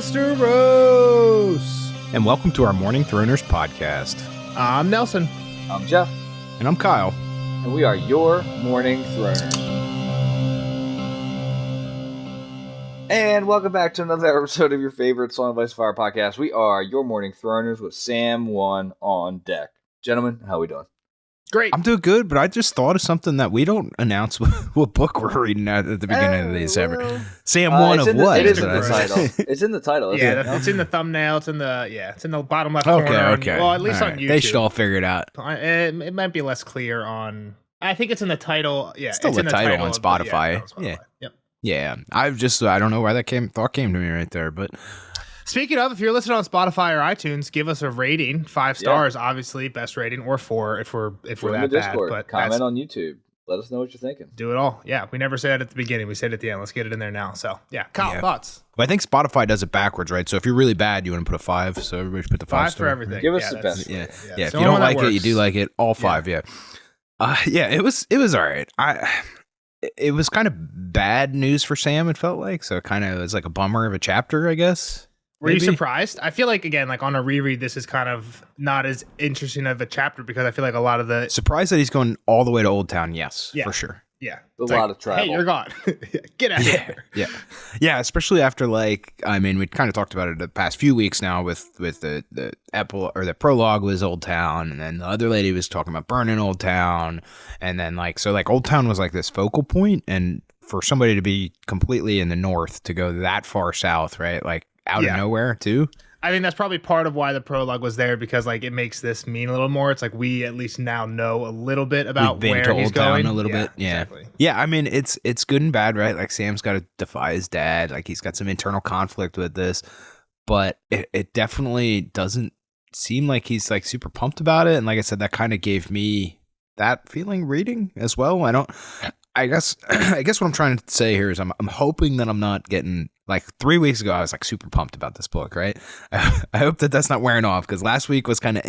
Westeros! And welcome to our Morning Throners podcast. I'm Nelson. I'm Jeff. And I'm Kyle. And we are your Morning Throners. And welcome back to another episode of your favorite Song of Ice and Fire podcast. We are your Morning Throners with Sam1 on deck. Gentlemen, how we doing? Great. I'm doing good, but I just thought of something that we don't announce what book we're reading at the beginning of these ever. Sam 1 of what? It is in the title. It's in the title. Yeah, it's in the thumbnail. It's in the bottom left corner. Okay. Well, at least on YouTube. They should all figure it out. It might be less clear on. I think it's in the title. Yeah, it's in the title on Spotify. Yeah. Yep. Yeah. I don't know why that thought came to me right there, but. Speaking of, if you're listening on Spotify or iTunes, give us a rating. 5 stars, obviously, best rating, or 4 if we're that bad. But comment on YouTube. Let us know what you're thinking. Do it all. Yeah, we never said it at the beginning. We said it at the end. Let's get it in there now. So, yeah. Kyle, thoughts? Well, I think Spotify does it backwards, right? So if you're really bad, you want to put a 5. So everybody should put the 5 for everything. Give us the best. Yeah. If you don't like it, you do like it. All 5. Yeah. It was all right. It was kind of bad news for Sam. It felt like so. It kind of was like a bummer of a chapter, I guess. Were you surprised? I feel like, again, like on a reread, this is kind of not as interesting of a chapter because I feel like a lot of the... Surprised that he's going all the way to Old Town, yes, for sure. Yeah. A lot of travel. Hey, you're gone. Get out of here. Yeah, especially after, we kind of talked about it the past few weeks now with the the prologue was Old Town, and then the other lady was talking about burning Old Town, and then, Old Town was, this focal point, and for somebody to be completely in the north to go that far south, right, out of nowhere too. I think that's probably part of why the prologue was there because it makes this mean a little more. It's like we at least now know a little bit about where he's going. A little bit, yeah. Exactly. Yeah, I mean it's good and bad, right? Sam's got to defy his dad. He's got some internal conflict with this, but it definitely doesn't seem like he's super pumped about it. And like I said, that kind of gave me that feeling reading as well. I guess what I'm trying to say here is I'm hoping that I'm not getting 3 weeks ago I was super pumped about this book, right? I hope that that's not wearing off because last week was kind of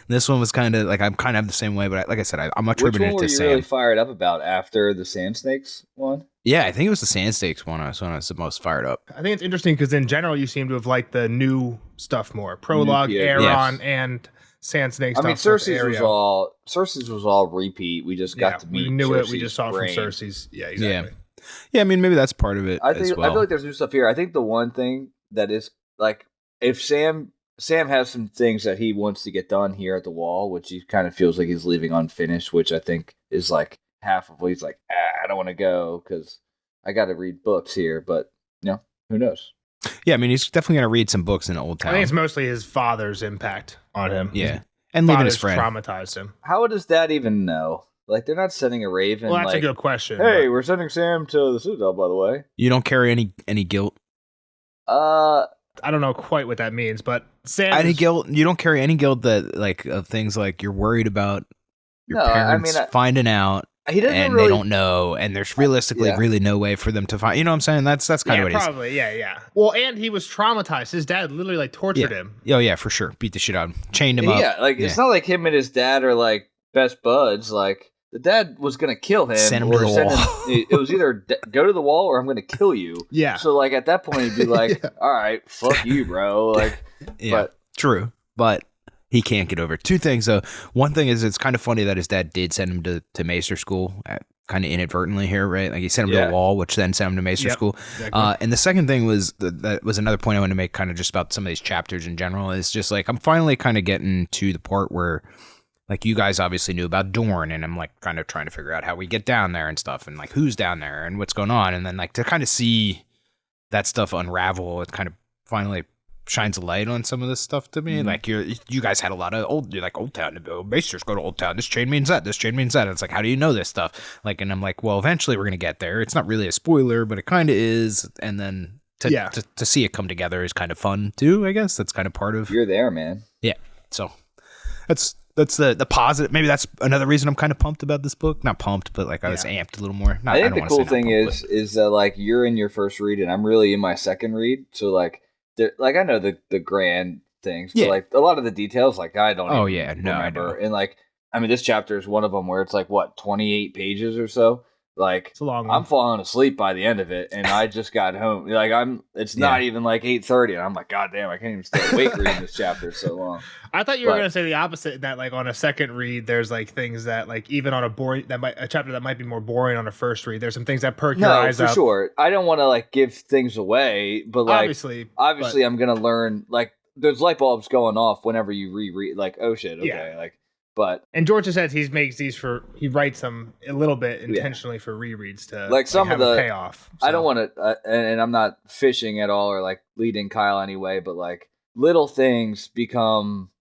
this one was kind of I'm kind of the same way, but like I said, I'm attributing it to Sam. Which one were you really fired up about after the Sand Snakes one? Yeah, I think it was the Sand Snakes one. I was the most fired up. I think it's interesting because in general you seem to have liked the new stuff more. Prologue, Aeron, and Sand Snake stuff. I mean, Cersei's was all repeat. We just got to meet. We knew Cersei's it. We just saw it from Cersei's. Yeah, exactly. Yeah, I mean, maybe that's part of it. I feel like there's new stuff here. I think the one thing that is if Sam has some things that he wants to get done here at the Wall, which he kind of feels like he's leaving unfinished, which I think is half of what he's I don't want to go because I got to read books here. But who knows? Yeah, I mean, he's definitely gonna read some books in Old Town. I think it's mostly his father's impact on him. Yeah, and leaving his friend traumatized him. How does Dad even know? They're not sending a raven. Well, that's a good question. Hey, we're sending Sam to the Citadel, by the way. You don't carry any guilt? I don't know quite what that means, but Sam guilt. You don't carry any guilt that of things you're worried about your parents finding out. He doesn't and they don't know, and there's realistically really no way for them to find. You know what I'm saying? That's kind of what probably. Yeah. Well, and he was traumatized. His dad literally tortured him. Oh yeah, for sure. Beat the shit out of him, chained him up. Yeah, it's not like him and his dad are best buds. The dad was gonna kill him. Send him to the wall. It was either go to the wall or I'm gonna kill you. Yeah. So at that point he'd be all right, fuck you, bro. But true, but. He can't get over it. 2 things, though. One thing is it's kind of funny that his dad did send him to Maester School, kind of inadvertently here, right? He sent him to the Wall, which then sent him to Maester School. Exactly. And the second thing was, that was another point I wanted to make kind of just about some of these chapters in general, is just I'm finally kind of getting to the part where, you guys obviously knew about Dorne, and I'm kind of trying to figure out how we get down there and stuff, and who's down there and what's going on, and then to kind of see that stuff unravel, it kind of finally shines a light on some of this stuff to me. You guys had a lot of Old Town to go. Maesters go to Old Town. This chain means that. This chain means that. It's how do you know this stuff? And I'm well, eventually we're gonna get there. It's not really a spoiler, but it kind of is. And then to see it come together is kind of fun too. I guess that's kind of part of. You're there, man. Yeah. So that's the positive. Maybe that's another reason I'm kind of pumped about this book. Not pumped, but I was amped a little more. I think the cool thing is that you're in your first read and I'm really in my second read. So I know the grand things, but a lot of the details, I don't remember. And this chapter is one of them where it's 28 pages or so. Like, it's a long one. I'm falling asleep by the end of it, and I just got home. Like, it's not even like 8:30, and I'm like, God damn, I can't even stay awake reading this chapter so long. I thought you were gonna say the opposite. That like on a second read, there's like things that like even on a chapter that might be more boring on a first read. There's some things that perk your eyes up. No, for sure. I don't want to like give things away, but like obviously, I'm gonna learn. Like, there's light bulbs going off whenever you reread. Like, oh shit, okay, like. But and George says he writes them a little bit intentionally for rereads to like some have of the payoff. So. I don't want to, and I'm not fishing at all or like leading Kyle anyway, but like little things become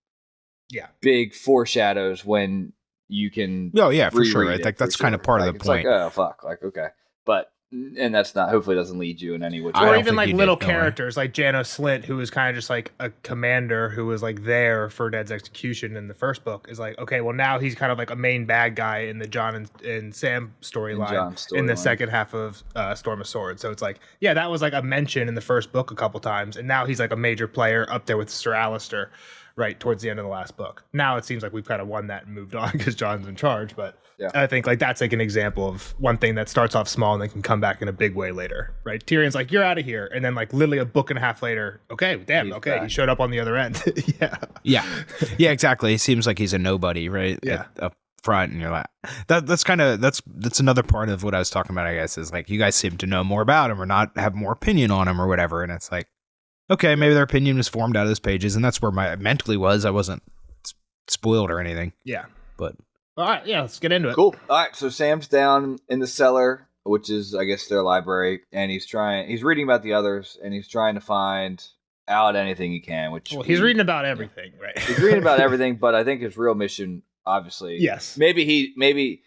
big foreshadows when you can. Oh yeah, for sure. I think that's kind of part of the point. Like, oh fuck, like okay, but. And that's not, hopefully doesn't lead you in any which way. Or even like little characters like Janos Slint, who was kind of just like a commander who was like there for Ned's execution in the first book, is like, okay, well now he's kind of like a main bad guy in the John and Sam storyline in the second half of Storm of Swords. So it's like, yeah, that was like a mention in the first book a couple times. And now he's like a major player up there with Sir Alistair, right towards the end of the last book. Now it seems like we've kind of won that and moved on because John's in charge, but I think like that's like an example of one thing that starts off small and then can come back in a big way later, right? Tyrion's like, you're out of here, and then like literally a book and a half later, okay, damn, he's back. He showed up on the other end. yeah, exactly. He seems like he's a nobody, right? Up front, and you're like, that's another part of what I was talking about, I guess, is like you guys seem to know more about him or not have more opinion on him or whatever, and it's like, okay, maybe their opinion was formed out of those pages, and that's where my mentally was. I wasn't spoiled or anything. Yeah, but. All right, yeah, let's get into it. Cool. All right, so Sam's down in the cellar, which is, I guess, their library, and he's reading about the others, and he's trying to find out anything he can, he's reading about everything, right? He's reading about everything, but I think his real mission, obviously, maybe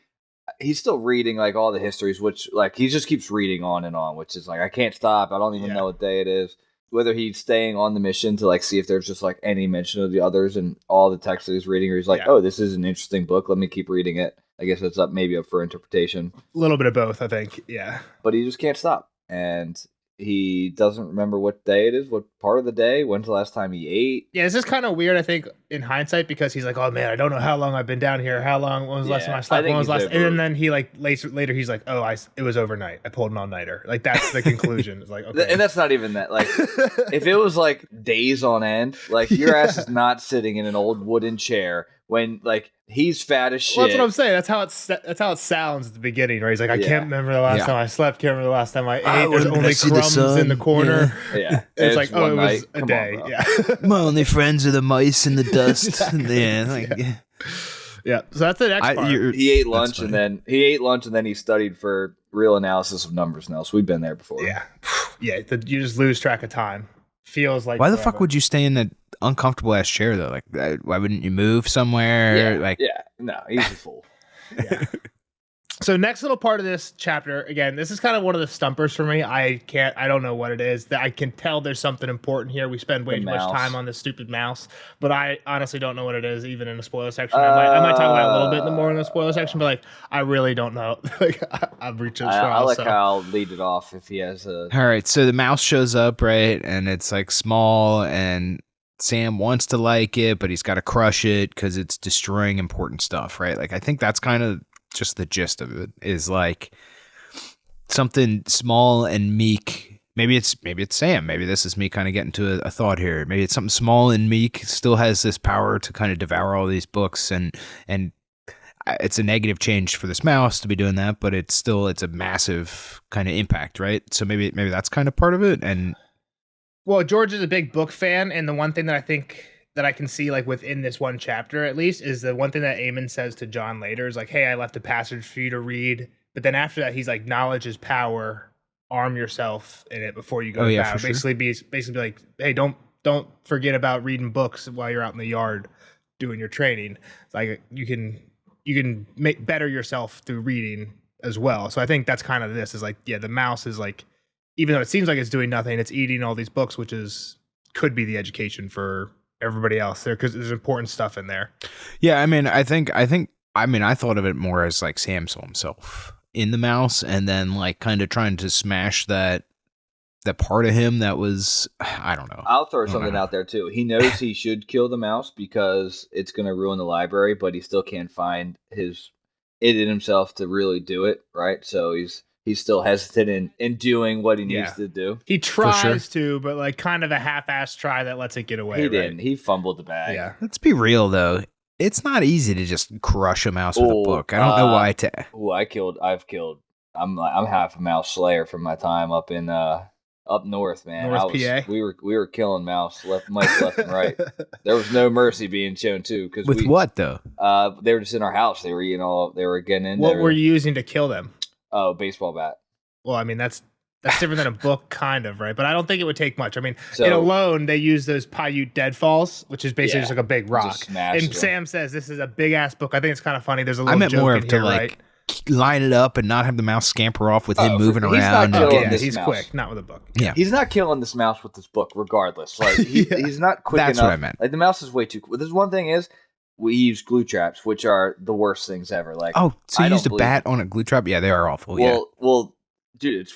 he's still reading, like, all the histories, which, like, he just keeps reading on and on, which is, like, I can't stop, I don't even know what day it is. Whether he's staying on the mission to like see if there's just like any mention of the others and all the text that he's reading, or he's like, oh, this is an interesting book, let me keep reading it. I guess it's up for interpretation. A little bit of both, I think. Yeah. But he just can't stop. And he doesn't remember what day it is, what part of the day, when's the last time he ate. Yeah, it's just kind of weird, I think, in hindsight, because he's like, oh man, I don't know how long I've been down here. When was the last time I slept? When was last? And then he like later he's like, oh, it was overnight. I pulled an all-nighter. Like that's the conclusion. It's like, okay. And that's not even that. Like, if it was like days on end, like your ass is not sitting in an old wooden chair when like he's fat as shit. Well, that's what I'm saying. That's how it sounds at the beginning, right? He's like, I can't remember the last time I slept. Can't remember the last time I ate. There's only crumbs in the corner. Yeah. It's like, oh, it was a day. Yeah. My only friends are the mice and the dust. Exactly. Yeah. So that's the next part. He ate lunch and then he studied for real analysis of numbers now. So we've been there before. Yeah. Yeah. You just lose track of time. Feels like why the fuck would you stay in that uncomfortable ass chair though? Like, why wouldn't you move somewhere? No, he's a fool. Yeah. So next little part of this chapter, again, this is kind of one of the stumpers for me. I don't know what it is. That I can tell there's something important here. We spend way too much time on this stupid mouse, but I honestly don't know what it is, even in the spoiler section. I might talk about it a little bit more in the spoiler section, but like I really don't know. Like I've reached a straw. I'll let Kyle lead it off if he has a. All right, so the mouse shows up, right, and it's like small, and Sam wants to like it, but he's got to crush it because it's destroying important stuff, right? Like I think that's kind of just the gist of it, is like something small and meek. Maybe it's Sam. Maybe this is me kind of getting to a thought here. Maybe it's something small and meek, still has this power to kind of devour all these books, and it's a negative change for this mouse to be doing that, but it's a massive kind of impact, right? So maybe that's kind of part of it. And well, George is a big book fan, and the one thing that I think that I can see like within this one chapter at least is the one thing that Aemon says to John later is like, hey, I left a passage for you to read. But then after that, he's like, knowledge is power. Arm yourself in it before you go to battle. Basically be like, hey, don't forget about reading books while you're out in the yard doing your training. It's like you can make better yourself through reading as well. So I think that's kind of this is like, yeah, the mouse is like, even though it seems like it's doing nothing, it's eating all these books, which could be the education for everybody else there, because there's important stuff in there. Yeah, I mean, I thought of it more as like Sam saw himself in the mouse, and then like kind of trying to smash that part of him that was, I don't know. I'll throw something out there too. He knows he should kill the mouse because it's going to ruin the library, but he still can't find his it in himself to really do it, right? So he's still hesitant in doing what he needs to do. He tries to, but like kind of a half-assed try that lets it get away. He didn't. He fumbled the bag. Yeah. Let's be real though. It's not easy to just crush a mouse with a book. I don't know why. I'm half a mouse slayer from my time up in up north, man. North PA. We were killing mice left and right. There was no mercy being shown too. What though? They were just in our house. They were they were getting in. What were you using to kill them? Oh, baseball bat. Well, I mean that's different than a book, kind of, right? But I don't think it would take much. I mean, in Alone, they use those Paiute deadfalls, which is basically just like a big rock. And Sam says this is a big ass book. I think it's kind of funny. There's a little joke in here, right? Line it up and not have the mouse scamper off with him moving around. He's quick, not with a book. Yeah, he's not killing this mouse with this book, regardless. Like he's not quick enough. That's what I meant. Like the mouse is way too quick. This one thing is we use glue traps, which are the worst things ever. Like, so you used a bat on a glue trap? Yeah, they are awful. Well, dude,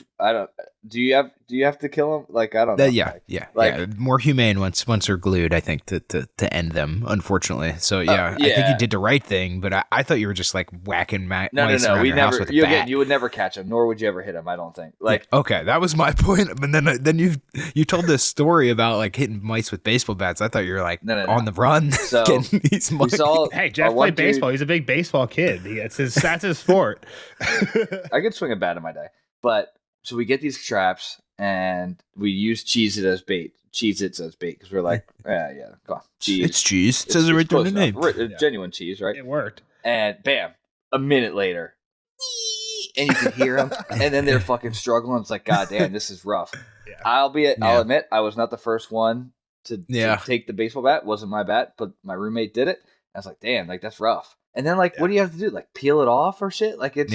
do you have to kill them? Like, I don't know. Yeah. More humane once they're glued, I think, to end them, unfortunately. So I think you did the right thing, but I thought you were just like whacking mice around your house with a bat. You would never catch them, nor would you ever hit them, I don't think. Like, okay, that was my point. But then you told this story about like hitting mice with baseball bats. I thought you were like on the run. So hey, Jeff played baseball. He's a big baseball kid. That's his sport. I could swing a bat in my day. But so we get these traps and we use Cheez-It as bait. Cheez-Its as bait because we're like, go on, cheese. It's cheese. It says it right there in the name. Genuine cheese, right? It worked. And bam, a minute later, and you can hear them, and then they're fucking struggling. It's like, God damn, this is rough. Yeah. I'll admit, I was not the first one to take the baseball bat. It wasn't my bat, but my roommate did it. I was like, damn, like that's rough. And then, what do you have to do? Like, peel it off or shit? Like, it's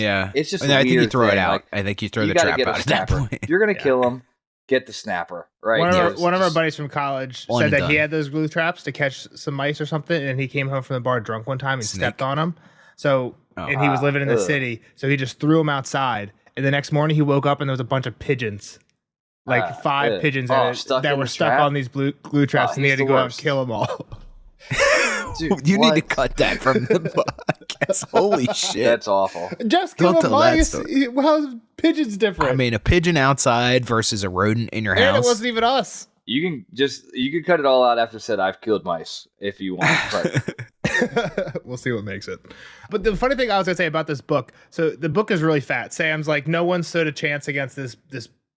just. I think you throw it out. I think you throw the trap out at that point. If you're gonna kill them, get the snapper, right? One of our buddies from college said that he had those glue traps to catch some mice or something, and he came home from the bar drunk one time and stepped on them. So, and he was living in the city, so he just threw them outside. And the next morning, he woke up and there was a bunch of pigeons, like 5 pigeons that were stuck on these glue traps, and he had to go out and kill them all. Dude, you need to cut that from the podcast. Holy shit. That's awful. Just kill a mice. How's pigeons different? I mean, a pigeon outside versus a rodent in your house. And it wasn't even us. You can cut it all out after said I've killed mice if you want. But we'll see what makes it. But the funny thing I was gonna say about this book, so the book is really fat. Sam's like, no one stood a chance against this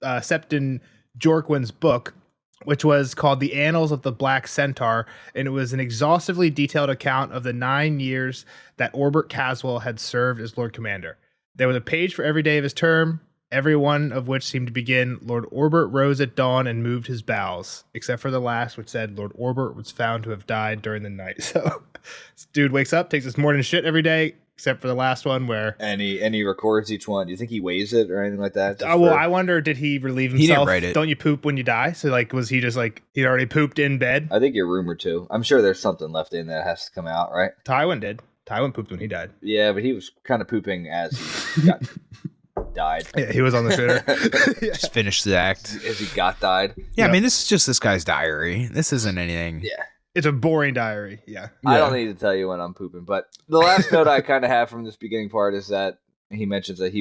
Septon Jorquin's book, which was called The Annals of the Black Centaur, and it was an exhaustively detailed account of the 9 years that Orbert Caswell had served as Lord Commander. There was a page for every day of his term, every one of which seemed to begin, Lord Orbert rose at dawn and moved his bowels, except for the last, which said, Lord Orbert was found to have died during the night. So this dude wakes up, takes his morning shit every day, except for the last one where... And he records each one. Do you think he weighs it or anything like that? I wonder, did he relieve himself? He didn't write it. Don't you poop when you die? So, was he just, he'd already pooped in bed? I think you're rumored to. I'm sure there's something left in that has to come out, right? Tywin did. Tywin pooped when he died. Yeah, but he was kind of pooping as he died. Yeah, he was on the shitter. Just finished the act. As he died. Yeah, I mean, this is just this guy's diary. This isn't anything. Yeah. It's a boring diary. Yeah. I don't need to tell you when I'm pooping, but the last note I kind of have from this beginning part is that he mentions that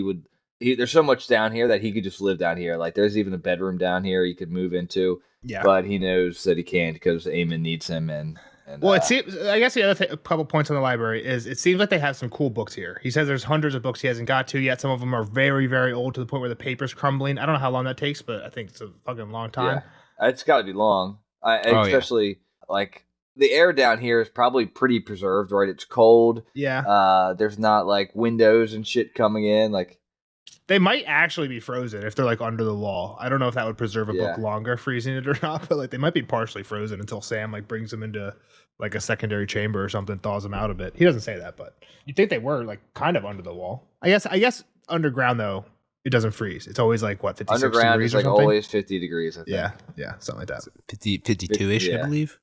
there's so much down here that he could just live down here. Like there's even a bedroom down here he could move into. Yeah. But he knows that he can't because Aemon needs him. And it seems, I guess the other couple points on the library is it seems like they have some cool books here. He says there's hundreds of books he hasn't got to yet. Some of them are very, very old to the point where the paper's crumbling. I don't know how long that takes, but I think it's a fucking long time. Yeah. It's got to be long. Especially the air down here is probably pretty preserved, right? It's cold. Yeah. There's not windows and shit coming in. They might actually be frozen if they're under the wall. I don't know if that would preserve a book longer, freezing it or not, but they might be partially frozen until Sam brings them into a secondary chamber or something, thaws them out a bit. He doesn't say that, but you'd think they were kind of under the wall. I guess underground though, it doesn't freeze. It's always 56 underground degrees is or something? Always 50 degrees, I think. Yeah, something like that. 52-ish, I believe.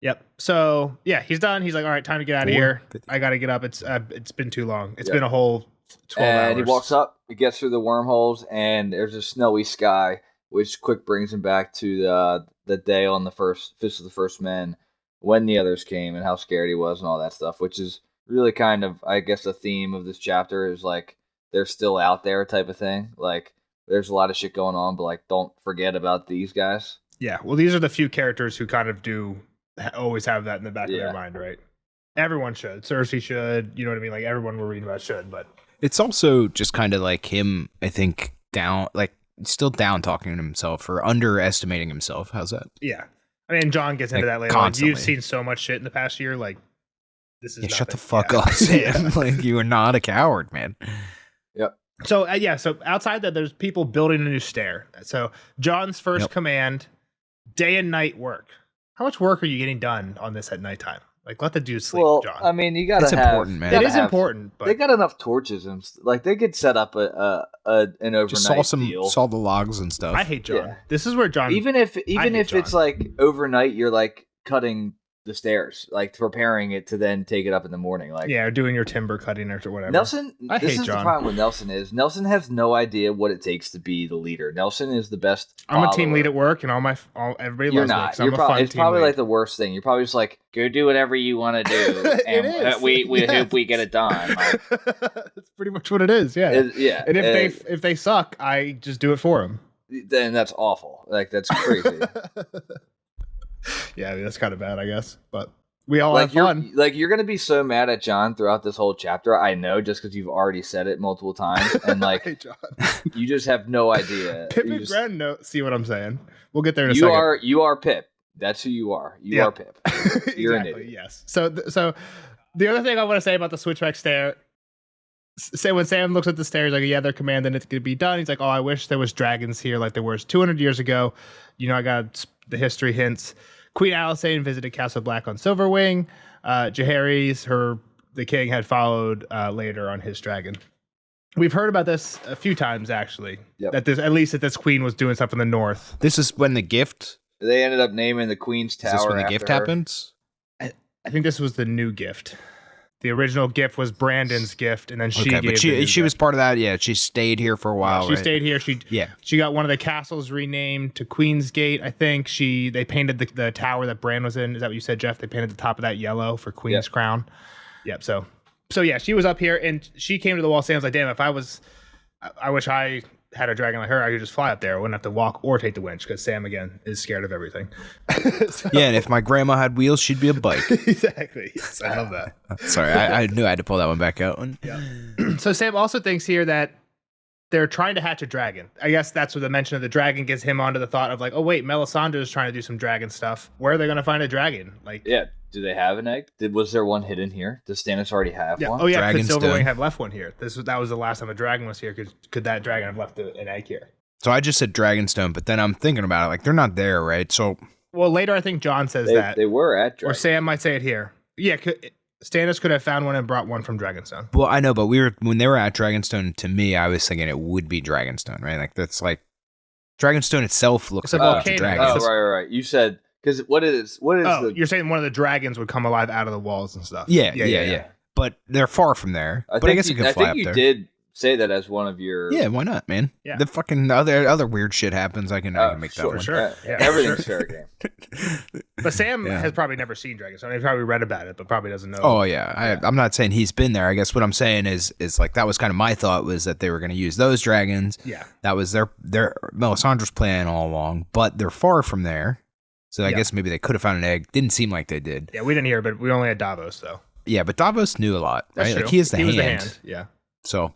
Yep. So he's done. He's like, all right, time to get out of here. I got to get up. It's been too long. It's been a whole 12 hours. And he walks up, he gets through the wormholes, and there's a snowy sky, which quick brings him back to the day on the Fist of the First Men when the others came and how scared he was and all that stuff, which is really kind of, I guess, the theme of this chapter is like they're still out there type of thing. Like there's a lot of shit going on, but like don't forget about these guys. Yeah, well, these are the few characters who kind of do always have that in the back of their mind, right? Everyone should. Cersei should. You know what I mean? Like everyone we're reading about should, but it's also just kind of like him, I think, still down talking to himself or underestimating himself. How's that? Yeah. I mean, John gets into that later. Like, you've seen so much shit in the past year. Like, this is shut the fuck up, Sam. Like, you are not a coward, man. Yep. So, so outside that, there's people building a new stair. So, John's first command, day and night work. How much work are you getting done on this at nighttime? Like, let the dude sleep, John. I mean, you gotta have... It's important, man. It is important, but... They got enough torches, and like, they could set up an overnight just deal. saw the logs and stuff. I hate John. Yeah. This is where John... Even if it's, like, overnight, you're, like, cutting the stairs, like, preparing it to then take it up in the morning. Like, yeah, or doing your timber cutting or whatever. Nelson, this is John. The problem with Nelson is Nelson has no idea what it takes to be the leader. Nelson is the best follower. I'm a team lead at work, and everybody you're loves not. me. It's probably like the worst thing. You're probably just like, go do whatever you want to do, and we hope we get it done. Like, that's pretty much what it is. Yeah, And if they suck, I just do it for them. Then that's awful. Like that's crazy. Yeah, I mean, that's kind of bad, I guess. But we all have fun. You're going to be so mad at John throughout this whole chapter. I know, just because you've already said it multiple times, and like, hey, John. You just have no idea. Pip and Gren see what I'm saying. We'll get there in a second. You are Pip. That's who you are. You are Pip. You're an idiot. Yes. So the other thing I want to say about the switchback stair. Say when Sam looks at the stairs, like, yeah, they're commanding it to be done. He's like, oh, I wish there was dragons here like there was 200 years ago. You know, I got the history hints. Queen Alysanne visited Castle Black on Silverwing. Jaehaerys, the king, had followed later on his dragon. We've heard about this a few times, actually. Yep. That this queen was doing stuff in the north. This is when the gift. They ended up naming the Queen's Tower. Is this when the gift happens? I think this was the new gift. The original gift was Brandon's gift, and then she was part of that. Yeah, she stayed here for a while. She stayed here. She got one of the castles renamed to Queen's Gate. I think they painted the tower that Bran was in. Is that what you said, Jeff? They painted the top of that yellow for Queen's crown. Yep. So yeah, she was up here, and she came to the wall. Sam's like, damn, I wish I had a dragon like her, I could just fly up there. I wouldn't have to walk or take the winch, because Sam, again, is scared of everything. Yeah, and if my grandma had wheels, she'd be a bike. Exactly. Yes, I love that. Sorry, I knew I had to pull that one back out. Yeah. So Sam also thinks here that they're trying to hatch a dragon. I guess that's what the mention of the dragon gets him onto the thought of like, oh wait, Melisandre's trying to do some dragon stuff. Where are they going to find a dragon? Like, yeah. Do they have an egg? Was there one hidden here? Does Stannis already have one? Oh yeah, could Silverwing have left one here? That was the last time a dragon was here. Could that dragon have left an egg here? So I just said Dragonstone, but then I'm thinking about it. Like, they're not there, right? So, well, later I think John says that they were at Dragonstone. Or Sam might say it here. Yeah, Stannis could have found one and brought one from Dragonstone. Well, I know, but when they were at Dragonstone, to me, I was thinking it would be Dragonstone, right? Like, that's like Dragonstone itself looks like a bunch of dragons. Oh, right. You said. Because what is you're saying one of the dragons would come alive out of the walls and stuff. Yeah. But they're far from there. I guess it could fly up there. I think you did say that as one of your... Yeah, why not, man? Yeah. The fucking other weird shit happens. I can make that one. Sure. Yeah, everything's fair game. But Sam has probably never seen Dragonstone. He's probably read about it, but probably doesn't know. Oh, yeah. I'm not saying he's been there. I guess what I'm saying is like that was kind of my thought, was that they were going to use those dragons. Yeah. That was their Melisandre's plan all along, but they're far from there. So I guess maybe they could have found an egg. Didn't seem like they did. Yeah, we didn't hear, but we only had Davos, though. Yeah, but Davos knew a lot, right? That's true. Like, he is the hand. Was the hand, yeah. So.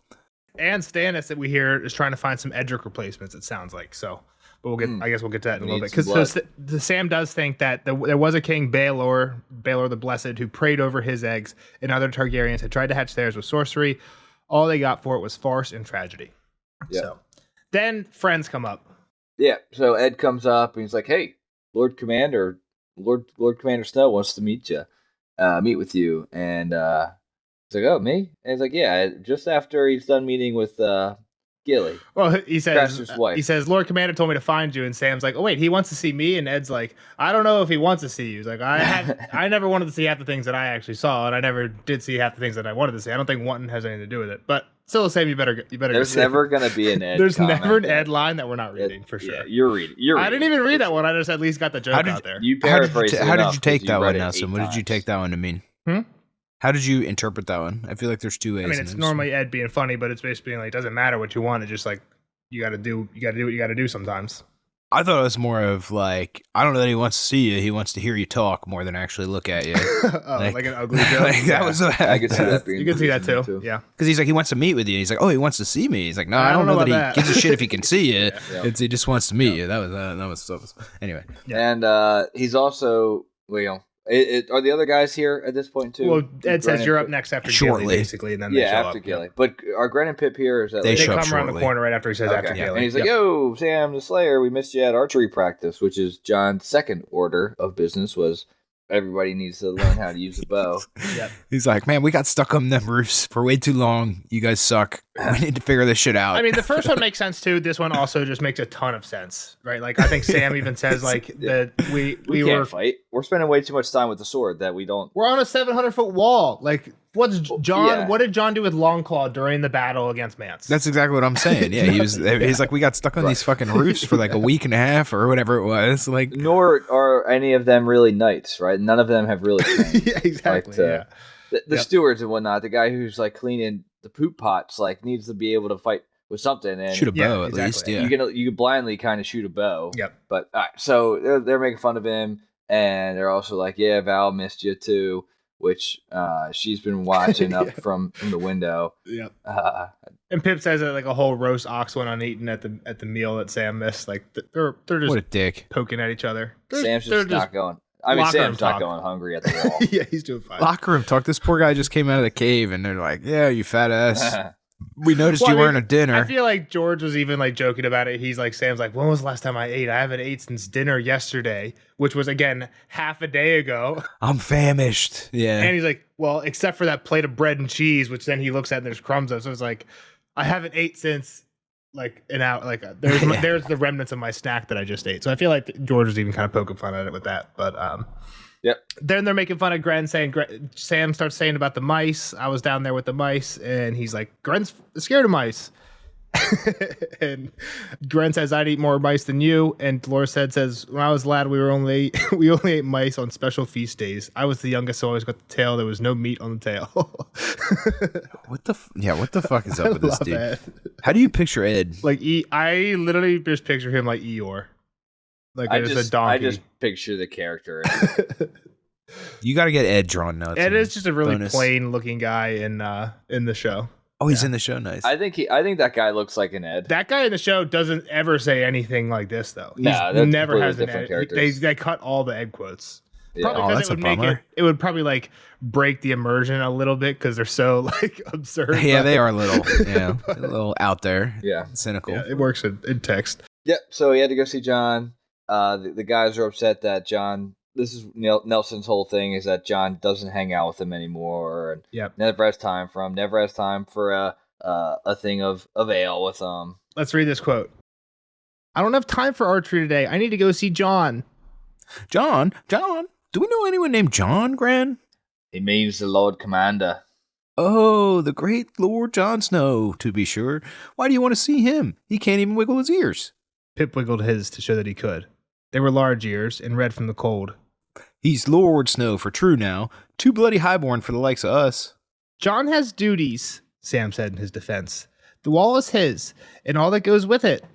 And Stannis, that we hear, is trying to find some Edric replacements, it sounds like. So, but I guess we'll get to that in a little bit. Because Sam does think that there was a king, Baelor the Blessed, who prayed over his eggs, and other Targaryens had tried to hatch theirs with sorcery. All they got for it was farce and tragedy. Yeah. So, then friends come up. Yeah, so Ed comes up, and he's like, hey, Lord Commander Snow wants to meet with you, and it's like, oh, me? And he's like, yeah, just after he's done meeting with Gilly. Well, he says, Lord Commander told me to find you, and Sam's like, oh wait, he wants to see me, and Ed's like, I don't know if he wants to see you. He's like, I never wanted to see half the things that I actually saw, and I never did see half the things that I wanted to see. I don't think wanting has anything to do with it, but still, Sam, you better. There's never gonna be an Ed. There's never an Ed line that we're not reading for sure. Yeah, you're reading. I didn't even read that one. I just at least got the joke out there. You paraphrased. How did you take that one, Nelson? What did you take that one to mean? How did you interpret that one? I feel like there's two ways. I mean, it's normally Ed being funny, but it's basically being like, it doesn't matter what you want. It's just like, you got to do what you got to do sometimes. I thought it was more of like, I don't know that he wants to see you. He wants to hear you talk more than actually look at you. Like an ugly joke. Like, that was I could see that being. You can see that too. Yeah. Because he's like, he wants to meet with you. He's like, oh, he wants to see me. He's like, no, I don't know that he gives a shit if he can see you. He just wants to meet you. That was anyway. Yeah. And he's also, are the other guys here at this point too? Well, Ed says you're up next after Gilly, basically, and then they show after up. Gilly. But are Gren and Pip here? Or is that they come around the corner right after he says after Gilly. And he's like, yo, Sam the Slayer, we missed you at archery practice, which is John's second order of business was everybody needs to learn how to use a bow. Yep. He's like, man, we got stuck on them roofs for way too long. You guys suck. We need to figure this shit out. I mean, the first one makes sense too. This one also just makes a ton of sense, right? Like, I think Sam even says like that we can't fight. We're spending way too much time with the sword that we don't. We're on a 700-foot wall. Like, what's John? Yeah. What did John do with Longclaw during the battle against Mance? That's exactly what I'm saying. Yeah, he's like, we got stuck on these fucking roofs for like a week and a half or whatever it was. Like, nor are any of them really knights, right? None of them have really trained. Yeah, exactly. Like, the stewards and whatnot, the guy who's like cleaning the poop pots, like needs to be able to fight with something and shoot a bow at least. Yeah, you can blindly kind of shoot a bow. Yep. But all right, so they're making fun of him, and they're also like, yeah, Val missed you too, which she's been watching up from the window. Yep. And Pip says that like a whole roast ox went uneaten at the meal that Sam missed. Like they're just what a dick poking at each other. Sam's just not going. I mean, Sam's not going hungry at the wall. Yeah, he's doing fine. Locker room talk. This poor guy just came out of the cave, and they're like, "Yeah, you fat ass. We noticed you weren't a dinner." I feel like George was even like joking about it. He's like, Sam's like, "When was the last time I ate? I haven't ate since dinner yesterday," which was again half a day ago. I'm famished. Yeah, and he's like, "Well, except for that plate of bread and cheese," which then he looks at and there's crumbs of. So it's like, I haven't ate since like an hour. Like there's the remnants of my snack that I just ate. So I feel like George was even kind of poking fun at it with that. But yep. Then they're making fun of Gren, saying Sam starts saying about the mice. I was down there with the mice, and he's like, Gren's scared of mice. And Gren says, I'd eat more mice than you. And Dolores says, when I was a lad, we only ate mice on special feast days. I was the youngest, so I always got the tail. There was no meat on the tail. What the fuck is up with this dude? Ed. How do you picture Ed? Like I literally just picture him like Eeyore. Like a donkey. I just picture the character. You got to get Ed drawn now. Ed is just a really plain looking guy in the show. Oh, he's in the show. Nice. I think that guy looks like an Ed. That guy in the show doesn't ever say anything like this though. He never has an Ed. They cut all the Ed quotes. Yeah. Probably because it would make it would probably like break the immersion a little bit because they're so like absurd. Yeah, they are a little out there. Yeah, cynical. Yeah, it works in text. Yep. So he had to go see John. The guys are upset that John. This is Nelson's whole thing is that John doesn't hang out with them anymore. And yep. Never has time for him. Never has time for a thing of ale with them. Let's read this quote. I don't have time for archery today. I need to go see John. John. Do we know anyone named John, Gran? He means the Lord Commander. Oh, the great Lord Jon Snow, to be sure. Why do you want to see him? He can't even wiggle his ears. Pip wiggled his to show that he could. They were large ears and red from the cold. He's Lord Snow for true now. Too bloody highborn for the likes of us. John has duties, Sam said in his defense. The wall is his, and all that goes with it.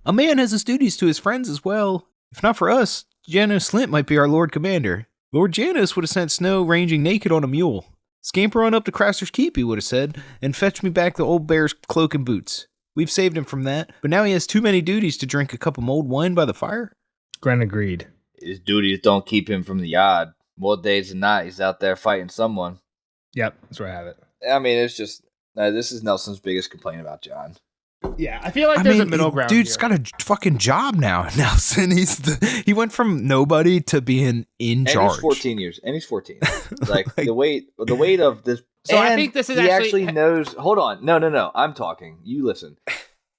A man has his duties to his friends as well. If not for us, Janos Slint might be our Lord Commander. Lord Janos would have sent Snow ranging naked on a mule. Scamper on up to Craster's Keep, he would have said, and fetch me back the old bear's cloak and boots. We've saved him from that, but now he has too many duties to drink a cup of mulled wine by the fire. Gren agreed. His duties don't keep him from the yard. More days than not, he's out there fighting someone. Yep, that's where I have it. I mean, it's just this is Nelson's biggest complaint about John. Yeah, I feel like there's a middle ground. Dude's here. got a fucking job now, Nelson. He went from nobody to being in charge. He's 14 years, and he's 14. Like the weight of this. So I think this is he actually knows. Hold on, no. I'm talking. You listen.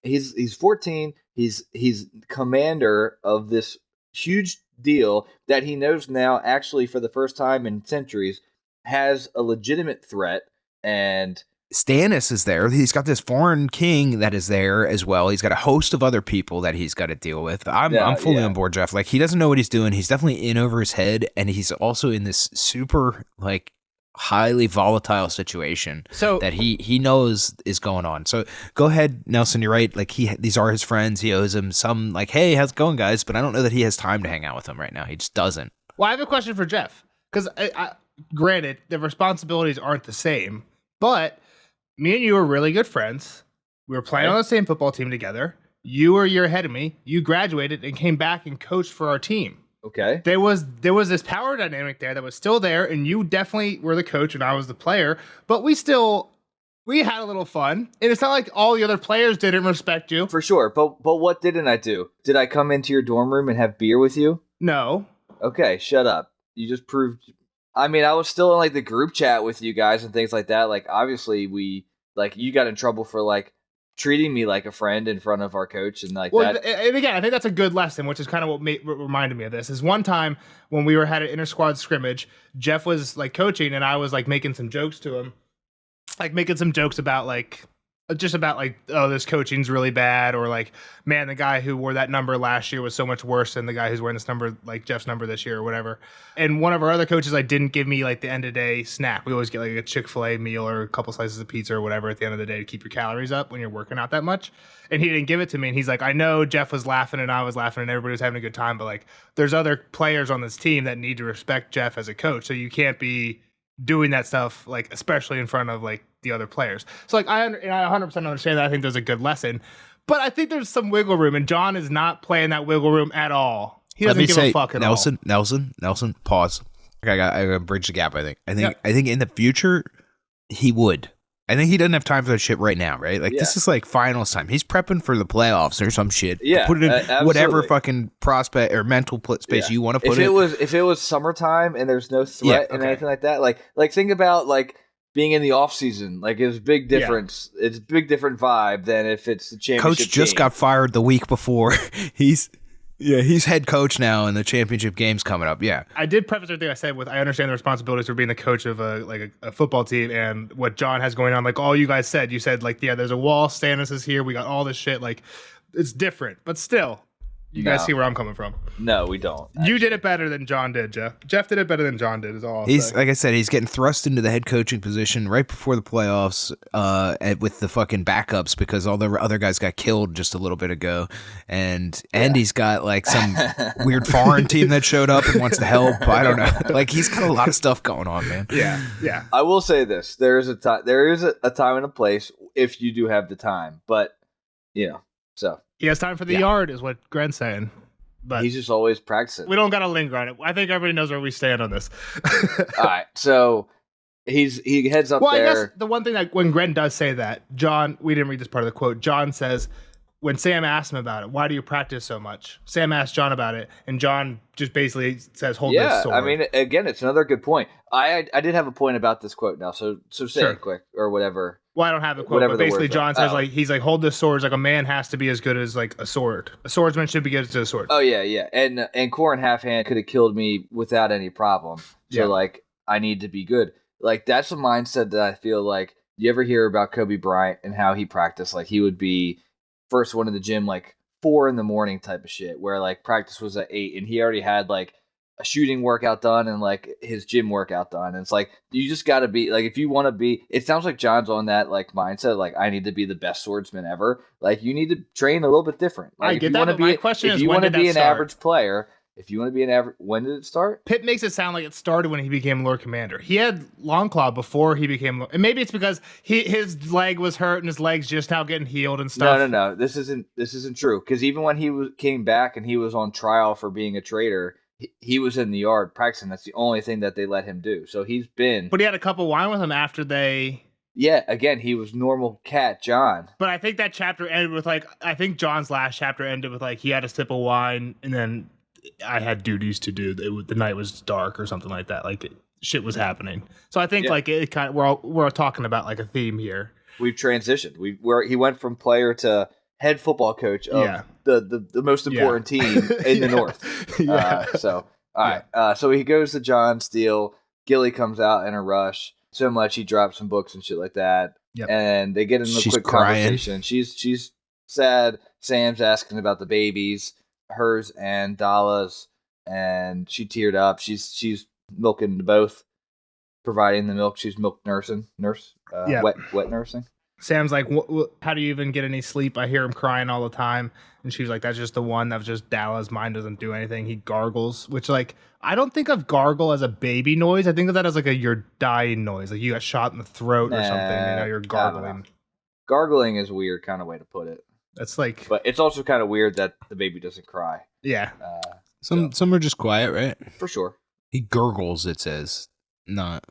He's 14. He's commander of this huge deal that he knows now. Actually, for the first time in centuries, has a legitimate threat and. Stannis is there. He's got this foreign king that is there as well. He's got a host of other people that he's got to deal with. I'm fully on board, Jeff. Like, he doesn't know what he's doing. He's definitely in over his head, and he's also in this super, like, highly volatile situation that he knows is going on. So go ahead, Nelson. You're right. Like these are his friends. He owes them some. Like, hey, how's it going, guys? But I don't know that he has time to hang out with them right now. He just doesn't. Well, I have a question for Jeff because, granted, the responsibilities aren't the same, but me and you were really good friends. We were playing on the same football team together. You were a year ahead of me. You graduated and came back and coached for our team. Okay. There was this power dynamic there that was still there, and you definitely were the coach and I was the player, but we had a little fun. And it's not like all the other players didn't respect you. For sure. But what didn't I do? Did I come into your dorm room and have beer with you? No. Okay, shut up. You just proved. I mean, I was still in like the group chat with you guys and things like that. Like, obviously, you got in trouble for like treating me like a friend in front of our coach and like that. And again, I think that's a good lesson, which is kind of what reminded me of this. Is one time when we had an inter squad scrimmage, Jeff was like coaching and I was like making some jokes to him, like making some jokes about like. Just about like, oh, this coaching's really bad, or like, man, the guy who wore that number last year was so much worse than the guy who's wearing this number, like Jeff's number this year or whatever. And one of our other coaches like didn't give me like the end of day snack. We always get like a Chick-fil-A meal or a couple slices of pizza or whatever at the end of the day to keep your calories up when you're working out that much. And he didn't give it to me. And he's like, I know Jeff was laughing and I was laughing and everybody was having a good time, but like, there's other players on this team that need to respect Jeff as a coach. So you can't be doing that stuff, like especially in front of like the other players. So like I 100% understand that. I think there's a good lesson, but I think there's some wiggle room, and John is not playing that wiggle room at all. He doesn't give a fuck at all. Nelson, pause. I gotta bridge the gap. I think in the future he would. I think he doesn't have time for that shit right now, right? Like this is like finals time. He's prepping for the playoffs or some shit. Yeah, put it in whatever fucking prospect or mental space you want to put it. If it was summertime and there's no threat and anything like that, like think about like being in the off season, like it's big difference. Yeah. It's a big different vibe than if it's the championship. Coach just got fired the week before. He's head coach now, and the championship game's coming up. Yeah, I did preface everything I said with I understand the responsibilities for being the coach of a football team and what John has going on. Like all you guys said, you said like, yeah, there's a wall. Stannis is here. We got all this shit. Like it's different, but still. You guys see where I'm coming from? No, we don't. Actually. You did it better than John did, Jeff. Jeff did it better than John did, is all. Like I said, he's getting thrust into the head coaching position right before the playoffs with the fucking backups because all the other guys got killed just a little bit ago. And he's got like some weird foreign team that showed up and wants to help. I don't know. Like he's got a lot of stuff going on, man. Yeah. I will say this. There is a time and a place if you do have the time. But, so. He has time for the yard, is what Gren's saying. But he's just always practicing. We don't got to linger on it. I think everybody knows where we stand on this. All right, so he heads up there. I guess the one thing that when Gren does say that, John, we didn't read this part of the quote. John says, when Sam asked him about it, why do you practice so much? Sam asked John about it, and John just basically says, hold this sword. I mean, again, it's another good point. I did have a point about this quote now, so say it quick or whatever. Well, I don't have the quote, but basically John says, he's like, hold this sword. It's like a man has to be as good as like a sword. A swordsman should be good as a sword. Oh, yeah. And Corin Halfhand could have killed me without any problem. So, like, I need to be good. Like, that's a mindset that I feel like, you ever hear about Kobe Bryant and how he practiced? Like, he would be first one in the gym, like, 4 a.m. type of shit, where, like, practice was at 8, and he already had, like, a shooting workout done and like his gym workout done. And it's like, you just got to be like, if you want to be, it sounds like John's on that like mindset, like I need to be the best swordsman ever. Like you need to train a little bit different. Like, I get that, but my question is, if you want to be an average player, when did it start? Pitt makes it sound like it started when he became Lord Commander. He had Longclaw before he became, and maybe it's because his leg was hurt and his leg's just now getting healed and stuff. No. This isn't true. Because even when he came back and he was on trial for being a traitor, he was in the yard practicing. That's the only thing that they let him do. So he's been. But he had a cup of wine with him after they. Yeah, again, he was normal cat John. But I think that chapter ended with like, I think John's last chapter ended with like, he had a sip of wine and then I had duties to do. The night was dark or something like that. Like shit was happening. So I think like it kind of, we're talking about like a theme here. We've transitioned. He went from player to head football coach of the most important team in the North. So all right. So he goes to John Steele. Gilly comes out in a rush so much he drops some books and shit like that. Yep. And they get in a quick conversation. She's sad. Sam's asking about the babies, hers and Dalla's, and she teared up. She's milking both. providing the milk. She's milk nursing, wet nursing. Sam's like, how do you even get any sleep? I hear him crying all the time. And she's like, that's just the one. That's just Dalla's mind doesn't do anything. He gargles, which like, I don't think of gargle as a baby noise. I think of that as like you're dying noise. Like you got shot in the throat or something. You're gargling. Gargling is a weird kind of way to put it. That's like, but it's also kind of weird that the baby doesn't cry. Yeah. Some are just quiet, right? For sure. He gurgles, it says. Not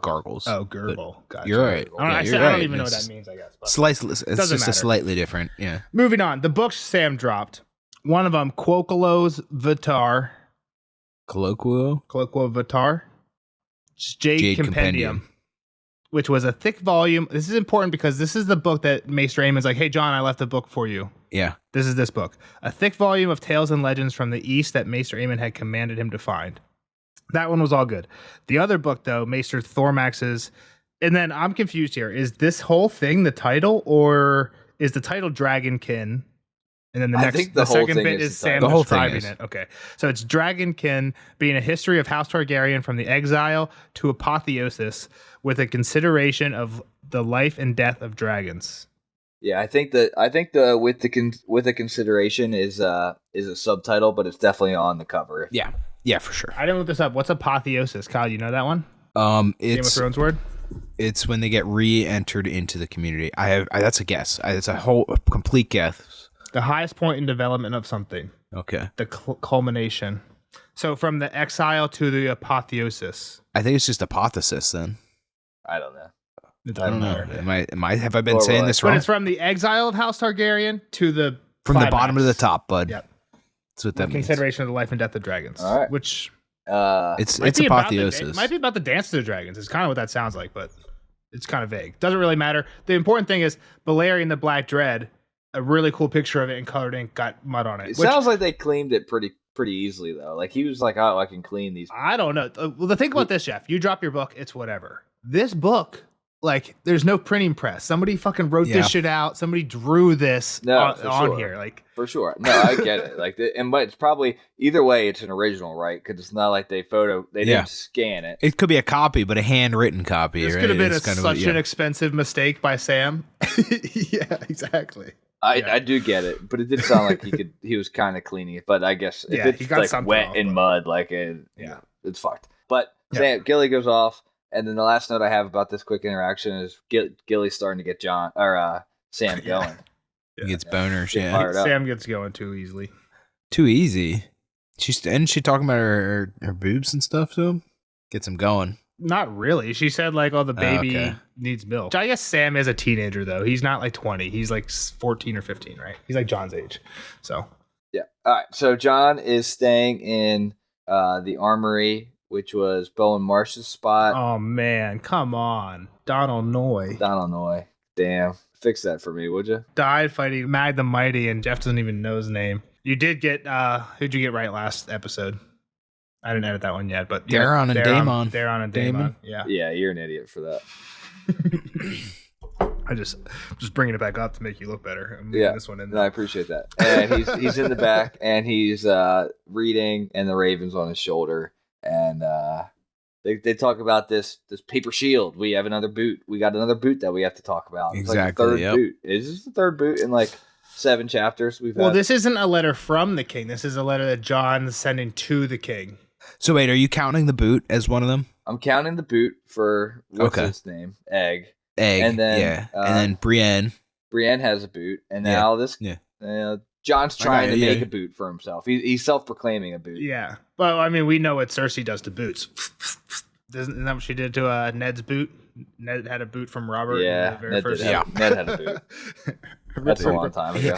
gargles. Oh, gurgle. Gotcha. You're right. I don't even know what that means, I guess. It's just a slightly different, yeah. Moving on. The books Sam dropped. One of them, Quoquelos Vitar. Colloquial Vitar. Jade Compendium. Which was a thick volume. This is important because this is the book that Maester Aemon's like, hey, John, I left a book for you. Yeah. This is this book. A thick volume of tales and legends from the East that Maester Aemon had commanded him to find. That one was all good. The other book, though, Maester Thormax's, and then I'm confused here. Is this whole thing the title, or is the title Dragonkin? And then the second bit is Sam describing it. Okay. So it's Dragonkin being a history of House Targaryen from the exile to apotheosis with a consideration of the life and death of dragons. Yeah, I think the with the consideration is a subtitle, but it's definitely on the cover. Yeah, for sure. I didn't look this up. What's apotheosis? Kyle, you know that one? It's Game of Thrones word? It's when they get re-entered into the community. That's a guess. It's a complete guess. The highest point in development of something. Okay. The culmination. So from the exile to the apotheosis. I think it's just apotheosis then. I don't know. It doesn't matter. Have I been saying this wrong? But it's from the exile of House Targaryen to the from the bottom to the top, bud. Yep. That's what that means. Consideration of the life and death of dragons. All right. Which it's apotheosis. It might be about the dance to the dragons. It's kind of what that sounds like, but it's kind of vague. Doesn't really matter. The important thing is Balerion the Black Dread, a really cool picture of it in colored ink, got mud on it. It sounds like they cleaned it pretty easily though. Like he was like, "Oh, I can clean these." I don't know. Well, the thing about this, Jeff, you drop your book, it's whatever. This book, like, there's no printing press. Somebody fucking wrote this shit out. Somebody drew this on here, like for sure. No, I get it. Like, but it's probably either way, it's an original, right? Because it's not like they didn't scan it. It could be a copy, but a handwritten copy. This right? could have been such an expensive mistake by Sam. Yeah, exactly. I do get it, but it did sound like he was kind of cleaning it. But I guess if it's like wet in mud, like it's fucked. But Gilly goes off, and then the last note I have about this quick interaction is Gilly's starting to get Sam going. He gets boners. Sam gets going too easily. Too easy. Isn't she talking about her boobs and stuff to him? Gets him going. Not really. She said like, "Oh, the baby needs milk." I guess Sam is a teenager though. He's not like 20. He's like 14 or 15, right? He's like John's age. So yeah. All right. So John is staying in the armory, which was Bowen Marsh's spot. Oh man, come on, Donald Noy. Damn, fix that for me, would you? Died fighting Mag the Mighty, and Jeff doesn't even know his name. You did get who'd you get right last episode? I didn't edit that one yet, but Daron and Daemon. Yeah. Yeah, you're an idiot for that. I just bringing it back up to make you look better. I'm leaving this one in there. there. No, I appreciate that. And he's in the back and he's reading, and the raven's on his shoulder, and they talk about this paper shield. We have another boot. We got another boot that we have to talk about. It's exactly. Like the third boot. Is this the third boot in like 7 chapters we've had? Well, this isn't a letter from the king. This is a letter that John's sending to the king. So wait, are you counting the boot as one of them? I'm counting the boot for what's his name? Egg. And then and then Brienne. Brienne has a boot, and now John's trying to make a boot for himself. He's self-proclaiming a boot. Yeah. Well, I mean, we know what Cersei does to boots. Isn't that what she did to Ned's boot? Ned had a boot from Robert. Yeah, Ned had a boot. That's a long time ago.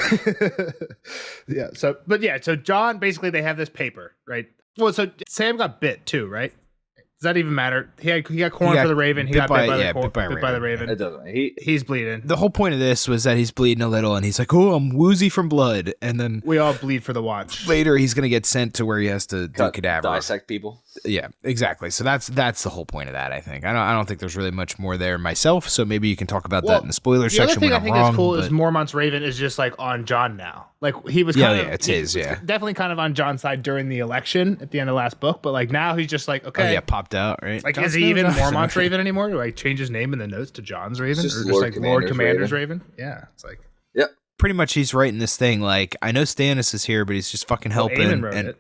So John, basically they have this paper, right? Well, so Sam got bit too, right? Does that even matter? He got corn for the raven. He got bit by the raven. It doesn't. He's bleeding. The whole point of this was that he's bleeding a little, and he's like, "Oh, I'm woozy from blood," and then we all bleed for the watch. Later, he's gonna get sent to where he has to do cadaver, dissect people. Yeah, exactly. So that's the whole point of that. I think. I don't think there's really much more there myself. So maybe you can talk about that in the spoiler section. The other thing when I think wrong, is cool is Mormont's Raven is just like on John now. Like he was definitely kind of on John's side during the election at the end of the last book, but like now he's just like, okay, popped out, right? Like, is he even Mormont's Raven anymore? Do I change his name in the notes to John's Raven, or just like Lord Commander's Raven? Yeah, it's like, yep. Pretty much, he's writing this thing like, I know Stannis is here, but he's just fucking helping. Aemon wrote it.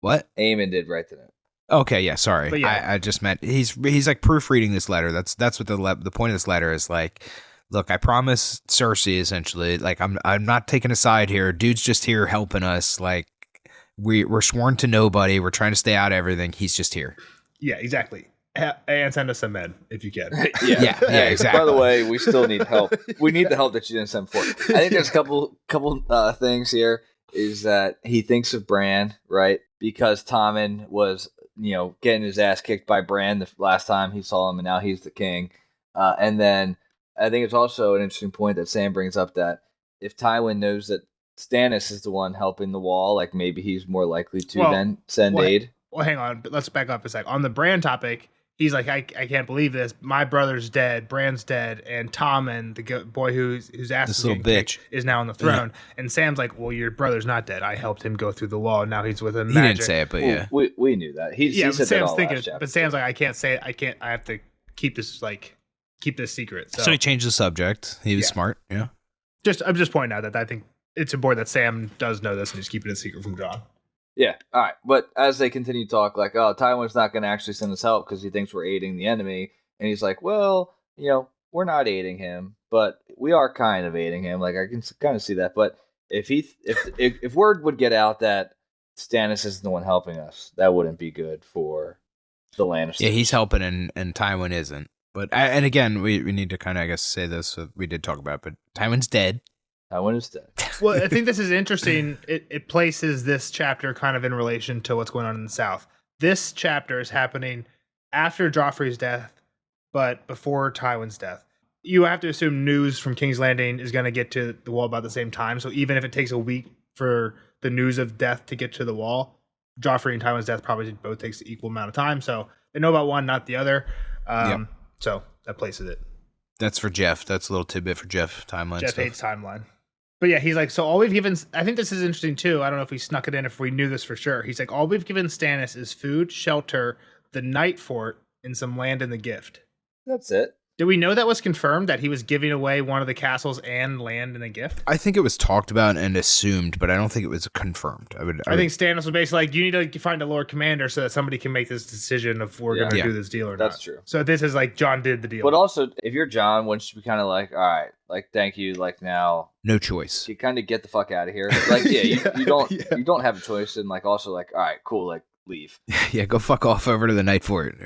What? Aemon did write the note. Okay, yeah, sorry. But yeah. I just meant he's like proofreading this letter. That's what the point of this letter is. Like, look, I promise Cersei essentially. Like, I'm not taking a side here. Dude's just here helping us. Like, we're sworn to nobody. We're trying to stay out of everything. He's just here. Yeah, exactly. And send us some men if you can. yeah, exactly. By the way, we still need help. We need the help that you didn't send for. I think there's a couple things here. Is that he thinks of Bran, right? Because Tommen was, getting his ass kicked by Bran the last time he saw him, and now he's the king. And then I think it's also an interesting point that Sam brings up that if Tywin knows that Stannis is the one helping the wall, like maybe he's more likely to then send aid. Well, hang on. Let's back up a sec. On the Bran topic, he's like, I can't believe this. My brother's dead. Bran's dead. And Tommen, the boy whose ass this is little bitch, is now on the throne. Yeah. And Sam's like, well, your brother's not dead. I helped him go through the wall. And now he's with him. He didn't say it, but yeah. We knew that. He said Sam's that all thinking, last chapter. but Sam's like, I can't say it. I have to keep this secret. So he changed the subject. He was smart. Yeah. I'm just pointing out that I think it's important that Sam does know this and he's keeping it secret from John. Yeah, all right. But as they continue to talk, like, oh, Tywin's not going to actually send us help because he thinks we're aiding the enemy. And he's like, well, we're not aiding him, but we are kind of aiding him. Like, I can kind of see that. But if word would get out that Stannis isn't the one helping us, that wouldn't be good for the Lannisters. Yeah, he's helping and Tywin isn't. But, and again, we need to kind of, I guess, say this. So we did talk about it, but Tywin's dead. Tywin is dead. Well, I think this is interesting. It places this chapter kind of in relation to what's going on in the South. This chapter is happening after Joffrey's death, but before Tywin's death. You have to assume news from King's Landing is going to get to the wall about the same time. So even if it takes a week for the news of death to get to the wall, Joffrey and Tywin's death probably both takes the equal amount of time. So they know about one, not the other. So that places it. That's for Jeff. That's a little tidbit for Jeff timeline. Jeff hates timeline. But yeah, he's like, so all we've given, I think this is interesting too. I don't know if we snuck it in, if we knew this for sure. He's like, all we've given Stannis is food, shelter, the night fort, and some land in the gift. That's it. Did we know that was confirmed, that he was giving away one of the castles and land in a gift? I think it was talked about and assumed, but I don't think it was confirmed. I think Stannis was basically like, you need to find a Lord Commander so that somebody can make this decision if we're going to do this deal or not. That's true. So this is like John did the deal. But also, if you're John, wouldn't you be kind of like, all right, like, thank you, like, now. No choice. You kind of get the fuck out of here. Like, you don't have a choice, and like, also like, all right, cool, like, leave. Yeah, go fuck off over to the night fort.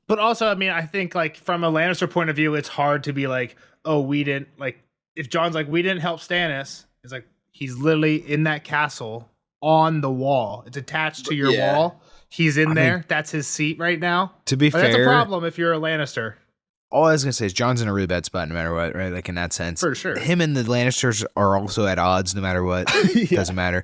But also, I mean, I think, like, from a Lannister point of view, it's hard to be like, oh, we didn't, like, if John's like, we didn't help Stannis, it's like, he's literally in that castle on the wall. It's attached to your wall. He's in there. That's his seat right now. To be fair, that's a problem if you're a Lannister. All I was going to say is John's in a really bad spot no matter what, right? Like, in that sense. For sure. Him and the Lannisters are also at odds no matter what. Doesn't matter.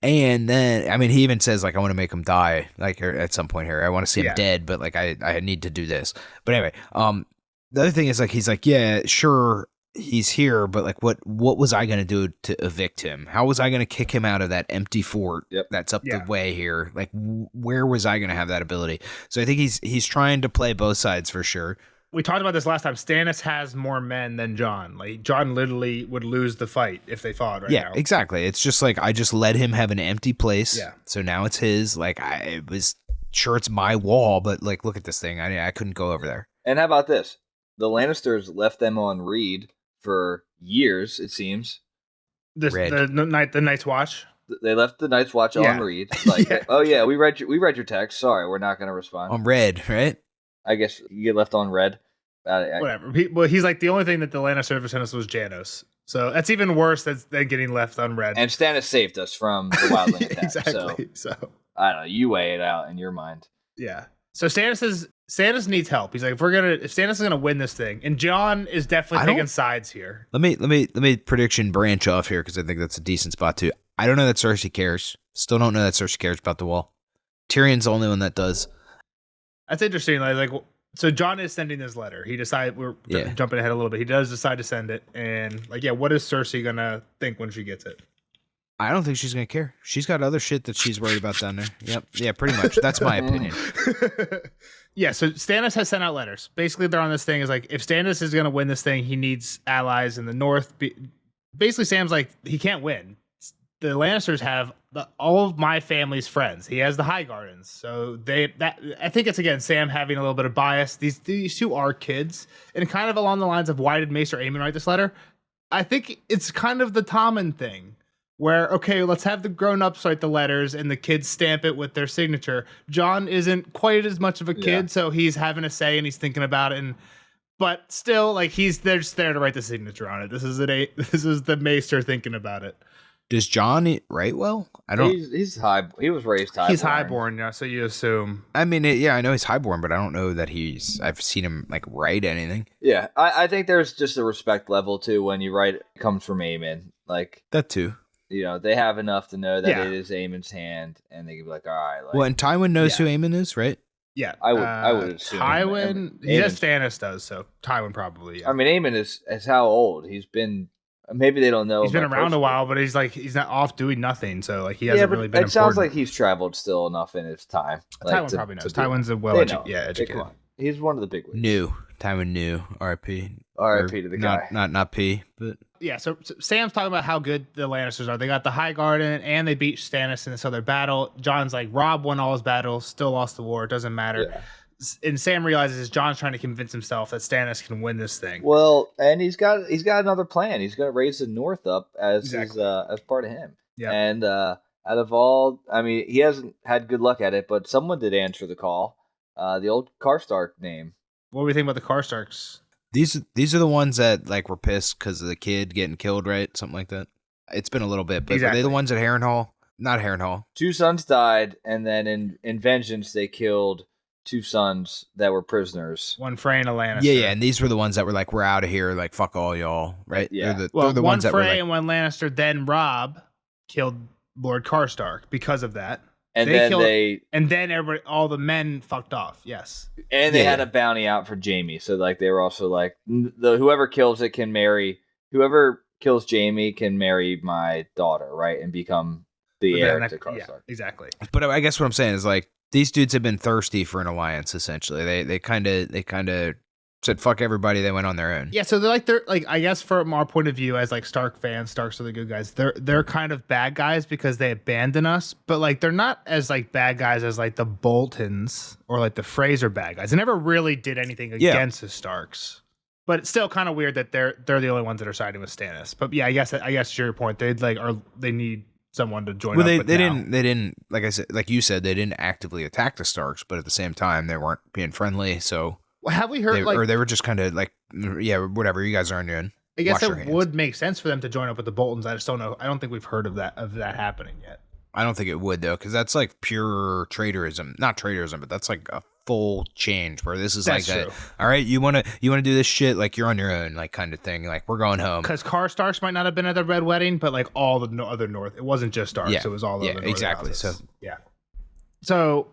And then, I mean, he even says, like, I want to make him die, like, at some point here. I want to see him dead, but, like, I need to do this. But anyway, the other thing is, like, he's like, yeah, sure, he's here, but, like, what was I going to do to evict him? How was I going to kick him out of that empty fort that's up the way here? Like, where was I going to have that ability? So I think he's trying to play both sides for sure. We talked about this last time. Stannis has more men than John. Like, John literally would lose the fight if they fought now. Yeah, exactly. It's just like, I just let him have an empty place. Yeah. So now it's his. Like, I was sure it's my wall, but, like, look at this thing. I couldn't go over there. And how about this? The Lannisters left them on Reed for years, it seems. The Night's Watch? They left the Night's Watch on Reed. Like, oh yeah, we read your text. Sorry, we're not going to respond. On red, right? I guess you get left on red. Whatever. He's like, the only thing that the Lannister ever sent us was Janos. So that's even worse than getting left on red. And Stannis saved us from the wildling attack. Exactly. So I don't know. You weigh it out in your mind. Yeah. So Stannis needs help. He's like, if Stannis is gonna win this thing, and John is definitely taking sides here. Let me prediction branch off here because I think that's a decent spot too. I don't know that Cersei cares. Still don't know that Cersei cares about the wall. Tyrion's the only one that does. That's interesting. So John is sending this letter. He decided jumping ahead a little bit. He does decide to send it, and what is Cersei gonna think when she gets it? I don't think she's gonna care. She's got other shit that she's worried about down there. Yep. Yeah, pretty much. That's my opinion. Yeah. So Stannis has sent out letters. Basically, they're on this thing. Is if Stannis is gonna win this thing, he needs allies in the north. Basically, Sam's he can't win. The Lannisters have all of my family's friends. He has the Highgardens, so I think it's again Sam having a little bit of bias. These two are kids, and kind of along the lines of why did Maester Aemon write this letter? I think it's kind of the Tommen thing, where okay, let's have the grown-ups write the letters and the kids stamp it with their signature. John isn't quite as much of a kid, so he's having a say and he's thinking about it, but still, they're just there to write the signature on it. This is the Maester thinking about it. Does John write well? I don't. He's high. He was raised high. He's highborn, yeah. So you assume. I mean, I know he's highborn, but I don't know that I've seen him write anything. Yeah, I think there's just a respect level too when you write. It comes from Aemon, that too. They have enough to know that it is Aemon's hand, and they can be all right. Well, and Tywin knows who Aemon is, right? Yeah, I would assume Tywin. Yes, Stannis does. So Tywin probably. Yeah. I mean, Aemon is how old? He's been. Maybe they don't know. He's been around a while, but he's not off doing nothing. So he hasn't really been. It sounds like he's traveled still enough in his time. Tywin probably knows. Tywin's a educated. He's one of the big ones. Tywin knew. R.I.P. R.I.P. to the guy. Not P, but yeah. So Sam's talking about how good the Lannisters are. They got the Highgarden and they beat Stannis in this other battle. John's Robb won all his battles, still lost the war. It doesn't matter. Yeah. And Sam realizes John's trying to convince himself that Stannis can win this thing. Well, and he's got another plan. He's going to raise the North up as part of him. Yeah. And out of all, I mean, he hasn't had good luck at it, but someone did answer the call. The old Karstark name. What do we think about the Karstarks? These are the ones that were pissed because of the kid getting killed, right? Something like that. It's been a little bit, but Are they the ones at Harrenhal? Not Harrenhal. 2 sons died, and then in vengeance they killed 2 sons that were prisoners. One Frey and a Lannister. Yeah, and these were the ones that were we're out of here, fuck all y'all, right? Yeah. They're the one ones that Frey were and one Lannister, then Robb killed Lord Karstark because of that. And then everybody, all the men fucked off. Yes. And they had a bounty out for Jaime. So they were also whoever kills it can marry, whoever kills Jaime can marry my daughter, right? And become the heir to Karstark. Yeah, exactly. But I guess what I'm saying is these dudes have been thirsty for an alliance. Essentially, they kind of said fuck everybody. They went on their own. Yeah, so they're I guess from our point of view as Stark fans, Starks are the good guys. They're kind of bad guys because they abandon us, but they're not as bad guys as the Boltons or the Fraser bad guys. They never really did anything against the Starks. But it's still kind of weird that they're the only ones that are siding with Stannis. But yeah, I guess to your point, they need someone to join up with. They didn't like I said, like you said, they didn't actively attack the Starks, but at the same time they weren't being friendly. So have we heard or they were just kind of whatever, you guys are on your own. I guess it would make sense for them to join up with the Boltons. I just don't know. I don't think we've heard of that happening yet. I don't think it would though, because that's pure traitorism. Not traitorism, but that's a full change where this is all right, you want to do this shit, you're on your own, kind of thing, we're going home. Because Karstarks might not have been at the Red Wedding, but all the other North, it wasn't just Starks, it was all the other North exactly houses. So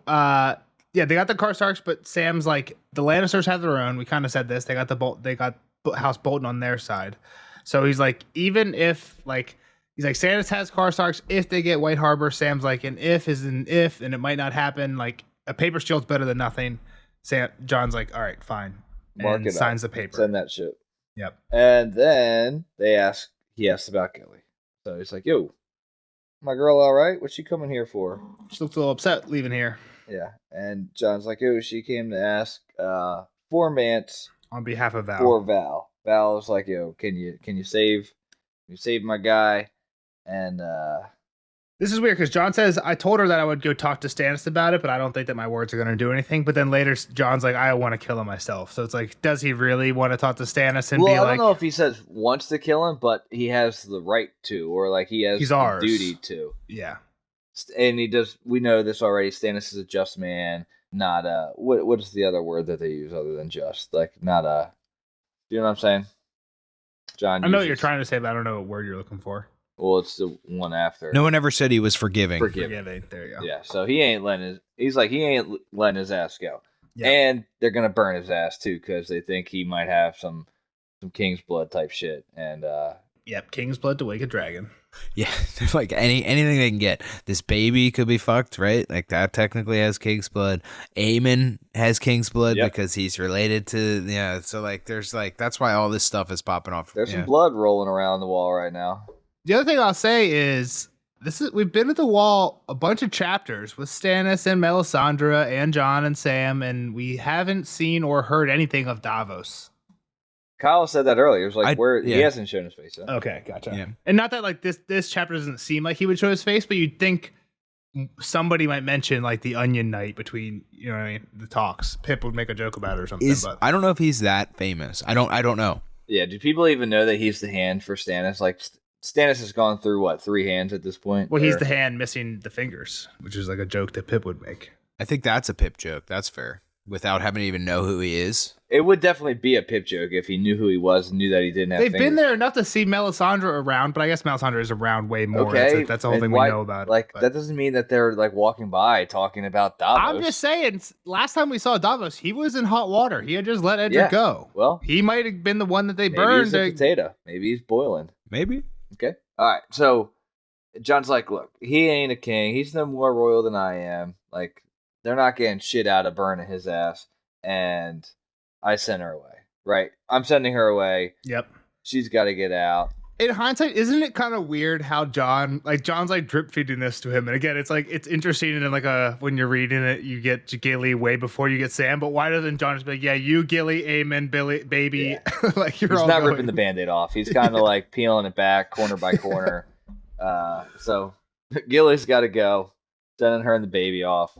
they got the Karstarks, but Sam's the Lannisters have their own. We kind of said this. They got House Bolton on their side. So he's even if he's Stannis has Karstarks, if they get White Harbor, Sam's an if is an if, and it might not happen. A paper shield's better than nothing. John's all right, fine. Mark it signs up. the paper. Send that shit. Yep. And then he asked about Gilly. So he's yo, my girl all right? What's she coming here for? She looked a little upset leaving here. Yeah. And John's yo, she came to ask for Mance. On behalf of Val. For Val. Val's yo, can you save my guy? And this is weird because John says, I told her that I would go talk to Stannis about it, but I don't think that my words are going to do anything. But then later, John's I want to kill him myself. So it's does he really want to talk to Stannis and be I don't know if he says wants to kill him, but he has the right to, or he has the duty to. Yeah. And he does, we know this already, Stannis is a just man, not what is the other word that they use other than just? Not a, you know what I'm saying? John I know what you're trying to say, but I don't know what word you're looking for. Well, it's the one after. No one ever said he was forgiving. Forgiving. There you go. Yeah, so he ain't letting his ass go. Yep. And they're gonna burn his ass too because they think he might have some king's blood type shit. And yep, king's blood to wake a dragon. Yeah, like anything they can get. This baby could be fucked, right? Like that technically has king's blood. Aemon has king's blood because he's related to So like, there's like that's why all this stuff is popping off. There's some blood rolling around the wall right now. The other thing I'll say is we've been at the wall a bunch of chapters with Stannis and Melisandre and Jon and Sam, and we haven't seen or heard anything of Davos. Kyle said that earlier. It was like he hasn't shown his face yet. Okay, gotcha. Yeah. And not that like this chapter doesn't seem like he would show his face, but you'd think somebody might mention like the onion night between the talks. Pip would make a joke about it or something. But I don't know if he's that famous. I don't know. Yeah, do people even know that he's the hand for Stannis? Like Stannis has gone through 3 hands at this point? Well, he's the hand missing the fingers, which is like a joke that Pip would make. I think that's a Pip joke. That's fair. Without having to even know who he is. It would definitely be a Pip joke if he knew who he was and knew that he didn't have They've fingers. been there enough to see Melisandre around, but I guess Melisandre is around way more. Okay. That's the whole thing we know about. Like, that doesn't mean that they're like walking by talking about Davos. I'm just saying, last time we saw Davos, he was in hot water. He had just let Edric go. Well, he might have been the one that they burned. Maybe he's a potato. Maybe he's boiling. Maybe. Okay. All right. So Jon's like, look, he ain't a king. He's no more royal than I am. Like, they're not getting shit out of burning his ass. And I sent her away, right? I'm sending her away. Yep. She's got to get out. In hindsight, isn't it kind of weird how Jon's like drip feeding this to him? And again, it's like, it's interesting. And like when you're reading it, you get Gilly way before you get Sam. But why doesn't Jon just be like, yeah, you, Gilly, Aemon, Billy, baby. Yeah. Like He's not ripping the Band-Aid off. He's kind of like peeling it back corner by corner. So Gilly's got to go. Sending her and the baby off.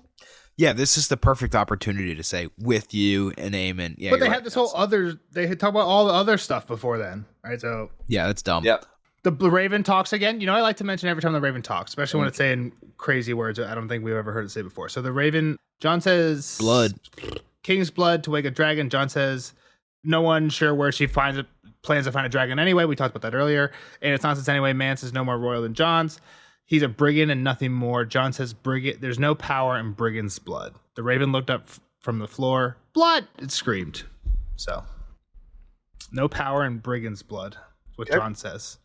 Yeah, this is the perfect opportunity to say with you and Aemon. Yeah, but they had this whole they had talked about all the other stuff before then, right? So yeah, that's dumb. Yep. The Raven talks again. I like to mention every time the Raven talks, especially when it's saying crazy words I don't think we've ever heard it say before. So the Raven, Jon says, blood, king's blood to wake a dragon. Jon says, no one sure where she plans to find a dragon anyway. We talked about that earlier, and it's nonsense anyway. Mance is no more royal than Jon's. He's a brigand and nothing more. Jon says, brigand. There's no power in brigand's blood. The Raven looked up from the floor. Blood! It screamed. So, no power in brigand's blood. What Jon says.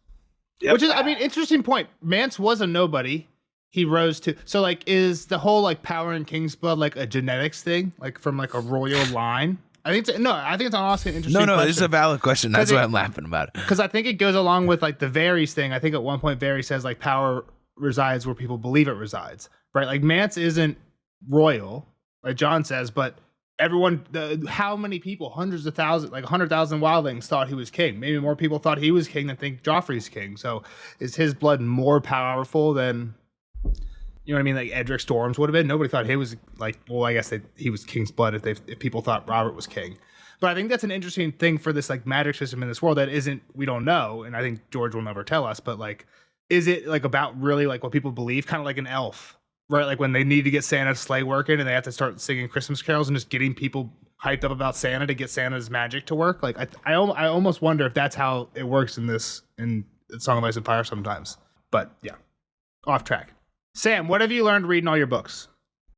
Yep. Which is, interesting point. Mance was a nobody. He rose to. So, like, is the whole like power in king's blood like a genetics thing, like from like a royal line? I think it's honestly an interesting. No, question. It's a valid question. That's why I'm laughing about it. Because I think it goes along with like the Varys thing. I think at one point Varys says like power resides where people believe it resides, right? Like Mance isn't royal, like Jon says, but everyone, how many people, hundreds of thousands, like 100,000 wildlings thought he was king. Maybe more people thought he was king than think Joffrey's king. So is his blood more powerful than, you know what I mean? Like Edric Storm's would have been. Nobody thought he was like, well, I guess he was king's blood if people thought Robert was king. But I think that's an interesting thing for this like magic system in this world that we don't know. And I think George will never tell us, but like, is it like about really like what people believe? Kind of like an elf, right? Like when they need to get Santa's sleigh working and they have to start singing Christmas carols and just getting people hyped up about Santa to get Santa's magic to work. Like I almost wonder if that's how it works in Song of Ice and Fire sometimes. But yeah, off track. Sam, what have you learned reading all your books?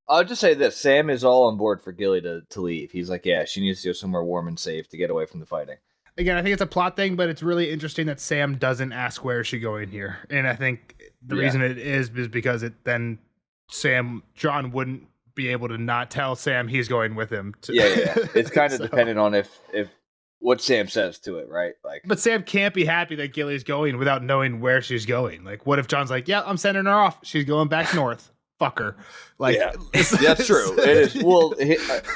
I'll just say this. Sam is all on board for Gilly to leave. He's like, yeah, she needs to go somewhere warm and safe to get away from the fighting. Again, I think it's a plot thing, but it's really interesting that Sam doesn't ask where is she going here. And I think the reason it is because then Jon wouldn't be able to not tell Sam he's going with him. Yeah. It's kind of dependent on if what Sam says to it, right? Like, but Sam can't be happy that Gilly's going without knowing where she's going. Like, what if Jon's like, yeah, I'm sending her off. She's going back north. Fuck her. Like, yeah, that's true. It is. Well,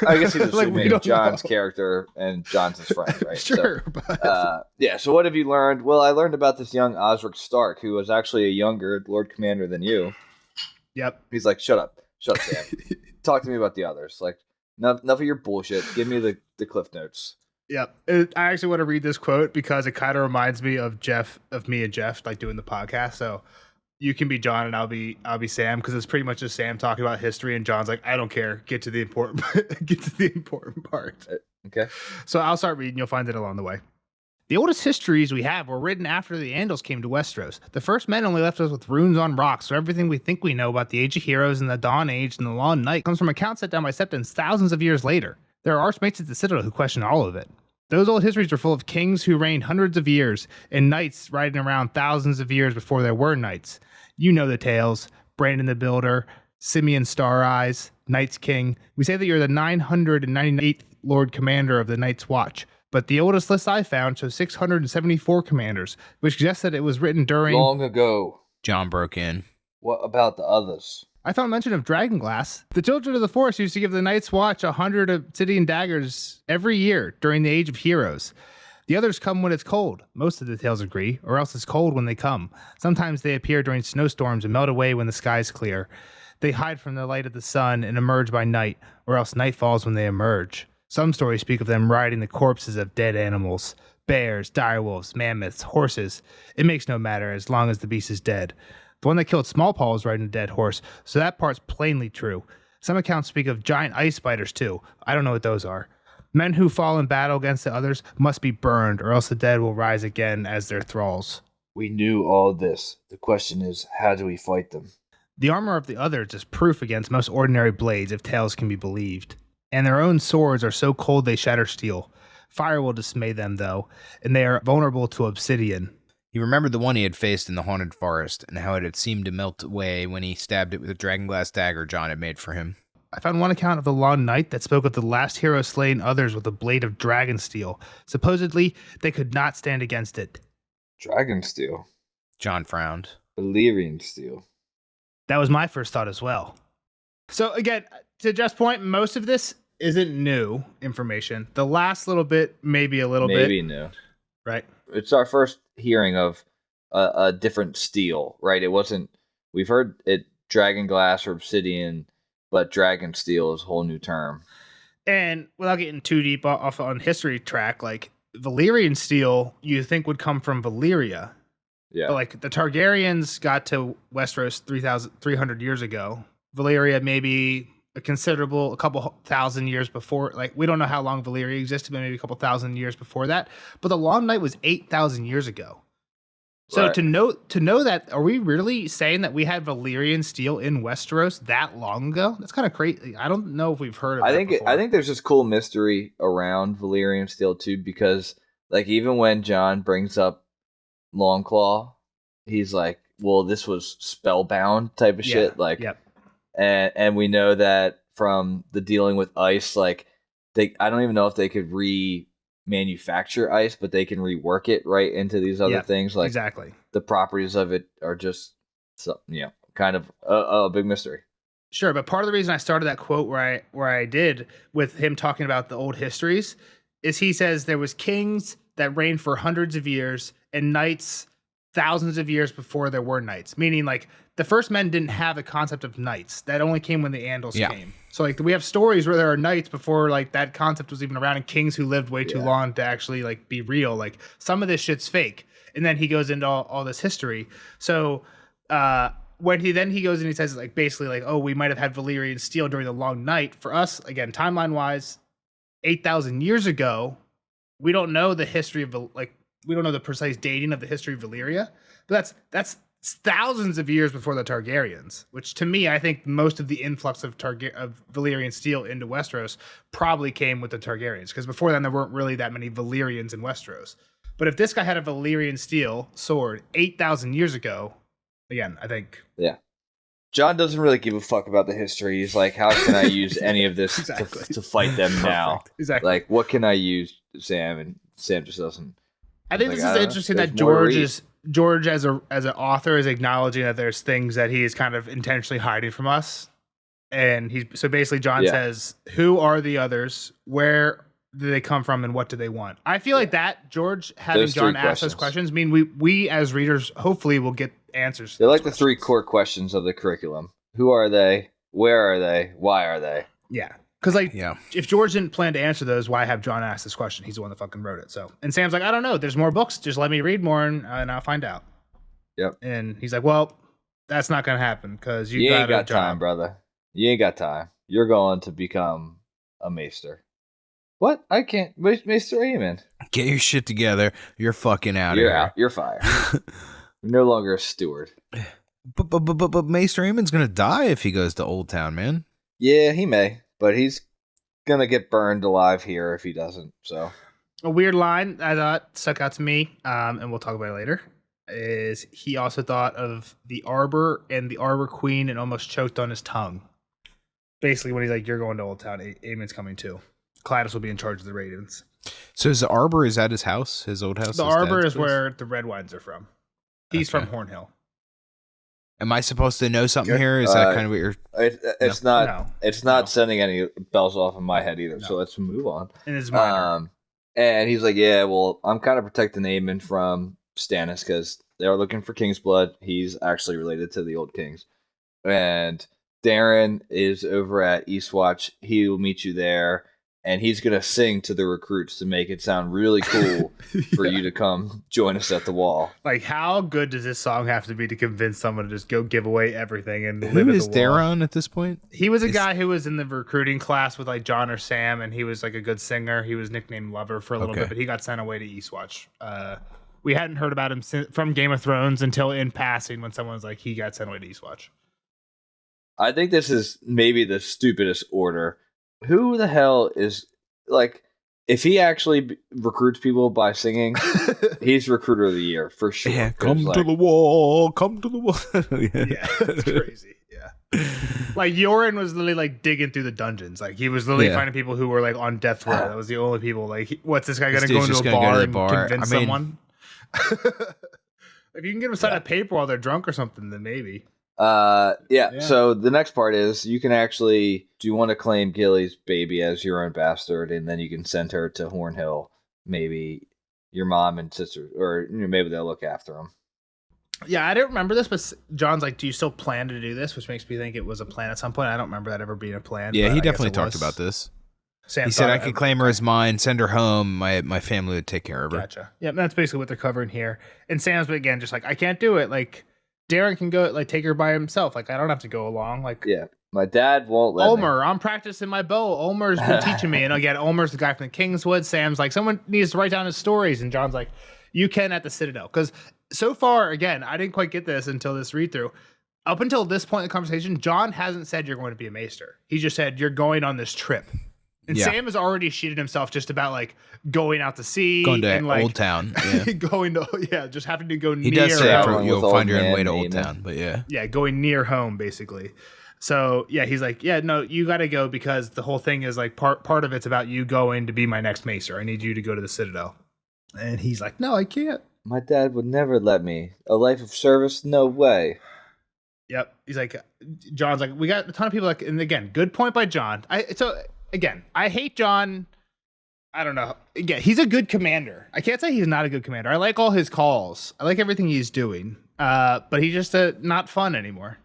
I guess he's assuming like Jon's character and Jon's his friend, right? Sure. So, So what have you learned? Well, I learned about this young Osric Stark, who was actually a younger Lord Commander than you. Yep. He's like, shut up, Sam. Talk to me about the others. Like, enough of your bullshit. Give me the Cliff Notes. Yep. I actually want to read this quote because it kind of reminds me of me and Jeff, like doing the podcast. So you can be Jon and I'll be Sam, because it's pretty much just Sam talking about history and Jon's like, I don't care. Get to the important part. Okay. So I'll start reading. You'll find it along the way. The oldest histories we have were written after the Andals came to Westeros. The first men only left us with runes on rocks, so everything we think we know about the Age of Heroes and the Dawn Age and the Long Night comes from accounts set down by Septons thousands of years later. There are archmates at the Citadel who question all of it. Those old histories are full of kings who reigned hundreds of years and knights riding around thousands of years before there were knights. You know the tales. Brandon the Builder, Simeon Star Eyes, Knights King. We say that you're the 998th Lord Commander of the Night's Watch, but the oldest list I found shows 674 commanders, which suggests that it was written during... Long ago. John broke in. What about the others? I found mention of Dragonglass. The Children of the Forest used to give the Night's Watch 100 obsidian daggers every year during the Age of Heroes. The others come when it's cold. Most of the tales agree, or else it's cold when they come. Sometimes they appear during snowstorms and melt away when the sky's clear. They hide from the light of the sun and emerge by night, or else night falls when they emerge. Some stories speak of them riding the corpses of dead animals. Bears, direwolves, mammoths, horses. It makes no matter as long as the beast is dead. The one that killed Smallpaw is riding a dead horse, so that part's plainly true. Some accounts speak of giant ice spiders too. I don't know what those are. Men who fall in battle against the others must be burned, or else the dead will rise again as their thralls. We knew all this. The question is, how do we fight them? The armor of the others is proof against most ordinary blades, if tales can be believed. And their own swords are so cold they shatter steel. Fire will dismay them, though, and they are vulnerable to obsidian. He remembered the one he had faced in the haunted forest, and how it had seemed to melt away when he stabbed it with a dragonglass dagger John had made for him. I found one account of the Long Night that spoke of the last hero slaying others with a blade of dragon steel. Supposedly, they could not stand against it. Dragon steel. John frowned. Valyrian steel. That was my first thought as well. So again, to Jeff's point, most of this isn't new information. The last little bit, maybe a little bit. Maybe new. Right. It's our first hearing of a different steel, right? It wasn't, we've heard it dragon glass or obsidian, but dragon steel is a whole new term. And without getting too deep off on history track, like Valyrian steel, you think would come from Valyria. Yeah. But like the Targaryens got to Westeros 300 years ago. Valyria maybe a couple thousand years before. Like we don't know how long Valyria existed, but maybe a couple thousand years before that. But the Long Night was 8,000 years ago. So right. to know that, are we really saying that we had Valyrian steel in Westeros that long ago? That's kind of crazy. I don't know if we've heard of that before. I think there's this cool mystery around Valyrian steel too, because like even when Jon brings up Longclaw, he's like, well, this was spellbound type of shit. Like, yep. And we know that from the dealing with ice, like I don't even know if they could remanufacture ice, but they can rework it right into these other things. Like exactly, the properties of it are just, kind of a big mystery. Sure, but part of the reason I started that quote where I did with him talking about the old histories is he says there was kings that reigned for hundreds of years and knights thousands of years before there were knights, meaning like the first men didn't have a concept of knights. That only came when the Andals came. So like we have stories where there are knights before like that concept was even around, and kings who lived way too long to actually like be real. Like some of this shit's fake. And then he goes into all this history. So when he goes and he says like basically like, oh, we might have had Valyrian steel during the Long Night. For us, again, timeline wise, 8,000 years ago, we don't know the history of we don't know the precise dating of the history of Valyria, but that's thousands of years before the Targaryens, which to me, I think most of the influx of Valyrian steel into Westeros probably came with the Targaryens, because before then there weren't really that many Valyrians in Westeros. But if this guy had a Valyrian steel sword 8,000 years ago, again, I think... Yeah. Jon doesn't really give a fuck about the history. He's like, how can I use any of this to fight them now? Exactly. Like, what can I use, Sam? And Sam just doesn't... I think this is interesting that George as an author is acknowledging that there's things that he is kind of intentionally hiding from us. And so basically Jon says, who are the others? Where do they come from? And what do they want? I feel like that George having Jon ask those questions mean we as readers hopefully will get answers. They're like the three core questions of the curriculum. Who are they? Where are they? Why are they? Yeah. Because if George didn't plan to answer those, why have Jon ask this question? He's the one that fucking wrote it. So, and Sam's like, I don't know. There's more books. Just let me read more and I'll find out. Yep. And he's like, well, that's not going to happen because you ain't got time, brother. You ain't got time. You're going to become a maester. What? I can't. Maester Aemon. Get your shit together. You're fucking out. You're out. You're fired. You're no longer a steward. But Maester Aemon's going to die if he goes to Old Town, man. Yeah, he may. But he's gonna get burned alive here if he doesn't. So a weird line I thought stuck out to me, and we'll talk about it later, is he also thought of the Arbor and the Arbor Queen and almost choked on his tongue. Basically, when he's like, "You're going to Old Town. Aemon's coming too. Cladis will be in charge of the Ravens." So is the Arbor, is that his house, his old house? The Arbor is where the Red Wines are from. He's from Hornhill. Am I supposed to know something here? Is that kind of what you're... It's not sending any bells off in my head either, so let's move on. And it's minor. And he's like, yeah, well, I'm kind of protecting Aemon from Stannis because they're looking for King's blood. He's actually related to the old Kings. And Darren is over at Eastwatch. He will meet you there. And he's going to sing to the recruits to make it sound really cool for you to come join us at the wall. Like, how good does this song have to be to convince someone to just go give away everything and live Who at the is wall? Darren at this point? He was a guy who was in the recruiting class with like John or Sam, and he was like a good singer. He was nicknamed Lover for a little bit, but he got sent away to Eastwatch. We hadn't heard about him from Game of Thrones until in passing when someone was like, he got sent away to Eastwatch. I think this is maybe the stupidest order. Who the hell is, like, if he actually recruits people by singing, he's recruiter of the year for sure. Yeah, come to the wall, come to the wall. Yeah, that's crazy. Yeah. Like, Yoren was literally like digging through the dungeons. Like, he was literally finding people who were like on death row. That was the only people. Like, what's this guy going to go into a bar and convince someone? If you can get them to sign a paper while they're drunk or something, then maybe. So the next part is you can actually, do you want to claim Gilly's baby as your own bastard, and then you can send her to Hornhill, maybe your mom and sister, or maybe they'll look after him. Yeah, I didn't remember this, but John's like, do you still plan to do this? Which makes me think it was a plan at some point. I don't remember that ever being a plan. Yeah, he definitely talked about this. He said, I could claim her as mine, send her home, my family would take care of her. Gotcha. Yeah, that's basically what they're covering here. And Sam's, again, just like, I can't do it. Like, Darren can go, like, take her by himself. Like, I don't have to go along. Like, yeah, my dad won't let Omer, I'm practicing my bow. Omer's been teaching me. And again, Omer's the guy from the Kingswood. Sam's like, someone needs to write down his stories. And John's like, you can at the Citadel. Because so far, again, I didn't quite get this until this read through. Up until this point in the conversation, John hasn't said you're going to be a maester. He just said you're going on this trip. And Sam has already sheeted himself just about like going out to sea, going to and, like, Old Town, going to just having to go near. He does say you'll find your own way to Aemon. Old Town, but yeah, going near home basically. So yeah, he's like, yeah, no, you got to go because the whole thing is like part of it's about you going to be my next maester. I need you to go to the Citadel. And he's like, no, I can't. My dad would never let me. A life of service, no way. Yep. He's like, John's like, we got a ton of people like, and again, good point by John. Again, I hate John. I don't know. Again, he's a good commander. I can't say he's not a good commander. I like all his calls. I like everything he's doing. But he's just not fun anymore.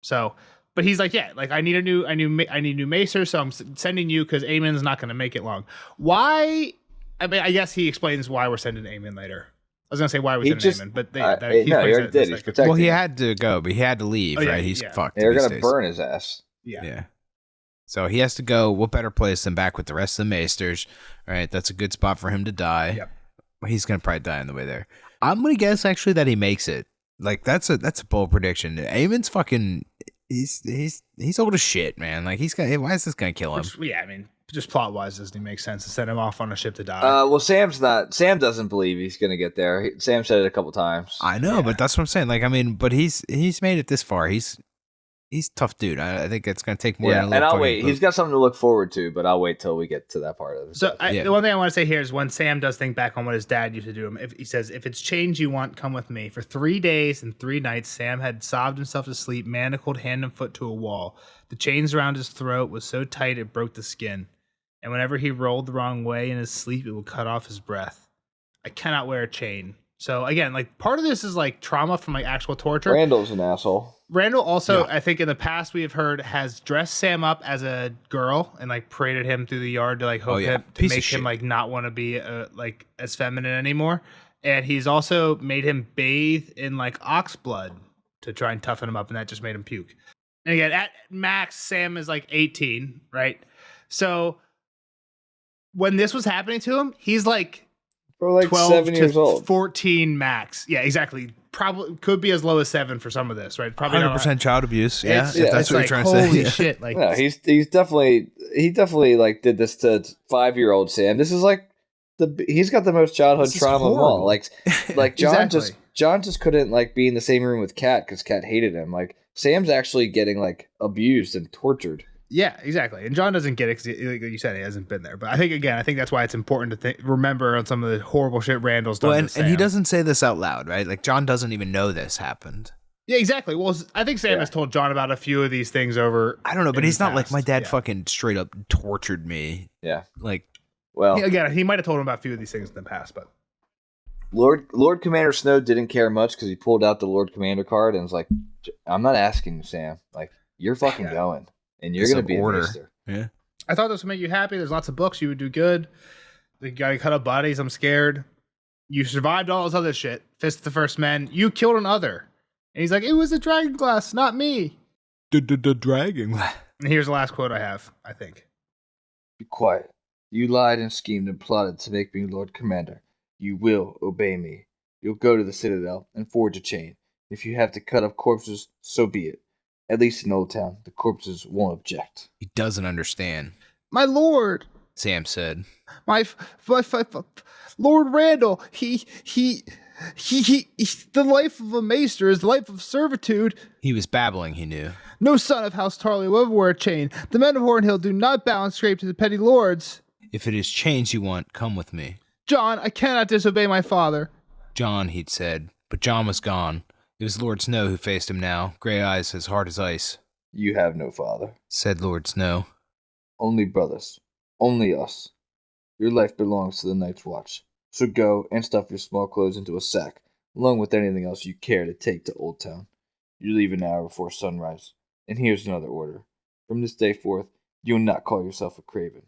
So, but he's like, yeah, like I need new macers, so I'm sending you because Aemon's not going to make it long. Why? I mean, I guess he explains why we're sending Aemon later. I was going to say why we're sending Aemon, but he already did. He's protecting. Well, he had to go, but he had to leave, right? He's fucked. They're going to burn his ass. Yeah. So he has to go. What better place than back with the rest of the Maesters? All right, that's a good spot for him to die. Yep. He's gonna probably die on the way there. I'm gonna guess actually that he makes it. Like that's a bold prediction. Aemon's fucking. He's old as shit, man. Like why is this gonna kill him? I mean, just plot wise, doesn't it make sense to send him off on a ship to die? Well, Sam doesn't believe he's gonna get there. Sam said it a couple times. I know, but that's what I'm saying. Like, I mean, but he's made it this far. He's a tough dude. I think it's going to take more than a little. And I'll wait. He's got something to look forward to, but I'll wait till we get to that part of it. So the one thing I want to say here is when Sam does think back on what his dad used to do, he says, if it's change you want, come with me. For 3 days and 3 nights, Sam had sobbed himself to sleep, manacled hand and foot to a wall. The chains around his throat was so tight it broke the skin. And whenever he rolled the wrong way in his sleep, it would cut off his breath. I cannot wear a chain. So again, like part of this is like trauma from like actual torture. Randall's an asshole. Randall also, I think in the past we have heard, has dressed Sam up as a girl and like paraded him through the yard to like hope him to make him like not want to be like as feminine anymore. And he's also made him bathe in like ox blood to try and toughen him up, and that just made him puke. And again, at max, Sam is like 18, right? So when this was happening to him, he's like, for like 12 7 years to old. 14 max. Yeah, exactly. probably could be as low as 7 for some of this, right? Probably 100% child abuse. Yeah, It's, if that's it's what like, you're trying to say. holy Yeah. shit! Like, Yeah, he definitely like did this to 5-year-old Sam. This is like he's got the most childhood This is trauma of all. horrible. Like John Exactly. John just couldn't like be in the same room with Kat because Kat hated him. Like Sam's actually getting like abused and tortured. yeah, exactly. And John doesn't get it because, like you said, he hasn't been there. But I think that's why it's important to remember on some of the horrible shit Randall's done. Well, to and Sam. he doesn't say this out loud, right? Like John doesn't even know this happened. Yeah, exactly. Well, I think Sam has told John about a few of these things over. I don't know, but he's not like, past. my dad Yeah. fucking straight up tortured me. Yeah. Like, Well, Again, he might have told him about a few of these things in the past, but Lord Commander Snow didn't care much because he pulled out the Lord Commander card and was like, "I'm not asking you, Sam. Like, you're fucking going, and you're It's gonna an be an order. maester." yeah. I thought this would make you happy. There's lots of books. You would do good. The guy cut up bodies. I'm scared. You survived all this other shit. Fist of the First Men. You killed an other. And he's like, it was a dragon glass, not me. The dragon. And here's the last quote I have, I think. Be quiet. You lied and schemed and plotted to make me Lord Commander. You will obey me. You'll go to the Citadel and forge a chain. If you have to cut up corpses, so be it. At least in Old Town, the corpses won't object. He doesn't understand, My lord. Sam said. My Lord Randall. He, the life of a maester is the life of servitude. He was babbling, he knew. No son of House Tarley will ever wear a chain. The men of Hornhill do not bow and scrape to the petty lords. If it is chains you want, come with me. John, I cannot disobey my father. John, he'd said. But John was gone. It was Lord Snow who faced him now, gray eyes as hard as ice. You have no father. Said Lord Snow. Only brothers. Only us. Your life belongs to the Night's Watch. So go and stuff your small clothes into a sack, along with anything else you care to take to Old Town. You leave an hour before sunrise. And here's another order. From this day forth, you will not call yourself a craven.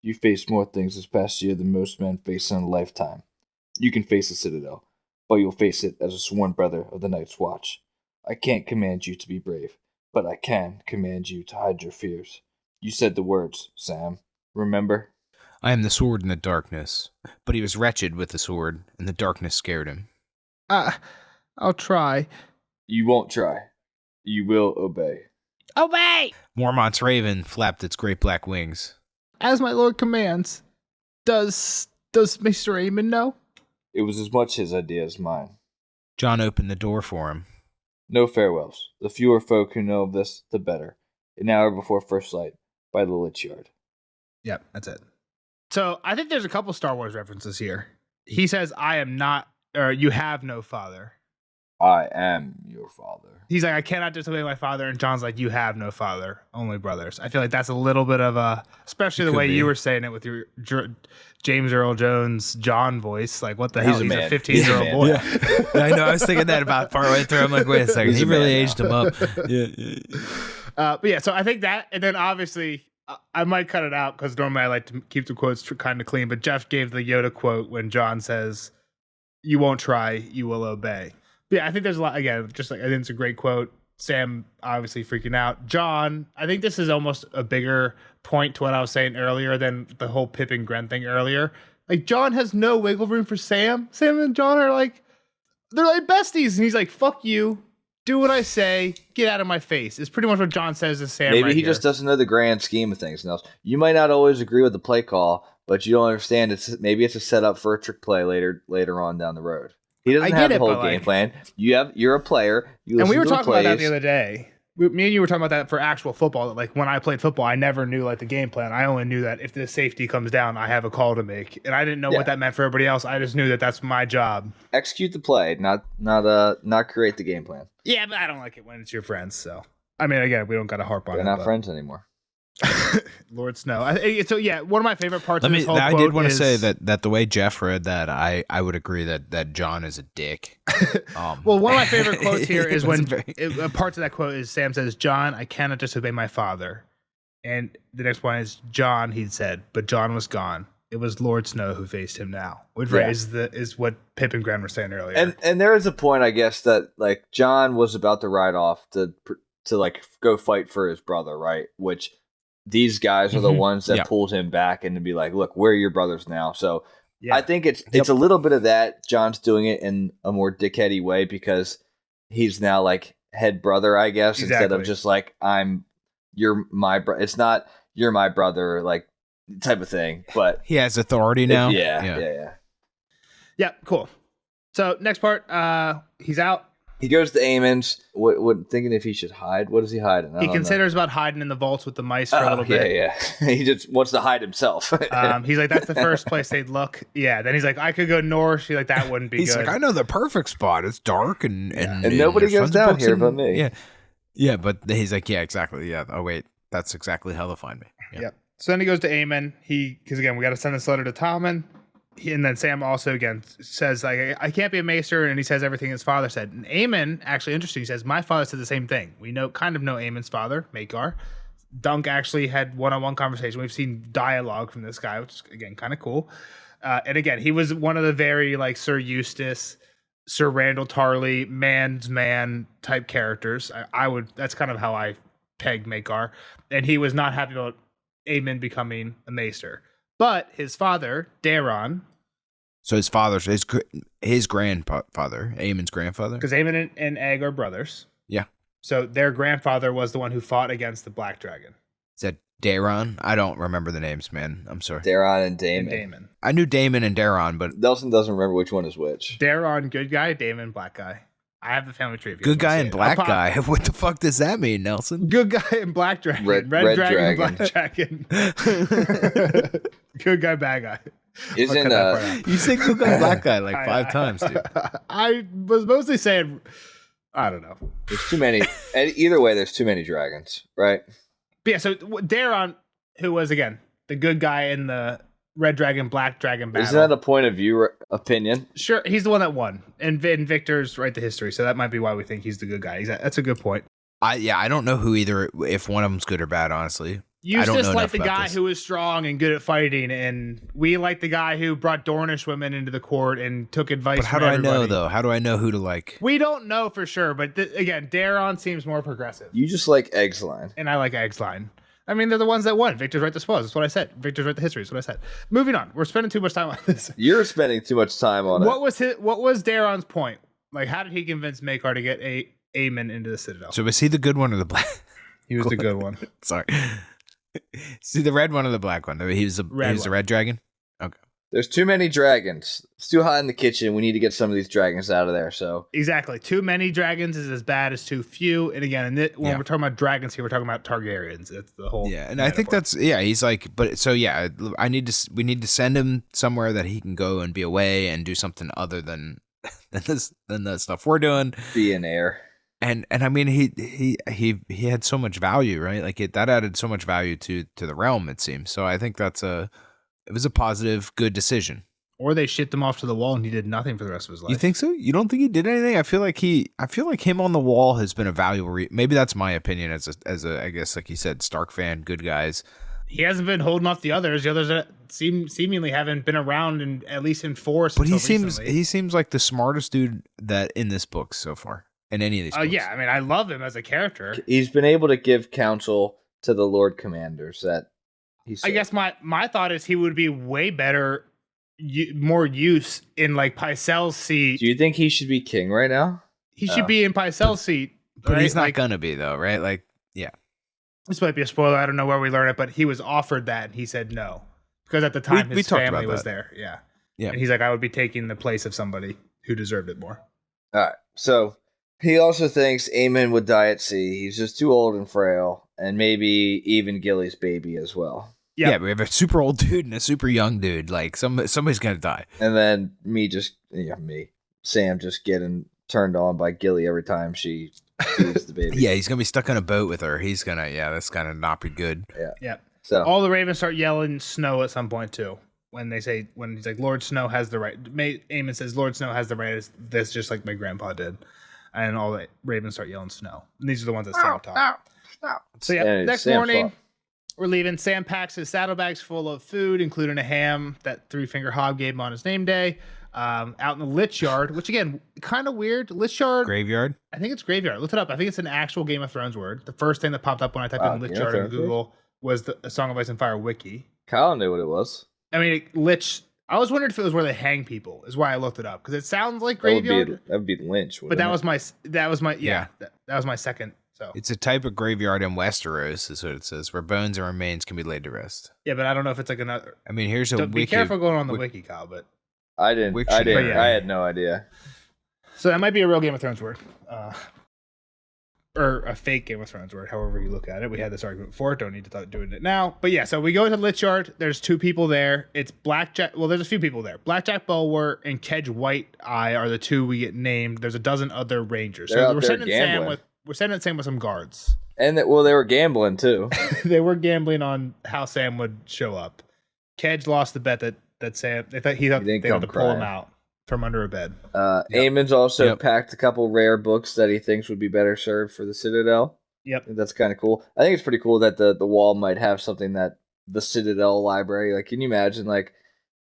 You faced more things this past year than most men face in a lifetime. You can face the Citadel, but you'll face it as a sworn brother of the Night's Watch. I can't command you to be brave, but I can command you to hide your fears. You said the words, Sam. Remember? I am the sword in the darkness. But he was wretched with the sword, and the darkness scared him. I'll try. You won't try. You will obey. Obey! Mormont's raven flapped its great black wings. As my lord commands. Does Mr. Aemon know? It was as much his idea as mine. John opened the door for him. No farewells. The fewer folk who know of this, the better. An hour before first light, by the Lich Yard. Yep, that's it. So I think there's a couple Star Wars references here. He says, I am not, or you have no father. I am your father. He's like, I cannot disobey my father. And John's like, you have no father, only brothers. I feel like that's a little bit of a, especially the way you were saying it with your James Earl Jones John voice. Like, what the hell? He's a 15-year-old boy. Yeah. I know. I was thinking that about partway through. I'm like, wait a second. He really aged him up. Yeah. But yeah, so I think that, and then obviously, I might cut it out because normally I like to keep the quotes kind of clean. But Jeff gave the Yoda quote when John says, "You won't try, you will obey." But yeah, I think there's a lot. Again, just like I think it's a great quote. Sam obviously freaking out. John, I think this is almost a bigger point to what I was saying earlier than the whole Pip and Gren thing earlier. Like John has no wiggle room for Sam. Sam and John are like, they're like besties, and he's like, "Fuck you." Do what I say. Get out of my face. It's pretty much what John says to Sam. Maybe right he here. just doesn't know the grand scheme of things. Now, you might not always agree with the play call, but you don't understand. Maybe it's a setup for a trick play later on down the road. He doesn't have the whole game plan. You're a player. And we were talking about that the other day. Me and you were talking about that for actual football. That like when I played football, I never knew like the game plan. I only knew that if the safety comes down, I have a call to make, and I didn't know what that meant for everybody else. I just knew that that's my job. Execute the play, not create the game plan. Yeah, but I don't like it when it's your friends. So I mean, again, we don't got to harp on it. They're not friends anymore. Lord Snow. So yeah, one of my favorite parts of this whole I quote did want to is, say that the way Jeff read that, I would agree that John is a dick. Well, one of my favorite quotes here is when parts of that quote is Sam says, "John, I cannot disobey my father," and the next one is John. He said, but John was gone. It was Lord Snow who faced him now, which is what Pip and Gren were saying earlier. And there is a point, I guess, that like John was about to ride off to like go fight for his brother, right? Which these guys are the ones that pulled him back and to be like, look, we're your brothers now. So Yeah. I think it's a little bit of that. John's doing it in a more dickheady way because he's now like head brother, I guess, instead of just like you're my brother. It's not you're my brother like type of thing, but he has authority now. Yeah. Cool. So next part, he's out. He goes to Aemon's. What thinking if he should hide? What is he hiding? He considers about hiding in the vaults with the mice for a little bit. Yeah. He just wants to hide himself. He's like, that's the first place they'd look. Yeah. Then he's like, I could go north. He's like, that wouldn't be good. He's like, I know the perfect spot. It's dark and nobody goes down here but me. Yeah. But he's like, yeah, exactly. Yeah. Oh wait, that's exactly how they'll find me. Yeah. So then he goes to Aemon. Because again, we got to send this letter to Tommen. And then Sam also again says like, I can't be a maester, and he says everything his father said. And Aemon, actually interesting, he says my father said the same thing. We kind of know Aemon's father, Maekar. Dunk actually had one-on-one conversation. We've seen dialogue from this guy, which is again kind of cool. And again, he was one of the very like Sir Eustace, Sir Randall Tarley, man's man type characters. That's kind of how I pegged Maekar. And he was not happy about Aemon becoming a maester. But his father, Daron. So his father's his grandfather, Aemon's grandfather. Because Aemon and Egg are brothers. Yeah. So their grandfather was the one who fought against the Black Dragon. Is that Daron? I don't remember the names, man. I'm sorry. Daron and Daemon. I knew Daemon and Daron, but Nelson doesn't remember which one is which. Daron, good guy. Daemon, black guy. I have the family tree. Good guy and black guy. What the fuck does that mean, Nelson? Good guy and black dragon. Red dragon, black dragon. Good guy, bad guy. Isn't you say good guy, black guy like 5 times, dude. I was mostly saying, I don't know. There's too many. Either way, there's too many dragons, right? But yeah, so Daron, who was again the good guy in the Red Dragon, Black Dragon battle. Isn't that a point of view opinion? Sure, he's the one that won, and Victor's write the history, so that might be why we think he's the good guy. That's a good point. I don't know if one of them's good or bad, honestly. You just like the guy who is strong and good at fighting, and we like the guy who brought Dornish women into the court and took advice. But how do I know though? How do I know who to like? We don't know for sure, but again, Daron seems more progressive. You just like Egg's line, and I like Egg's line. I mean, they're the ones that won. Victor's right the spoils. That's what I said. Victor's right the history. That's what I said. Moving on. We're spending too much time on this. You're spending too much time on it. What was Daron's point? Like, how did he convince Maekar to get Aemon into the Citadel? So was he the good one or the black? He was the good one. Sorry. See, the red one or the black one? He was the red dragon? Okay. There's too many dragons. It's too hot in the kitchen. We need to get some of these dragons out of there. So exactly. Too many dragons is as bad as too few. And again, when we're talking about dragons here, we're talking about Targaryens. It's the whole and metaphor. I think that's he's like, but so we need to send him somewhere that he can go and be away and do something other than the stuff we're doing. Be an heir. And I mean he had so much value, right? Like that added so much value to the realm, it seems. So I think it was a positive, good decision. Or they shipped him off to the wall and he did nothing for the rest of his life. You think so? You don't think he did anything? I feel like him on the wall has been a valuable. Maybe that's my opinion as a I guess like you said, Stark fan, good guys. He hasn't been holding off the others. The others seemingly haven't been around and at least in force. But he seems like the smartest dude that in this book so far. In any of these books. Yeah, I mean, I love him as a character. He's been able to give counsel to the Lord Commanders that I guess my thought is he would be way better, more use in like Pycelle's seat. Do you think he should be king right now? He should be in Pycelle's seat. But he's not gonna be though, right? Like, yeah. This might be a spoiler. I don't know where we learn it, but he was offered that and he said no. Because at the time his family was there. Yeah. Yeah. And he's like, I would be taking the place of somebody who deserved it more. All right. So he also thinks Aemon would die at sea. He's just too old and frail, and maybe even Gilly's baby as well. Yep. Yeah, we have a super old dude and a super young dude. Like somebody's gonna die. And then Sam just getting turned on by Gilly every time she feeds the baby. Yeah, he's gonna be stuck on a boat with her. He's gonna that's gonna not be good. Yeah. So all the ravens start yelling Snow at some point too. When he's like, Lord Snow has the right. Aemon says Lord Snow has the right as this, just like my grandpa did. And all the ravens start yelling Snow. And these are the ones that stand top. So next morning, we're leaving. Sam packs his saddlebags full of food, including a ham that Three-Finger Hob gave him on his name day. Out in the Lich Yard, which again, kind of weird. Lich Yard. Graveyard? I think it's graveyard. Look it up. I think it's an actual Game of Thrones word. The first thing that popped up when I typed in Lich Yard in Google was the Song of Ice and Fire wiki. Kyle knew what it was. I mean, Lich, I was wondering if it was where they hang people. Is why I looked it up because it sounds like graveyard. That would be Lynch. But that was my that was my second. So It's a type of graveyard in Westeros, is what it says, where bones and remains can be laid to rest. yeah, but I don't know if it's like another. I mean, here's a So wiki. be careful going on the wiki, Kyle. But I didn't. Wiktionary. Yeah. I had no idea. so that might be a real Game of Thrones word. Or a fake Game of Thrones word, however you look at it. We had this argument before. Don't need to start doing it now. But yeah, so we go to Lichyard. There's 2 people there. It's Blackjack. Well, there's a few people there. Blackjack Bulwer and Kedge White Eye are the 2 we get named. There's a dozen other rangers. They're So out we're there sending gambling. Sam with some guards. And they were gambling too. They were gambling on how Sam would show up. Kedge lost the bet that Sam. They thought they had to pull him out from under a bed. Aemon's also packed a couple rare books that he thinks would be better served for the Citadel. Yep. That's kind of cool. I think it's pretty cool that the wall might have something that the Citadel library, like, can you imagine, like,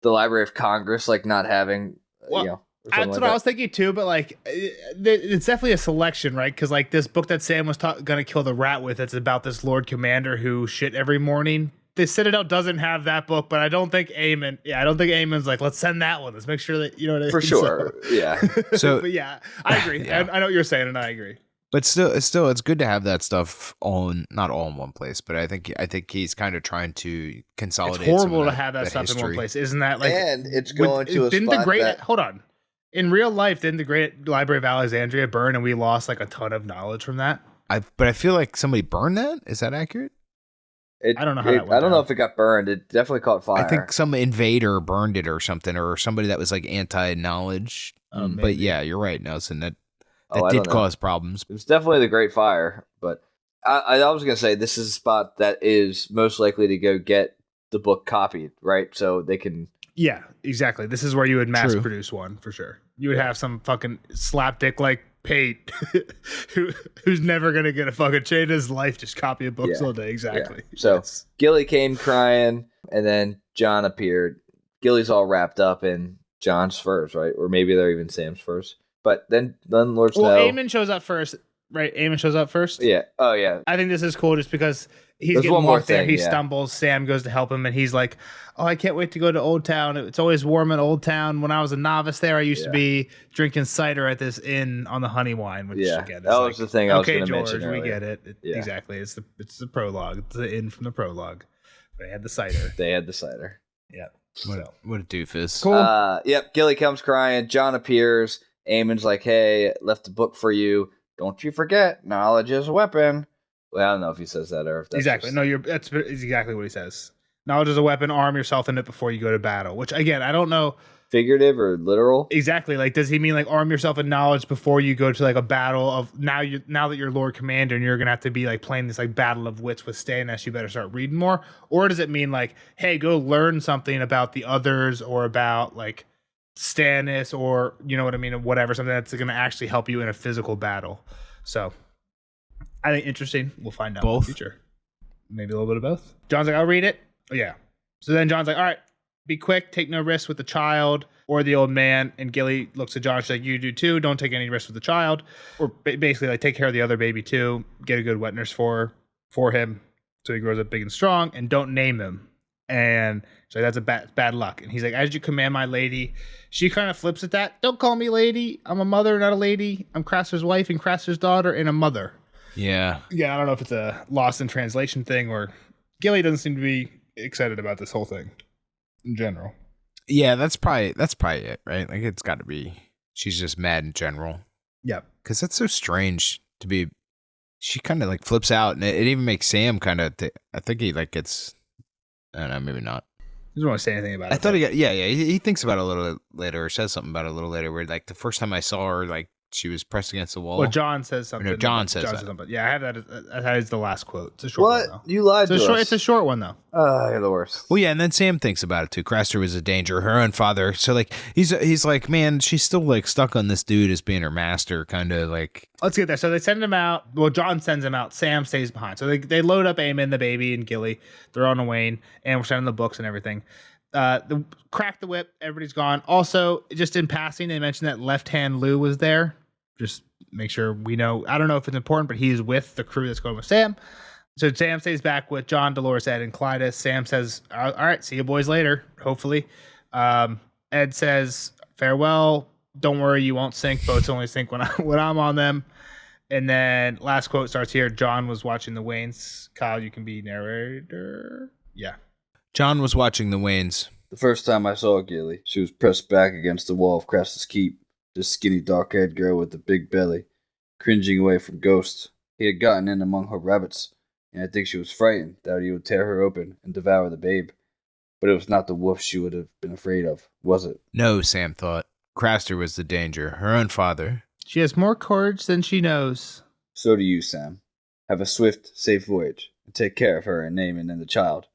the Library of Congress, like, not having, Well, that's what I was thinking too, but like, it's definitely a selection, right? Because like this book that Sam was gonna kill the rat with, it's about this Lord Commander who shit every morning. The Citadel doesn't have that book, but I don't think Aemon's like, let's send that one. Let's make sure that, you know what I mean? For sure, yeah. So, but yeah, I agree. Yeah. I know what you're saying, and I agree. But still, it's good to have that stuff not all in one place. But I think he's kind of trying to consolidate. It's horrible to have that stuff history in one place, isn't that? Like, and it's going to a spot hold on. In real life, didn't the Great Library of Alexandria burn, and we lost like a ton of knowledge from that? But I feel like somebody burned that. Is that accurate? I don't know how that went I don't know down. if it got burned. It definitely caught fire. I think some invader burned it or something, or somebody that was like anti-knowledge. But yeah, you're right, Nelson. That did cause problems. It was definitely the Great Fire, but I was going to say this is a spot that is most likely to go get the book copied, right? So they can... Yeah, exactly. This is where you would mass produce one, for sure. You would have some fucking slapdick like Pate who's never going to get a fucking change in his life, just copy a book all day. Exactly. Yeah. So Gilly came crying, and then John appeared. Gilly's all wrapped up in John's furs, right? Or maybe they're even Sam's furs. But then Lord Snow... Well, Aemon shows up first, right? Aemon shows up first? Yeah. Oh, yeah. I think this is cool just because he's getting walked there. He stumbles. Sam goes to help him, and he's like, oh, I can't wait to go to Old Town. It's always warm in Old Town. When I was a novice there, I used to be drinking cider at this inn on the Honey Wine, which, again, that was the thing I was going to mention George, earlier. We get it. Exactly. It's the prologue. It's the inn from the prologue. They had the cider. Yeah. What a doofus. Cool. Yep. Gilly comes crying. John appears. Aemon's like, hey, left a book for you. Don't you forget, knowledge is a weapon. Well, I don't know if he says that or if that's exactly. No, that's exactly what he says. Knowledge is a weapon. Arm yourself in it before you go to battle. Which, again, I don't know. Figurative or literal? Exactly. Like, does he mean like arm yourself in knowledge before you go to like a battle of now that you're Lord Commander and you're gonna have to be like playing this like battle of wits with Stannis, you better start reading more? Or does it mean like, hey, go learn something about the others or about like Stannis or you know what I mean, or whatever, something that's gonna actually help you in a physical battle? So I think interesting. We'll find out in the future. Maybe a little bit of both. John's like, I'll read it. Oh yeah. So then John's like, all right, be quick, take no risks with the child or the old man. And Gilly looks at John, she's like, you do too, don't take any risks with the child. Or basically like take care of the other baby too, get a good wet nurse for him so he grows up big and strong, and don't name him. And she's like, that's a bad luck. And he's like, as you command, my lady. She kind of flips at that. Don't call me lady. I'm a mother, not a lady. I'm Craster's wife and Craster's daughter and a mother. Yeah. Yeah, I don't know if it's a lost in translation thing or Gilly doesn't seem to be excited about this whole thing in general. Yeah, that's probably it, right? Like it's got to be. She's just mad in general. Yep. Because that's so strange to be. She kind of like flips out, and it even makes Sam kind of. I think he like gets. I don't know, maybe not. He doesn't want to say anything about it. I thought he thinks about it a little later, or says something about it a little later. Where like the first time I saw her, like she was pressed against the wall. Well, John says something. No, John says something. Yeah, I have that. That is the last quote. It's a short one, though. You lied to us. It's a short one, though. You're the worst. Well, yeah, and then Sam thinks about it, too. Craster was a danger, her own father. So, like, he's like, man, she's still, like, stuck on this dude as being her master, kind of, like... Let's get there. So they send him out. Well, John sends him out. Sam stays behind. So they load up Aemon, the baby, and Gilly. They're on the Wayne, and we're sending the books and everything. Crack the whip. Everybody's gone. Also, just in passing, they mentioned that Left Hand Lou was there. Just make sure we know. I don't know if it's important, but he's with the crew that's going with Sam. So Sam stays back with John, Dolores, Ed, and Clytus. Sam says, all right, see you boys later, hopefully. Ed says, "Farewell. Don't worry, you won't sink. Boats only sink when I'm on them." And then last quote starts here. John was watching the Waynes. Kyle, you can be narrator. Yeah. John was watching the Waynes. The first time I saw Gilly, she was pressed back against the wall of Craster's Keep. This skinny, dark-haired girl with the big belly, cringing away from Ghost. He had gotten in among her rabbits, and I think she was frightened that he would tear her open and devour the babe. But it was not the wolf she would have been afraid of, was it? No, Sam thought. Craster was the danger. Her own father. She has more courage than she knows. So do you, Sam. Have a swift, safe voyage, and take care of her and Naaman and the child.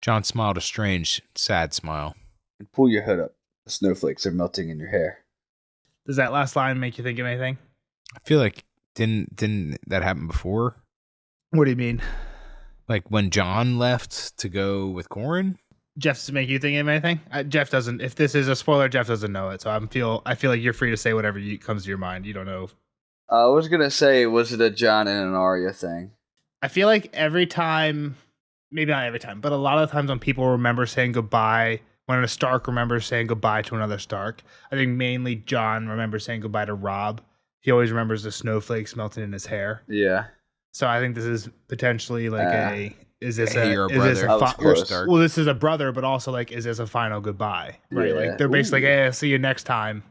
John smiled a strange, sad smile. And pull your hood up. The snowflakes are melting in your hair. Does that last line make you think of anything? I feel like didn't that happen before? What do you mean? Like when John left to go with Corin? Jeff, does it make you think of anything? Jeff doesn't. If this is a spoiler, Jeff doesn't know it. So I feel like you're free to say whatever comes to your mind. You don't know. I was gonna say, was it a John and an Arya thing? I feel like every time, maybe not every time, but a lot of the times when people remember saying goodbye, when a Stark remembers saying goodbye to another Stark, I think mainly John remembers saying goodbye to Robb. He always remembers the snowflakes melting in his hair. Yeah. So I think this is potentially like is this you're a brother. Well, this is a brother, but also like, is this a final goodbye? Right? Yeah. Like they're basically like, hey, I'll see you next time.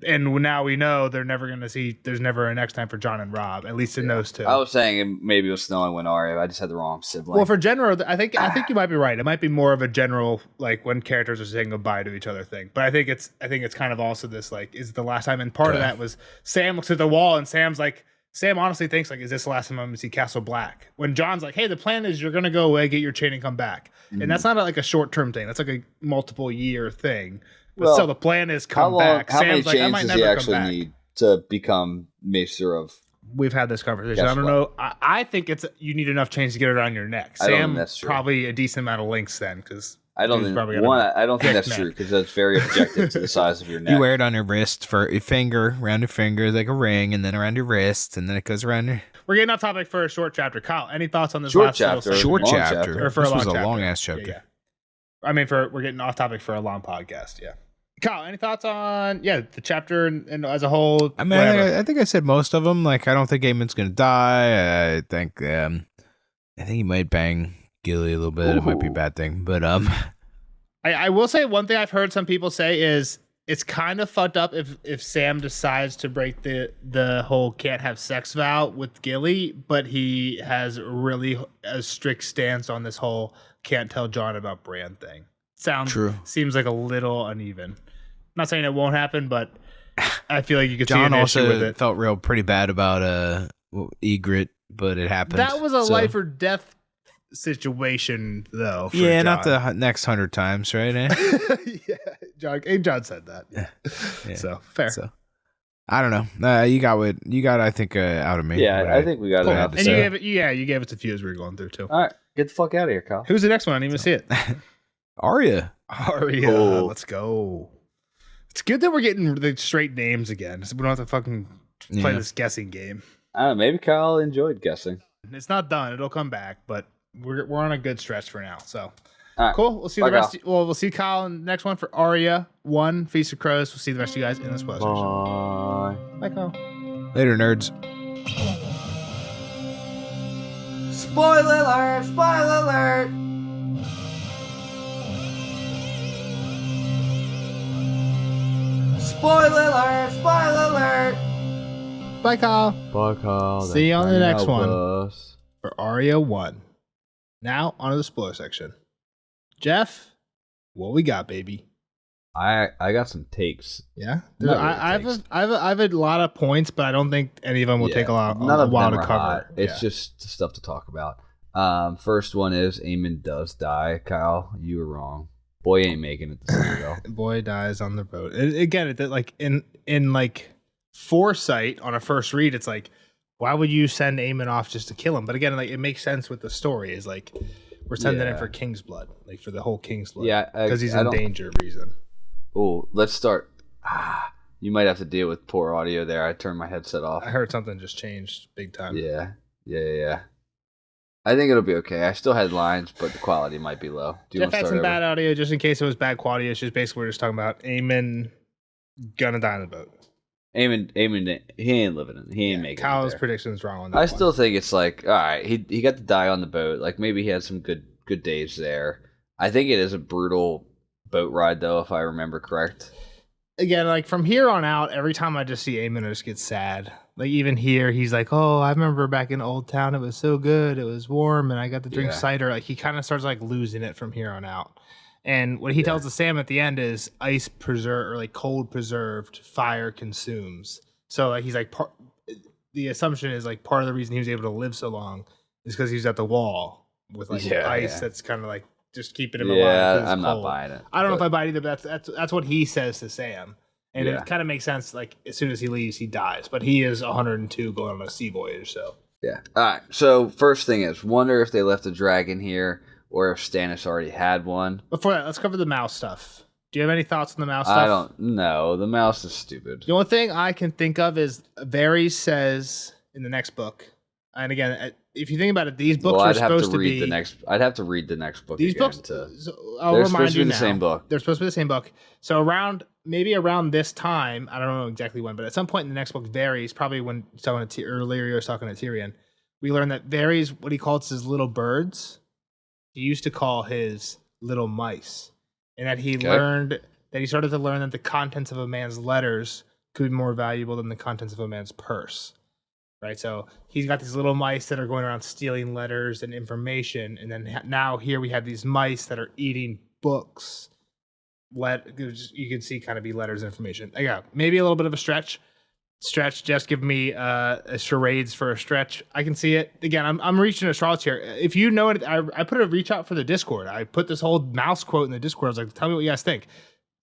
And now we know they're never going to see. There's never a next time for John and Robb, at least in those two. I was saying maybe it was snowing when Arya. I just had the wrong sibling. Well, for general, I think you might be right. It might be more of a general, like when characters are saying goodbye to each other thing. But I think it's kind of also this like, is the last time. And part of that was Sam looks at the wall and Sam honestly thinks like, is this the last time I'm going to see Castle Black? When John's like, hey, the plan is you're going to go away, get your chain, and come back. Mm-hmm. And that's not like a short term thing. That's like a multiple year thing. But still, the plan is come back. How Sam's many like, I might chains does never he come actually back. need to become Maester of? We've had this conversation. I don't know. I think you need enough chains to get it around your neck. Sam, that's true. Probably a decent amount of links then, because I don't think that's true, because that's very objective to the size of your neck. You wear it on your wrist for your finger, around your finger like a ring, and then around your wrist, and then it goes around your. We're getting off topic for a short chapter. Kyle, any thoughts on this short last chapter? Short chapter. Or for this a long was chapter. A long ass chapter. Yeah. I mean, we're getting off topic for a long podcast. Yeah. Kyle, any thoughts on the chapter and as a whole? I mean, I think I said most of them. Like, I don't think Aemon's gonna die. I think he might bang Gilly a little bit. Ooh. It might be a bad thing, but I will say one thing I've heard some people say is it's kind of fucked up if Sam decides to break the whole can't have sex vow with Gilly, but he has really a strict stance on this whole can't tell John about Bran thing. Seems like a little uneven. I'm not saying it won't happen, but I feel like you could see an issue with it. Felt pretty bad about Ygritte, but it happened. That was a life or death situation, though. For John. Not the next 100 times, right? Yeah, John said that. Yeah. So fair. So I don't know. You got. I think out of me. Yeah, I think we got it out. And you gave it to few as we were going through too. All right, get the fuck out of here, Kyle. Who's the next one? I didn't even see it. Arya. Oh. Let's go. It's good that we're getting the straight names again, so we don't have to fucking play this guessing game. I don't know, maybe Kyle enjoyed guessing. It's not done; it'll come back, but we're on a good stretch for now. So right. Cool. We'll see the rest. We'll see Kyle in the next one for Arya 1 Feast of Crows. We'll see the rest of you guys in the spoiler section. Bye, Kyle. Later, nerds. Spoiler alert! Spoiler alert! Spoiler alert! Spoiler alert! Bye, Kyle. Bye, Kyle. See you on the next one for Arya 1. Now, on to the spoiler section. Jeff, what we got, baby? I got some takes. Yeah? I have a lot of points, but I don't think any of them will take a while to cover. Hot. It's just stuff to talk about. First one is Aemon does die. Kyle, you were wrong. Boy ain't making it this year, though. Boy dies on the boat. And again, like in like foresight on a first read, it's like, why would you send Aemon off just to kill him? But again, like it makes sense with the story. Is like we're sending him for King's Blood, like for the whole King's Blood. Yeah, because he's in danger. Reason. Oh, let's start. You might have to deal with poor audio there. I turned my headset off. I heard something just changed big time. Yeah. I think it'll be okay. I still had lines, but the quality might be low. Do you Jeff want to had start some over? bad audio just in case it was bad quality issues. Basically, we're just talking about Eamon gonna die on the boat. Eamon, he ain't living in. He ain't making Kyle's it there. prediction's wrong on that I one. still think it's like, all right, he got to die on the boat. Like maybe he had some good days there. I think it is a brutal boat ride though, if I remember correct. Again, like from here on out, every time I just see Eamon, I just get sad. Like even here, he's like, "Oh, I remember back in Old Town, it was so good. It was warm, and I got to drink cider." Like he kind of starts like losing it from here on out. And what he tells the Sam at the end is ice preserved or like cold preserved, fire consumes. So like he's like the assumption is like part of the reason he was able to live so long is because he was at the wall with like ice that's kind of like just keeping him alive. Yeah, I'm not buying it. I don't know if I buy it either, but that's what he says to Sam. And it kind of makes sense. Like as soon as he leaves, he dies. But he is 102 going on a sea voyage. So yeah. All right. So first thing is, wonder if they left a dragon here, or if Stannis already had one. Before that, let's cover the mouse stuff. Do you have any thoughts on the mouse stuff? I don't know. The mouse is stupid. The only thing I can think of is Varys says in the next book, and again, if you think about it, these books are supposed to be I'd have to read the next book. These again books, I'll remind you now. The same book. They're supposed to be the same book. So maybe around this time, I don't know exactly when, but at some point in the next book, Varys, probably when talking to earlier, was talking to Tyrion, we learned that Varys, what he calls his little birds, he used to call his little mice, and that he started to learn that the contents of a man's letters could be more valuable than the contents of a man's purse. Right, so he's got these little mice that are going around stealing letters and information, and then now here we have these mice that are eating books. You can see kind of be letters and information. Yeah, maybe a little bit of a stretch. Just give me a charades for a stretch. I can see it. Again, I'm reaching a straw here. If you know it, I put a reach out for the Discord. I put this whole mouse quote in the Discord. I was like, tell me what you guys think.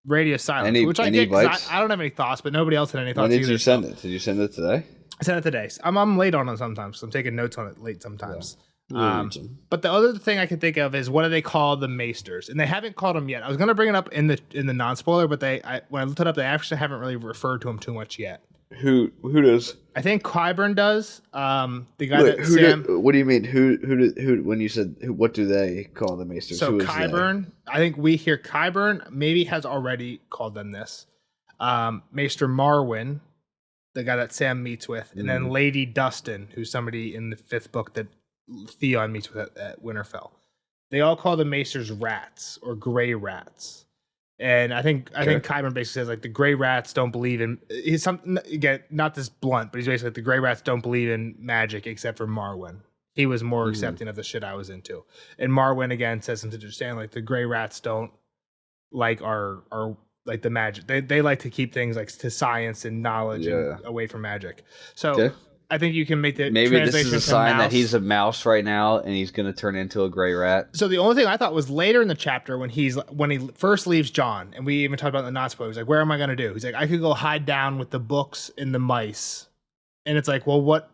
Radio silence, which I get. I don't have any thoughts, but nobody else had any thoughts. When did you send it? Did you send it today? I sent it today. I'm late on it sometimes. So I'm taking notes on it late sometimes. Yeah. But the other thing I can think of is what do they call the maesters? And they haven't called them yet. I was going to bring it up in the non-spoiler, but when I looked it up, they actually haven't really referred to them too much yet. Who does? I think Qyburn does. The guy that Sam. What do you mean? Who? When you said what do they call the maesters? So Qyburn. I think we hear Qyburn maybe has already called them this. Maester Marwyn, the guy that Sam meets with, and then Lady Dustin, who's somebody in the 5th book that Theon meets with at Winterfell. They all call the maesters rats or gray rats. And I think Qyburn basically says like the gray rats don't believe in. He's something again, not this blunt, but he's basically like the gray rats don't believe in magic except for Marwyn. He was more accepting of the shit I was into. And Marwyn again says something to understand like the gray rats don't like our like the magic. They like to keep things like to science and knowledge and away from magic. So I think you can make the maybe this is a sign that he's a mouse right now and he's going to turn into a gray rat. So the only thing I thought was later in the chapter when he first leaves Jon, and we even talked about the not spoiler. He's like, "Where am I going to do?" He's like, "I could go hide down with the books and the mice," and it's like, "Well, what?"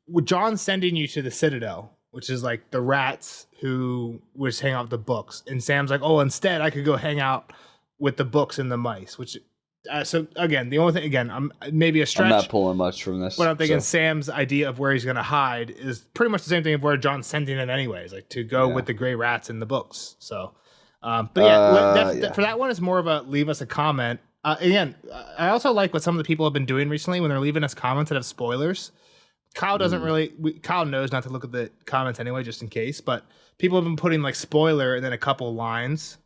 With Jon sending you to the Citadel, which is like the rats who was hanging out with the books, and Sam's like, "Oh, instead I could go hang out with the books and the mice," which. So again, the only thing I'm maybe a stretch. I'm not pulling much from this. But I'm thinking Sam's idea of where he's going to hide is pretty much the same thing of where Jon's sending him anyways, like to go with the gray rats in the books. So, for that one, it's more of a leave us a comment. Again, I also like what some of the people have been doing recently when they're leaving us comments that have spoilers. Kyle doesn't Kyle knows not to look at the comments anyway, just in case. But people have been putting like spoiler and then a couple lines.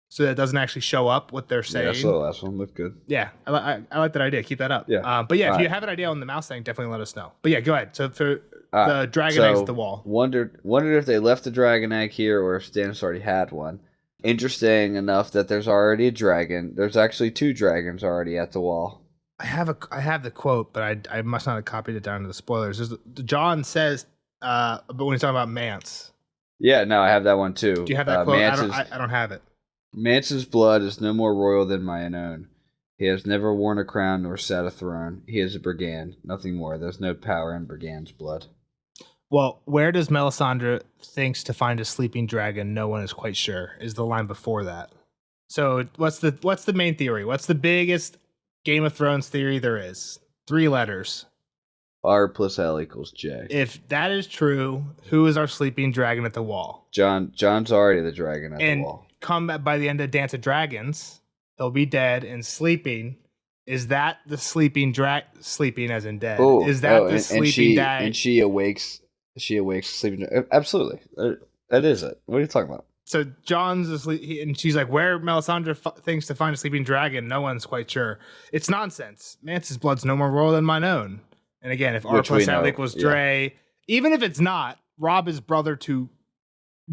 So that it doesn't actually show up what they're saying. Yeah, so the last one looked good. Yeah, I like that idea. Keep that up. Yeah. But yeah, if you have an idea on the mouse thing, definitely let us know. But yeah, go ahead. So for the dragon eggs at the wall. Wondered if they left a dragon egg here or if Stannis already had one. Interesting enough that there's already a dragon. There's actually 2 dragons already at the wall. I have the quote, but I must not have copied it down to the spoilers. Jon says, but when he's talking about Mance. Yeah, no, I have that one too. Do you have that quote? I don't have it. Mance's blood is no more royal than mine own. He has never worn a crown nor sat a throne. He is a brigand, nothing more. There's no power in brigand's blood. Well, where does Melisandre thinks to find a sleeping dragon? No one is quite sure. Is the line before that? So what's the main theory? What's the biggest Game of Thrones theory there is? 3 letters. R plus L equals J. If that is true, who is our sleeping dragon at the wall? John's already the dragon at the wall. Come by the end of Dance of Dragons, he'll be dead and sleeping. Is that the sleeping sleeping as in dead? Is that the sleeping dragon? And she awakes sleeping. Absolutely, that is it. What are you talking about? So John's asleep, and she's like, "Where Melisandre thinks to find a sleeping dragon? No one's quite sure. It's nonsense. Mance's blood's no more royal than mine own." And again, if R plus L equals Dre, even if it's not, Robb is brother to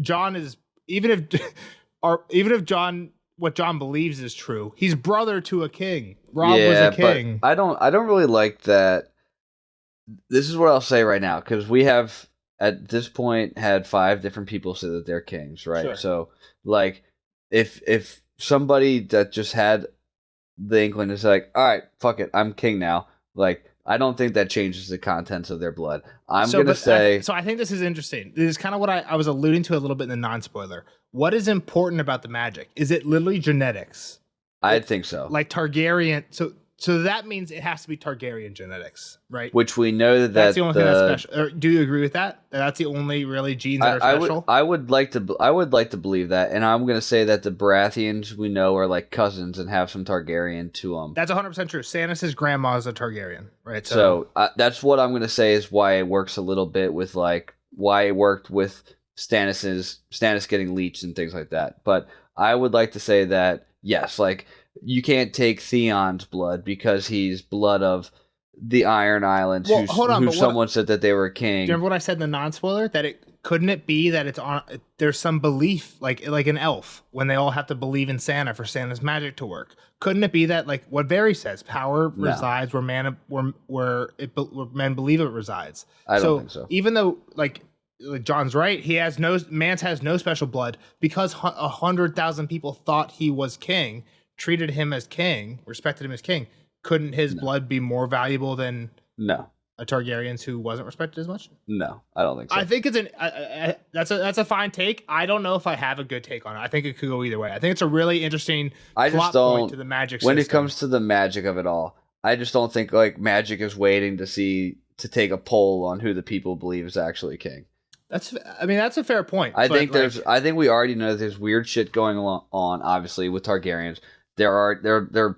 John. Is even if John, what John believes is true, he's brother to a king. Robb was a king. But I don't really like that. This is what I'll say right now, because we have at this point had 5 different people say that they're kings, right? Sure. So like if somebody that just had the inkling is like, all right, fuck it, I'm king now, like I don't think that changes the contents of their blood. I think this is interesting. This is kind of what I was alluding to a little bit in the non-spoiler. What is important about the magic? Is it literally genetics? I think so. Like Targaryen. So that means it has to be Targaryen genetics, right? Which we know that's the only thing that's special. Do you agree with that? That's the only really genes that are special? I would like to believe that, and I'm going to say that the Baratheons we know are like cousins and have some Targaryen to them. That's 100% true. Stannis' grandma is a Targaryen, right? So that's what I'm going to say is why it works a little bit with like why it worked with Stannis getting leeched and things like that. But I would like to say that yes, like you can't take Theon's blood because he's blood of the Iron Islands. Who someone said that they were a king. Do you remember what I said in the non-spoiler? That couldn't it be that it's on? There's some belief, like an elf, when they all have to believe in Santa for Santa's magic to work. Couldn't it be that, like what Barry says, power resides where men believe it resides? I don't think so. Even though like John's right, Mance has no special blood because 100,000 people thought he was king. Treated him as king, respected him as king. Couldn't his blood be more valuable than a Targaryen's who wasn't respected as much? No, I don't think so. I think it's that's a fine take. I don't know if I have a good take on it. I think it could go either way. I think it's a really interesting plot point to the magic system. When it comes to the magic of it all, I just don't think like magic is waiting to take a poll on who the people believe is actually king. That's a fair point. I think we already know that there's weird shit going on obviously with Targaryens. They're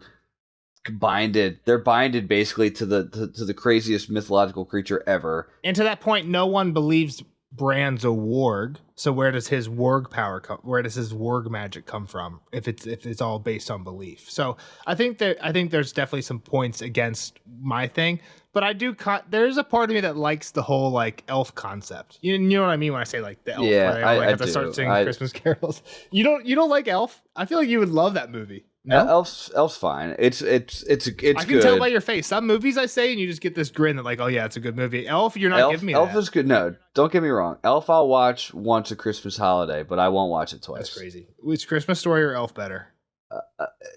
binded. They're binded basically to the craziest mythological creature ever. And to that point, no one believes Bran's a warg. So where does his warg power come? Where does his warg magic come from? If it's all based on belief. So I think there's definitely some points against my thing. But I do. There's a part of me that likes the whole like elf concept. You know what I mean when I say like the elf. Yeah, where they have to start singing Christmas carols. You don't like Elf? I feel like you would love that movie. No, Elf's fine. It's I can tell by your face. Some movies I say and you just get this grin that like, oh yeah, it's a good movie. Elf, you're not giving me Elf that. is good. No, don't get me wrong. Elf I'll watch once a Christmas holiday, but I won't watch it twice. That's crazy. Is Christmas Story or Elf better?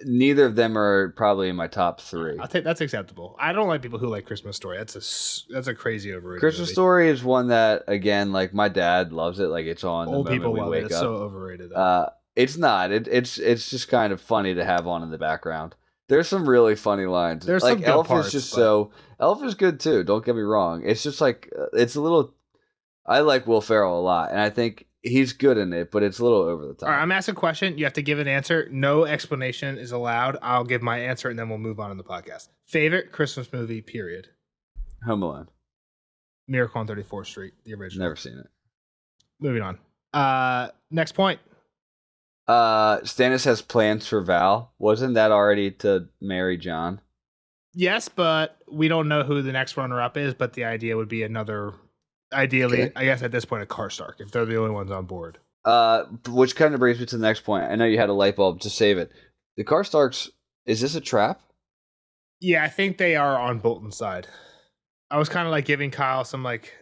Neither of them are probably in my top 3. I'll take that's acceptable. I don't like people who like Christmas Story. That's a crazy overrated. Christmas movie. Story is one that again, like my dad loves it. Like it's on. Old the people moment love we it. wake It's up. so overrated. It's not. It's just kind of funny to have on in the background. There's some really funny lines. There's like some good Elf parts, is just so. Elf is good too. Don't get me wrong. It's just like it's a little. I like Will Ferrell a lot, and I think he's good in it, but it's a little over the top. All right, I'm asking a question. You have to give an answer. No explanation is allowed. I'll give my answer, and then we'll move on in the podcast. Favorite Christmas movie, period. Home Alone. Miracle on 34th Street, the original. Never seen it. Moving on. Next point. Stannis has plans for Val. Wasn't that already to marry John? Yes, but we don't know who the next runner-up is, but the idea would be another... Ideally, okay. I guess at this point, a Karstark, if they're the only ones on board. Which kind of brings me to the next point. I know you had a light bulb to save it. The Karstarks, is this a trap? Yeah, I think they are on Bolton's side. I was kind of like giving Kyle some like...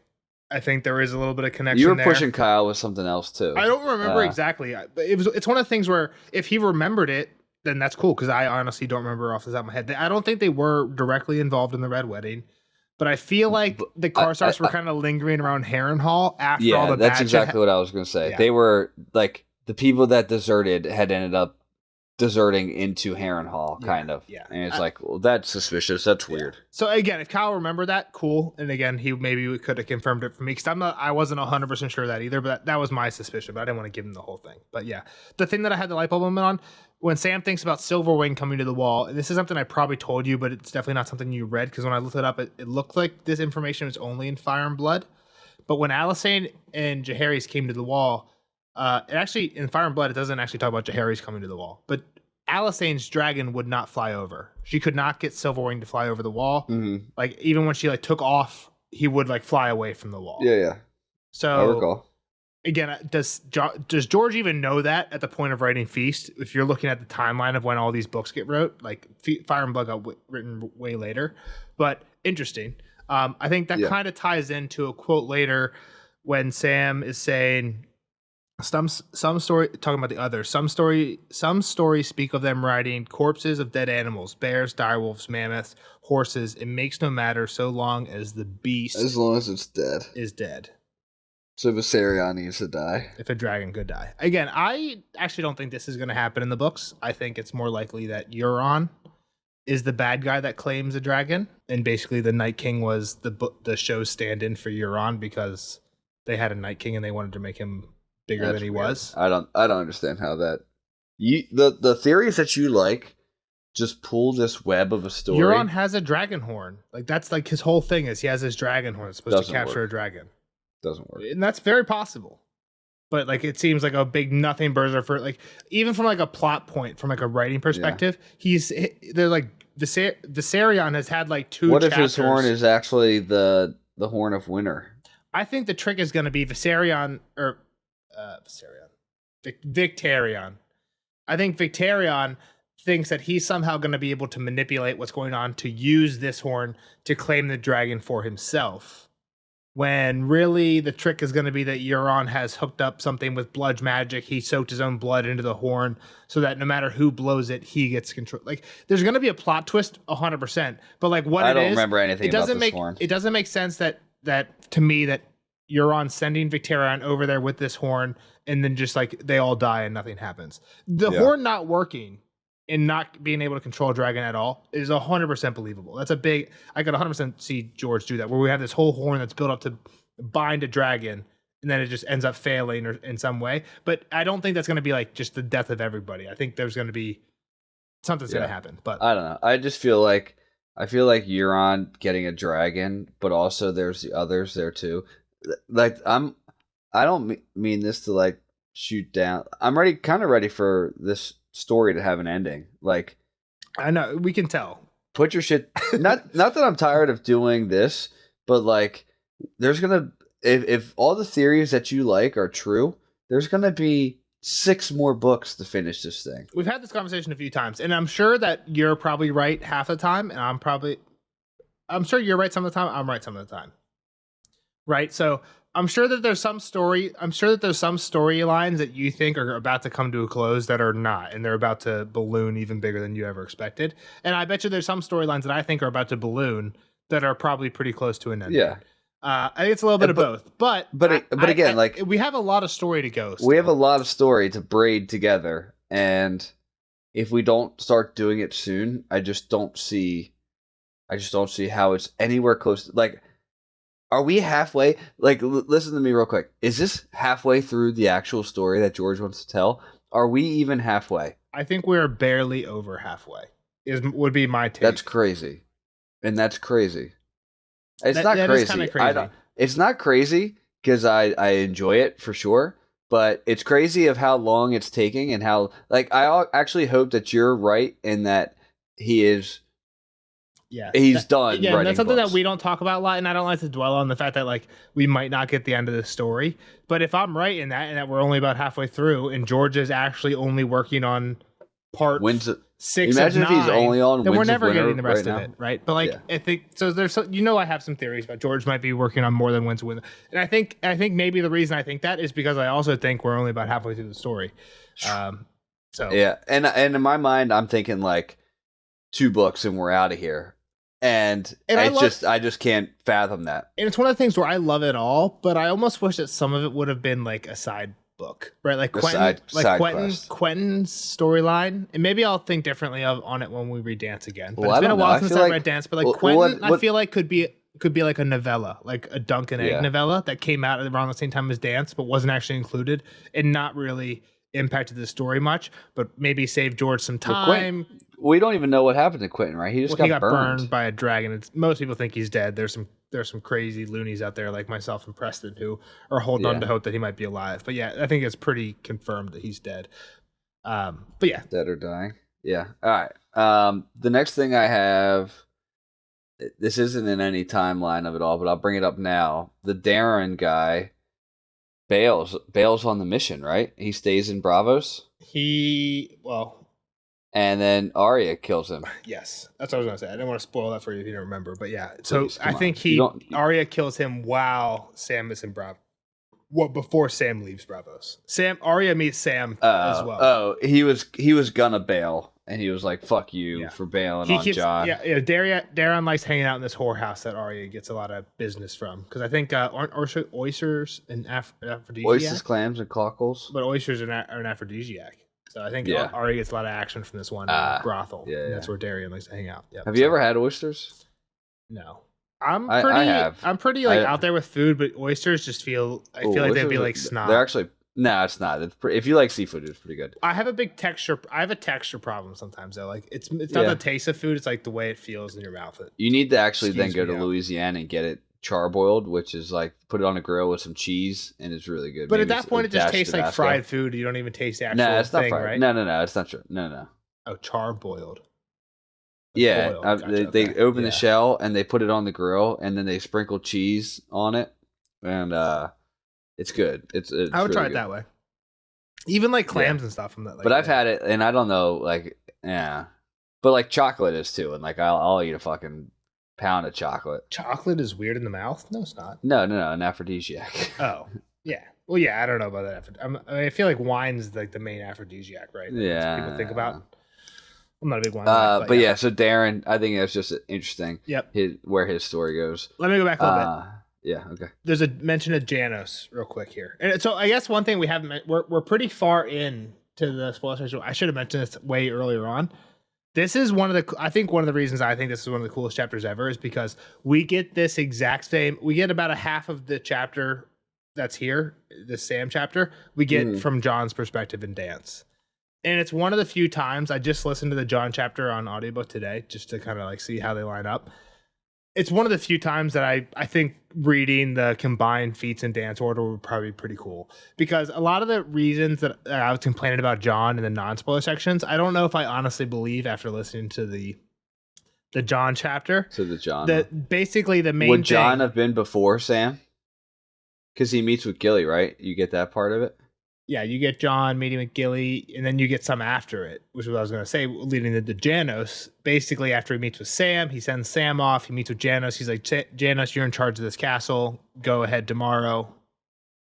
I think there is a little bit of connection. You were there. Pushing Kyle with something else too. I don't remember exactly. It's one of the things where if he remembered it, then that's cool because I honestly don't remember off the top of my head. I don't think they were directly involved in the Red Wedding, but I feel like the Karstarks were kind of lingering around Harrenhal after all the that's exactly what I was going to say. Yeah. They were like the people that deserted had ended up deserting into Harrenhal, kind of. Yeah. And it's like, well, that's suspicious. That's weird. So again, if Kyle remembered that, cool. And again, he maybe could have confirmed it for me because I wasn't 100% sure of that either. But that was my suspicion. But I didn't want to give him the whole thing. But yeah, the thing that I had the light bulb moment on when Sam thinks about Silverwing coming to the wall, and this is something I probably told you, but it's definitely not something you read because when I looked it up, it looked like this information was only in Fire and Blood. But when Alysanne and Jaehaerys came to the wall, it actually in Fire and Blood it doesn't actually talk about Jaehaerys coming to the wall, but Alysanne's dragon would not fly over. She could not get Silverwing to fly over the wall. Mm-hmm. Like even when she like took off, he would like fly away from the wall. Yeah. So I recall. Again, does George even know that at the point of writing Feast? If you're looking at the timeline of when all these books get wrote, like Fire and Blood got written way later, but interesting. I think that kind of ties into a quote later when Sam is saying. Some story talking about the others. Some stories speak of them riding corpses of dead animals, bears, direwolves, mammoths, horses. It makes no matter so long as the beast, as long as it's dead, is dead. So Viserion needs to die. If a dragon could die. Again, I actually don't think this is going to happen in the books. I think it's more likely that Euron is the bad guy that claims a dragon, and basically the Night King was the show's stand-in for Euron because they had a Night King and they wanted to make him bigger than he was. I don't understand how that. The theories that you like just pull this web of a story. Euron has a dragon horn. Like that's like his whole thing is he has his dragon horn. It's supposed to capture a dragon. Doesn't work. And that's very possible. But like it seems like a big nothing burger for like even from like a plot point from like a writing perspective, they're like Viserion has had like 2 What chapters. if his horn is actually the horn of winter? I think the trick is going to be Victarion. I think Victarion thinks that he's somehow going to be able to manipulate what's going on to use this horn to claim the dragon for himself. When really the trick is going to be that Euron has hooked up something with blood magic. He soaked his own blood into the horn so that no matter who blows it, he gets control. Like there's going to be a plot twist 100%. But like what I don't remember anything about this horn. It doesn't make sense that to me that Euron sending Victarion over there with this horn and then just like they all die and nothing happens. The horn not working and not being able to control a dragon at all is 100% believable. That's a big, I could 100% see George do that where we have this whole horn that's built up to bind a dragon and then it just ends up failing or in some way. But I don't think that's going to be like just the death of everybody. I think there's going to be something's going to happen, but I don't know. I just feel like Euron getting a dragon, but also there's the others there too. Like I don't mean this to like shoot down. I'm kind of ready for this story to have an ending. Like I know we can tell. Put your shit. Not that I'm tired of doing this, but like there's gonna if all the theories that you like are true, there's gonna be 6 more books to finish this thing. We've had this conversation a few times, and I'm sure that you're probably right half the time, and I'm sure you're right some of the time. I'm right some of the time. Right, so I'm sure that there's some storylines that you think are about to come to a close that are not, and they're about to balloon even bigger than you ever expected. And I bet you there's some storylines that I think are about to balloon that are probably pretty close to an end. Yeah, I think it's a little bit of both. But again, like we have a lot of story to go. We have a lot of story to braid together, and if we don't start doing it soon, I just don't see how it's anywhere close. Like. Are we halfway? Like, listen to me real quick. Is this halfway through the actual story that George wants to tell? Are we even halfway? I think we're barely over halfway. Would be my take. That's crazy, and that's crazy. It's not crazy. Is kinda crazy. It's not crazy because I enjoy it for sure. But it's crazy of how long it's taking and how like I actually hope that you're right in that he is. Yeah, he's done. Yeah, that's something that we don't talk about a lot, and I don't like to dwell on the fact that like we might not get the end of the story. But if I'm right in that, and that we're only about halfway through, and George is actually only working on part 6 imagine of 9, if he's only on then Winds we're never of Winter getting the rest right of now. it, right? But like I think so. There's I have some theories about George might be working on more than Winds of Winter, and I think maybe the reason I think that is because I also think we're only about halfway through the story. So yeah, and in my mind, I'm thinking like 2 books and we're out of here. And I just can't fathom that. And it's one of the things where I love it all, but I almost wish that some of it would have been like a side book, right? Like A Quentin, side quest. Quentin's storyline, and maybe I'll think differently on it when we read Dance again. But Well, it's I been a don't know. while I since feel I like- read Dance. But like well, Quentin, what- I feel like could be like a novella, like a Dunk and Egg Yeah. novella that came out around the same time as Dance, but wasn't actually included and not really impacted the story much, but maybe saved George some Well, time. we don't even know what happened to Quentin, right? He just He got burned. by a dragon. Most people think he's dead. There's some crazy loonies out there like myself and Preston who are holding on to hope that he might be alive. But yeah, I think it's pretty confirmed that he's dead. But yeah, Dead or dying. Yeah. All right. The next thing I have, this isn't in any timeline of it all, but I'll bring it up now. The Darren guy bails on the mission, right? He stays in Bravos, and then Arya kills him. yes, that's what I was gonna say. I didn't want to spoil that for you if you don't remember, but yeah. So Please, come I think on. Arya kills him while Sam is in Bravos. Well, before Sam leaves Bravos. Arya meets Sam as well. Oh, he was gonna bail, and he was like, "Fuck you for bailing on John." Yeah, Darren likes hanging out in this whorehouse that Arya gets a lot of business from because I think aren't oysters an aphrodisiac? Oysters, clams, and cockles. But oysters are an aphrodisiac. So I think Yeah. Arya gets a lot of action from this one brothel. Yeah, and that's where Darren likes to hang out. Yep, Have you ever had oysters? No. I'm I pretty have. I'm pretty out there with food, but oysters just feel they'd be like snot. They're actually no, it's not. If you like seafood, it's pretty good. I have a texture problem sometimes though. Like it's not the taste of food, it's like the way it feels in your mouth. You need to actually then Excuse go me to out. Louisiana and get it charboiled, which is like put it on a grill with some cheese, and it's really good. But Maybe at that point, it just dash tastes like Tabasco. fried food. You don't even taste the actual No, it's not thing, fried. right? No, it's not true. No. Oh, charboiled. Yeah, Boiled. Gotcha, they okay. open Yeah. the shell and they put it on the grill, and then they sprinkle cheese on it, and it's good. It's I would really try it good. that way. Even like clams and stuff. From that, like, But I've had it, and I don't know, like, yeah. But like chocolate is too, and like I'll eat a fucking pound of chocolate. chocolate is weird in the mouth. No, it's not. No, an aphrodisiac. Oh, yeah. Well, yeah. I don't know about that. I feel like wine's like the main aphrodisiac, right? That's Yeah. what people think about. I'm not a big wine guy, but yeah, so Darren, I think that's just interesting. Yep. Where his story goes. Let me go back a little bit. Yeah. Okay. There's a mention of Janos real quick here, and so I guess one thing we haven't we're pretty far in to the spoiler section. I should have mentioned this way earlier on. This is one of the reasons I think this is one of the coolest chapters ever is because we get this exact same. We get about a half of the chapter that's here, the Sam chapter. We get from John's perspective in Dance. And it's one of the few times I just listened to the John chapter on audiobook today just to kind of like see how they line up. It's one of the few times that I think reading the combined feats and dance order would probably be pretty cool because a lot of the reasons that I was complaining about John in the non-spoiler sections, I don't know if I honestly believe after listening to the John chapter. So the John. That basically the main Would John thing, have been before Sam? Because he meets with Gilly, right? You get that part of it? yeah, you get John meeting with Gilly, and then you get some after it, which is what I was going to say, leading to Janos. Basically, after he meets with Sam, he sends Sam off. He meets with Janos. He's like, Janos, you're in charge of this castle. Go ahead tomorrow.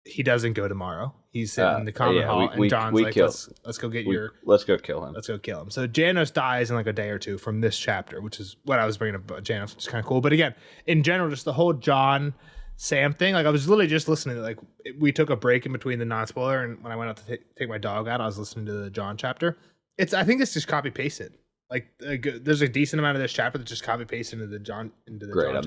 He doesn't go tomorrow. He's sitting in the common hall, and John's like, let's go get let's go kill him. Let's go kill him. So Janos dies in like a day or two from this chapter, which is what I was bringing up about Janos, which is kind of cool. But again, in general, just the whole John Sam thing, like I was literally just listening. Like we took a break in between the non-spoiler, and when I went out to take my dog out, I was listening to the John chapter. I think it's just copy pasted. Like there's a decent amount of this chapter that's just copy pasted into the John. Great. John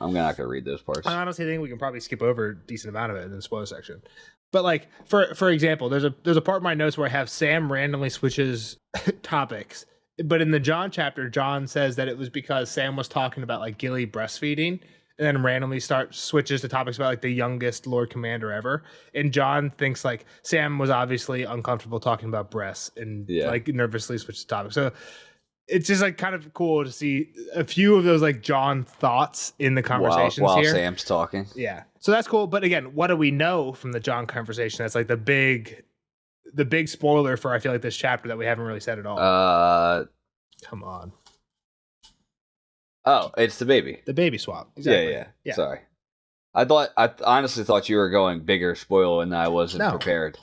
I'm not gonna read those parts. I honestly think we can probably skip over a decent amount of it in the spoiler section. But like for example, there's a part of my notes where I have Sam randomly switches topics. But in the John chapter, John says that it was because Sam was talking about like Gilly breastfeeding, and then randomly switches to topics about like the youngest Lord Commander ever. And John thinks like Sam was obviously uncomfortable talking about breasts and like nervously switches topics. So it's just like kind of cool to see a few of those like John thoughts in the conversations while here. Sam's talking. Yeah. So that's cool. But again, what do we know from the John conversation? That's like the big spoiler for I feel like this chapter that we haven't really said at all. Come on. Oh, it's the baby. The baby swap. Exactly. Yeah. Sorry. I honestly thought you were going bigger spoiler and I wasn't prepared.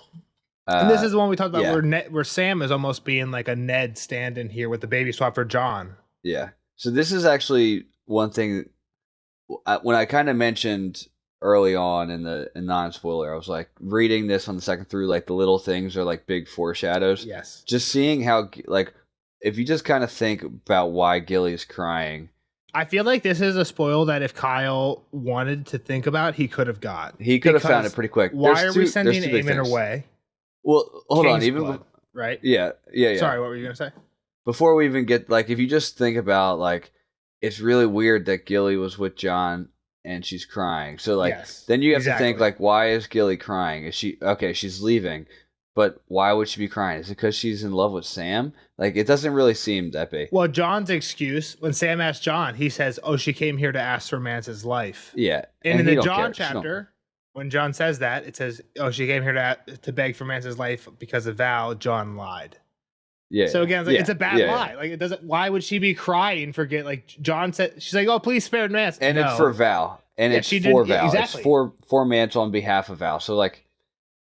And this is the one we talked about where Sam is almost being like a Ned stand-in here with the baby swap for John. Yeah. So this is actually one thing when I kind of mentioned early on in the non-spoiler, I was like reading this on the second through, like the little things are like big foreshadows. Yes. Just seeing how, like, if you just kind of think about why Gilly's crying. I feel like this is a spoil that if Kyle wanted to think about, he could have got. He could have found it pretty quick. Why are we sending Aemon away? Well, hold on. King's blood, right? Yeah. Sorry, what were you going to say? Before we even get, like, if you just think about, like, it's really weird that Gilly was with Jon and she's crying. So, like, then you have to think, like, why is Gilly crying? Is she, okay, she's leaving, but why would she be crying? Is it because she's in love with Sam? Like, it doesn't really seem that big. Well, Jon's excuse, when Sam asked Jon, he says, oh, she came here to ask for Mance's life. Yeah. And in the Jon chapter, when Jon says that, it says, oh, she came here to beg for Mance's life because of Val. Jon lied. Yeah. So again, it's a bad lie. Like, it doesn't. Why would she be crying for like Jon said? She's like, "Oh, please spare Mance." And it's for Val, and it's for Val. Exactly. It's for Mance on behalf of Val. So like,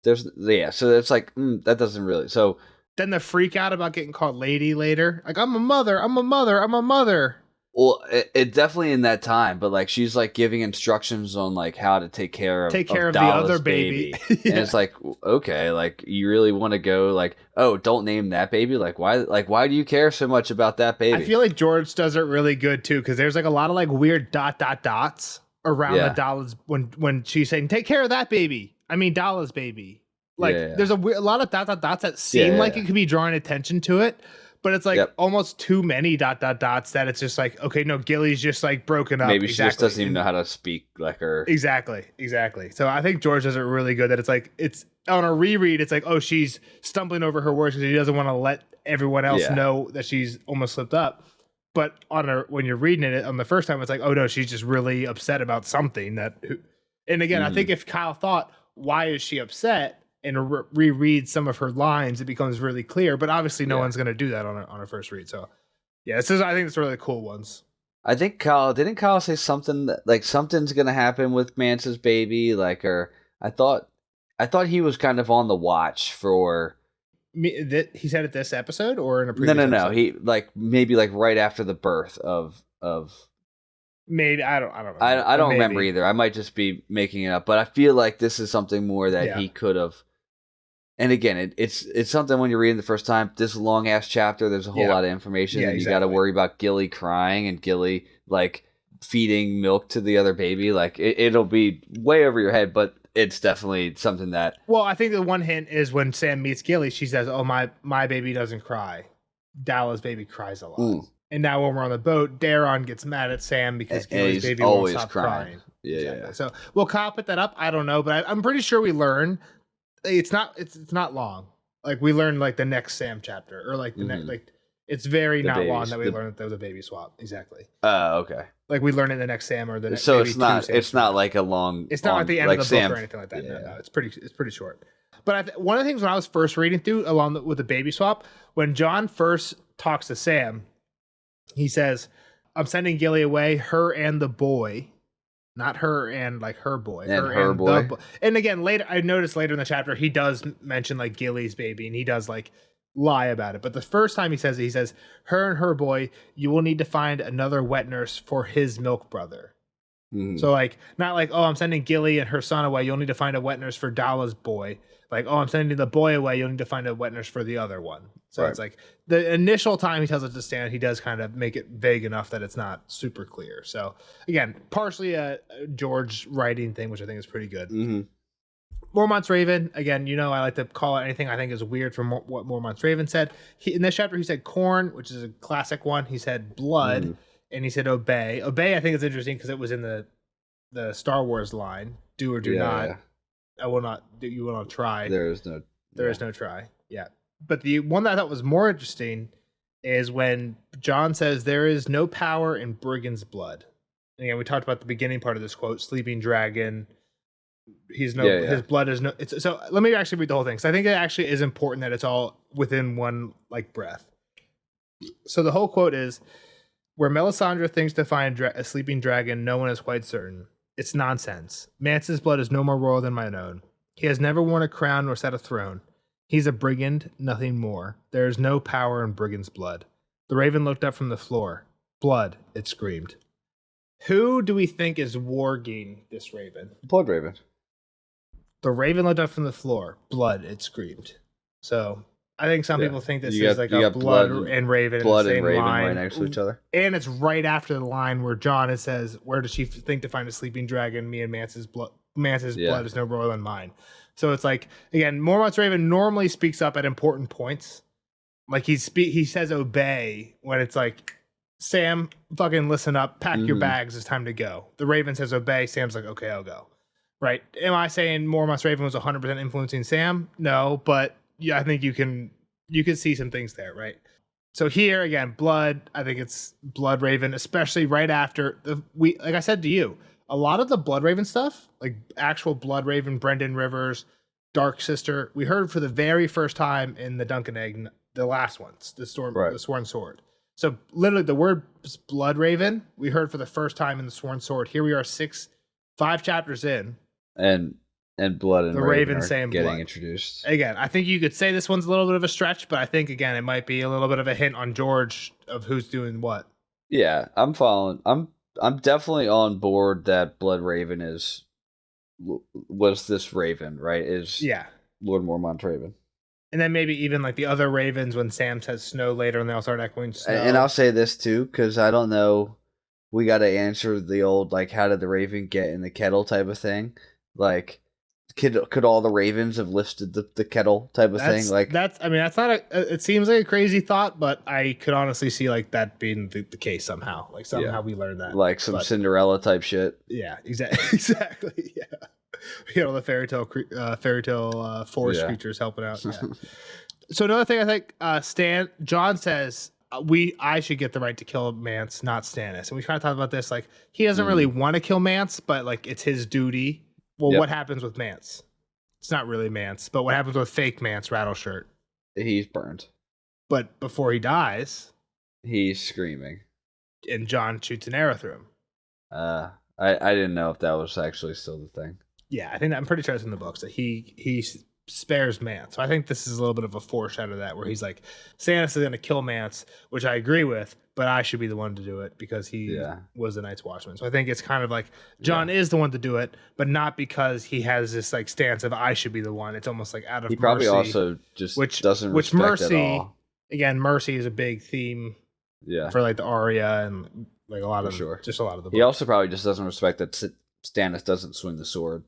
so it's like that doesn't really. So then the freak out about getting called lady later. Like, I'm a mother. I'm a mother. I'm a mother. Well, it definitely in that time, but like she's like giving instructions on like how to take care of the other baby. And it's like, okay, like you really want to go like, oh, don't name that baby. Like why do you care so much about that baby? I feel like George does it really good too, because there's like a lot of like weird dots around the Dallas when she's saying take care of that baby. I mean Dallas baby. Like there's a lot of dots that seem like it could be drawing attention to it. But it's like almost too many dots that it's just like, okay, no, Gilly's just like broken up. Maybe she just doesn't even know how to speak like her. Exactly. So I think George does it really good that it's like, it's on a reread, it's like, oh, she's stumbling over her words because she doesn't want to let everyone else know that she's almost slipped up. But when you're reading it on the first time, it's like, oh no, she's just really upset about something and again, I think if Kyle thought, why is she upset? And reread some of her lines, it becomes really clear. But obviously, no one's going to do that on a first read. So, I think it's really cool ones. I think didn't Kyle say something that, like something's going to happen with Mance's baby? Like, or I thought he was kind of on the watch for. He said it this episode or in a previous episode? No. He maybe right after the birth of. Maybe I don't know. I don't remember either. I might just be making it up, but I feel like this is something more that he could have. And again, it's something when you're reading the first time. This long ass chapter, there's a whole lot of information, and you got to worry about Gilly crying and Gilly like feeding milk to the other baby. Like it'll be way over your head, but it's definitely something that. Well, I think the one hint is when Sam meets Gilly, she says, "Oh, my baby doesn't cry. Dallas' baby cries a lot." Mm. And now when we're on the boat, Daron gets mad at Sam because Gilly's baby won't stop crying. Yeah, exactly. Yeah. So will Kyle put that up? I don't know, but I'm pretty sure we learn. It's not long. Like we learned like the next Sam chapter or like the next like it's very not long that we learned that there was a baby swap. Exactly. Oh, okay. Like we learn in the next Sam or the next. So it's not like a long. It's not like the end of the book or anything like that. Yeah. No, it's pretty short. But one of the things when I was first reading through with the baby swap, when Jon first talks to Sam, he says, "I'm sending Gilly away, her and the boy." Not her and like her boy. And her boy. And again, later I noticed later in the chapter he does mention like Gilly's baby and he does like lie about it. But the first time he says it, he says, her and her boy, you will need to find another wet nurse for his milk brother. Mm. So like not like, oh, I'm sending Gilly and her son away. You'll need to find a wet nurse for Dala's boy. Like, oh, I'm sending the boy away. You'll need to find a wet nurse for the other one. So It's like the initial time he tells it to stand, he does kind of make it vague enough that it's not super clear. So again, partially a George writing thing, which I think is pretty good. Mm-hmm. Mormont's Raven, again, I like to call out anything I think is weird from what Mormont's Raven said. In this chapter, he said corn, which is a classic one. He said blood, and he said obey. Obey, I think is interesting because it was in the Star Wars line. Do or do not. Yeah. I will not. You will not try. There is no try. Yeah. But the one that I thought was more interesting is when Jon says there is no power in brigand's blood. And again, we talked about the beginning part of this quote, sleeping dragon. His blood is no. So let me actually read the whole thing. So I think it actually is important that it's all within one like breath. So the whole quote is, where Melisandre thinks to find a sleeping dragon, no one is quite certain. It's nonsense. Mance's blood is no more royal than mine own. He has never worn a crown nor sat a throne. He's a brigand, nothing more. There is no power in brigand's blood. The raven looked up from the floor. Blood, it screamed. Who do we think is warging this raven? Blood Raven. The raven looked up from the floor. Blood, it screamed. So I think some people think this is like a blood and raven blood in the same and raven line. right next to each other. And it's right after the line where John says, "Where does she think to find a sleeping dragon? Me and Mance's blood. Mance's blood is no royal than mine." So it's like, again, Mormont's raven normally speaks up at important points. Like he says obey when it's like, Sam, fucking listen up, pack your bags, it's time to go. The raven says obey, Sam's like, okay, I'll go. Right? Am I saying Mormont's raven was 100% influencing Sam? No, but yeah, I think you can see some things there, right? So here again, blood, I think it's blood raven, especially right after like I said to you, a lot of the blood raven stuff, like actual blood raven, Brendan Rivers, Dark Sister, we heard for the very first time in the Dunk and Egg, the last ones, the Sworn Sword. So literally the word blood raven, we heard for the first time in the Sworn Sword. Here we are 5 chapters in. And blood and the raven are saying getting blood. Introduced. Again, I think you could say this one's a little bit of a stretch, but I think, again, it might be a little bit of a hint on George of who's doing what. Yeah, I'm following. I'm definitely on board that blood raven was this raven, right? Is Lord Mormont's raven. And then maybe even like the other ravens when Sam says snow later and they all start echoing snow. And I'll say this too, because I don't know. We got to answer the old, like, how did the raven get in the kettle type of thing? Like, could all the ravens have lifted the kettle type of thing? Like that's not it seems like a crazy thought, but I could honestly see like that being the case somehow. Like somehow we learned that. Like some Cinderella type shit. Yeah, exactly. Yeah. We got all the fairy tale forest creatures helping out. Yeah. So another thing I think John says I should get the right to kill Mance, not Stannis. And we kind of talked about this. Like he doesn't really want to kill Mance, but like it's his duty. Well, what happens with Mance? It's not really Mance, but what happens with fake Mance, Rattleshirt? He's burned. But before he dies, he's screaming, and John shoots an arrow through him. I didn't know if that was actually still the thing. Yeah, I think I'm pretty sure it's in the books that he spares Mance. So I think this is a little bit of a foreshadow of that, where he's like, Stannis is going to kill Mance, which I agree with, but I should be the one to do it because he was the Night's Watchman. So I think it's kind of like John is the one to do it, but not because he has this like stance of I should be the one. It's almost like out of mercy. He probably also just doesn't respect mercy, at all. Again, mercy is a big theme for like the Arya and like a lot of just a lot of the books. He also probably just doesn't respect that Stannis doesn't swing the sword.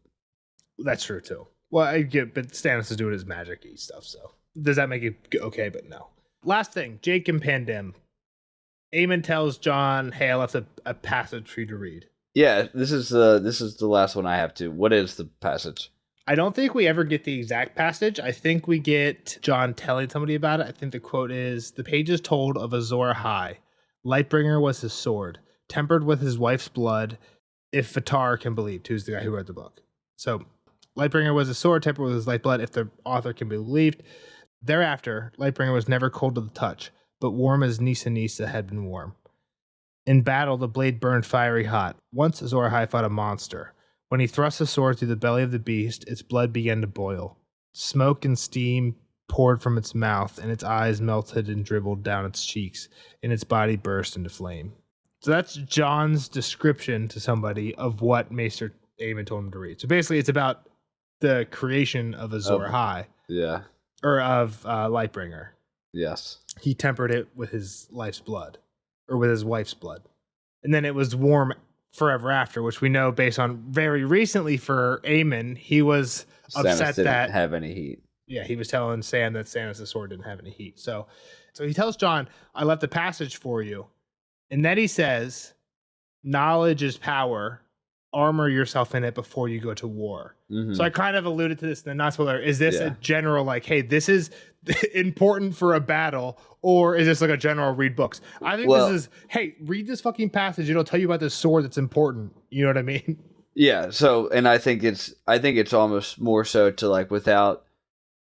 That's true too. Well, I get, but Stannis is doing his magic-y stuff, so does that make it okay? But no. Last thing, Jake and Pandim. Aemon tells John, "Hey, I left a passage for you to read." Yeah, this is the last one I have to. What is the passage? I don't think we ever get the exact passage. I think we get John telling somebody about it. I think the quote is, "The pages told of Azor Ahai. Lightbringer was his sword, tempered with his wife's blood, if Fatar can believe." Who's the guy who wrote the book? So, Lightbringer was a sword, tempered with his light blood, if the author can be believed. Thereafter, Lightbringer was never cold to the touch, but warm as Nisa Nisa had been warm. In battle, the blade burned fiery hot. Once Azor Ahai fought a monster. When he thrust the sword through the belly of the beast, its blood began to boil. Smoke and steam poured from its mouth, and its eyes melted and dribbled down its cheeks, and its body burst into flame. So that's John's description to somebody of what Maester Aemon told him to read. So basically, it's about the creation of Azor Ahai. Yeah. Or of Lightbringer. Yes. He tempered it with his life's blood. Or with his wife's blood. And then it was warm forever after, which we know based on very recently for Aemon, he was upset didn't that have any heat. Yeah, he was telling Sam that Stannis' sword didn't have any heat. So he tells John, "I left a passage for you." And then he says, "Knowledge is power. Armor yourself in it before you go to war." Mm-hmm. So I kind of alluded to this in the not spoiler. Is this a general like, hey, this is important for a battle, or is this like a general read books? I think this is, hey, read this fucking passage. It'll tell you about this sword that's important. You know what I mean? Yeah. So, and I think it's almost more so to like, without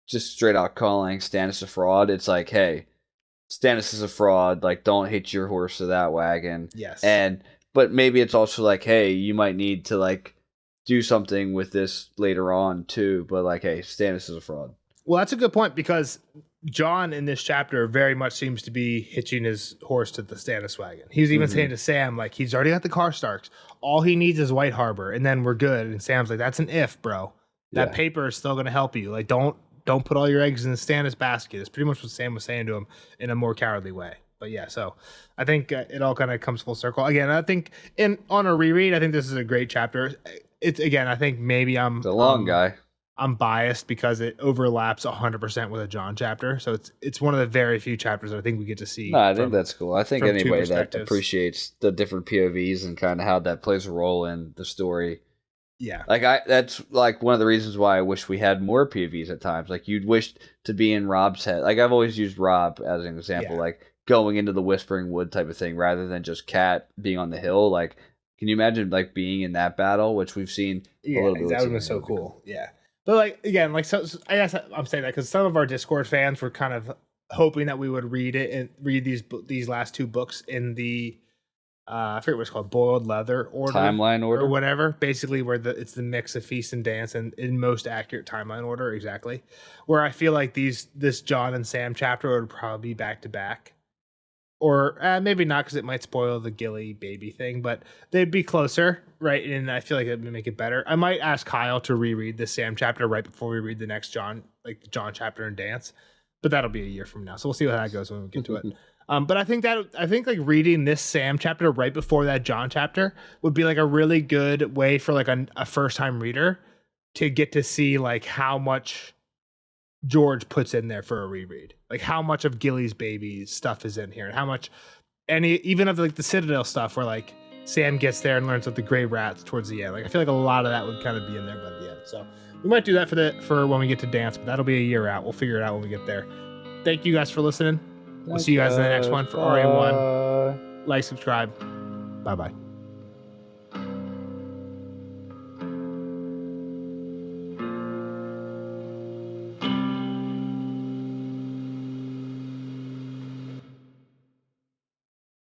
just straight out calling Stannis a fraud. It's like, hey, Stannis is a fraud. Like, don't hitch your horse to that wagon. Yes. But maybe it's also like, hey, you might need to like do something with this later on too. But like, hey, Stannis is a fraud. Well, that's a good point, because John in this chapter very much seems to be hitching his horse to the Stannis wagon. He's even saying to Sam, like, he's already got the Karstarks. All he needs is White Harbor, and then we're good. And Sam's like, that's an if, bro. That paper is still going to help you. Like, don't put all your eggs in the Stannis basket. It's pretty much what Sam was saying to him in a more cowardly way. But yeah, so I think it all kind of comes full circle. Again, I think on a reread, I think this is a great chapter. It's again, I think maybe It's a long guy. I'm biased because it overlaps 100% with a John chapter. So it's one of the very few chapters that I think we get to see. No, I think that's cool. I think anybody that appreciates the different POVs and kind of how that plays a role in the story. Yeah. Like that's like one of the reasons why I wish we had more POVs at times. Like you'd wish to be in Rob's head. Like I've always used Rob as an example, like going into the Whispering Wood type of thing rather than just Cat being on the hill. Like, can you imagine like being in that battle, which we've seen a little bit? That would have been so cool. Yeah. But like again, like so I guess I'm saying that because some of our Discord fans were kind of hoping that we would read it and read these last two books in the I forget what it's called, boiled leather order, timeline order, or whatever. Basically, where it's the mix of feast and dance and in most accurate timeline order, exactly. Where I feel like this John and Sam chapter would probably be back to back, or maybe not because it might spoil the Gilly baby thing, but they'd be closer, right? And I feel like it would make it better. I might ask Kyle to reread the Sam chapter right before we read the next John, like the John chapter and dance, but that'll be a year from now. So we'll see how that goes when we get to it. But I think like reading this Sam chapter right before that John chapter would be like a really good way for like a first time reader to get to see like how much George puts in there for a reread, like how much of Gilly's baby stuff is in here, and how much even of like the Citadel stuff where like Sam gets there and learns of the gray rats towards the end. Like I feel like a lot of that would kind of be in there by the end. So we might do that for when we get to dance, but that'll be a year out. We'll figure it out when we get there. Thank you guys for listening. We'll see you guys in the next one for RA1. Like, subscribe. Bye-bye.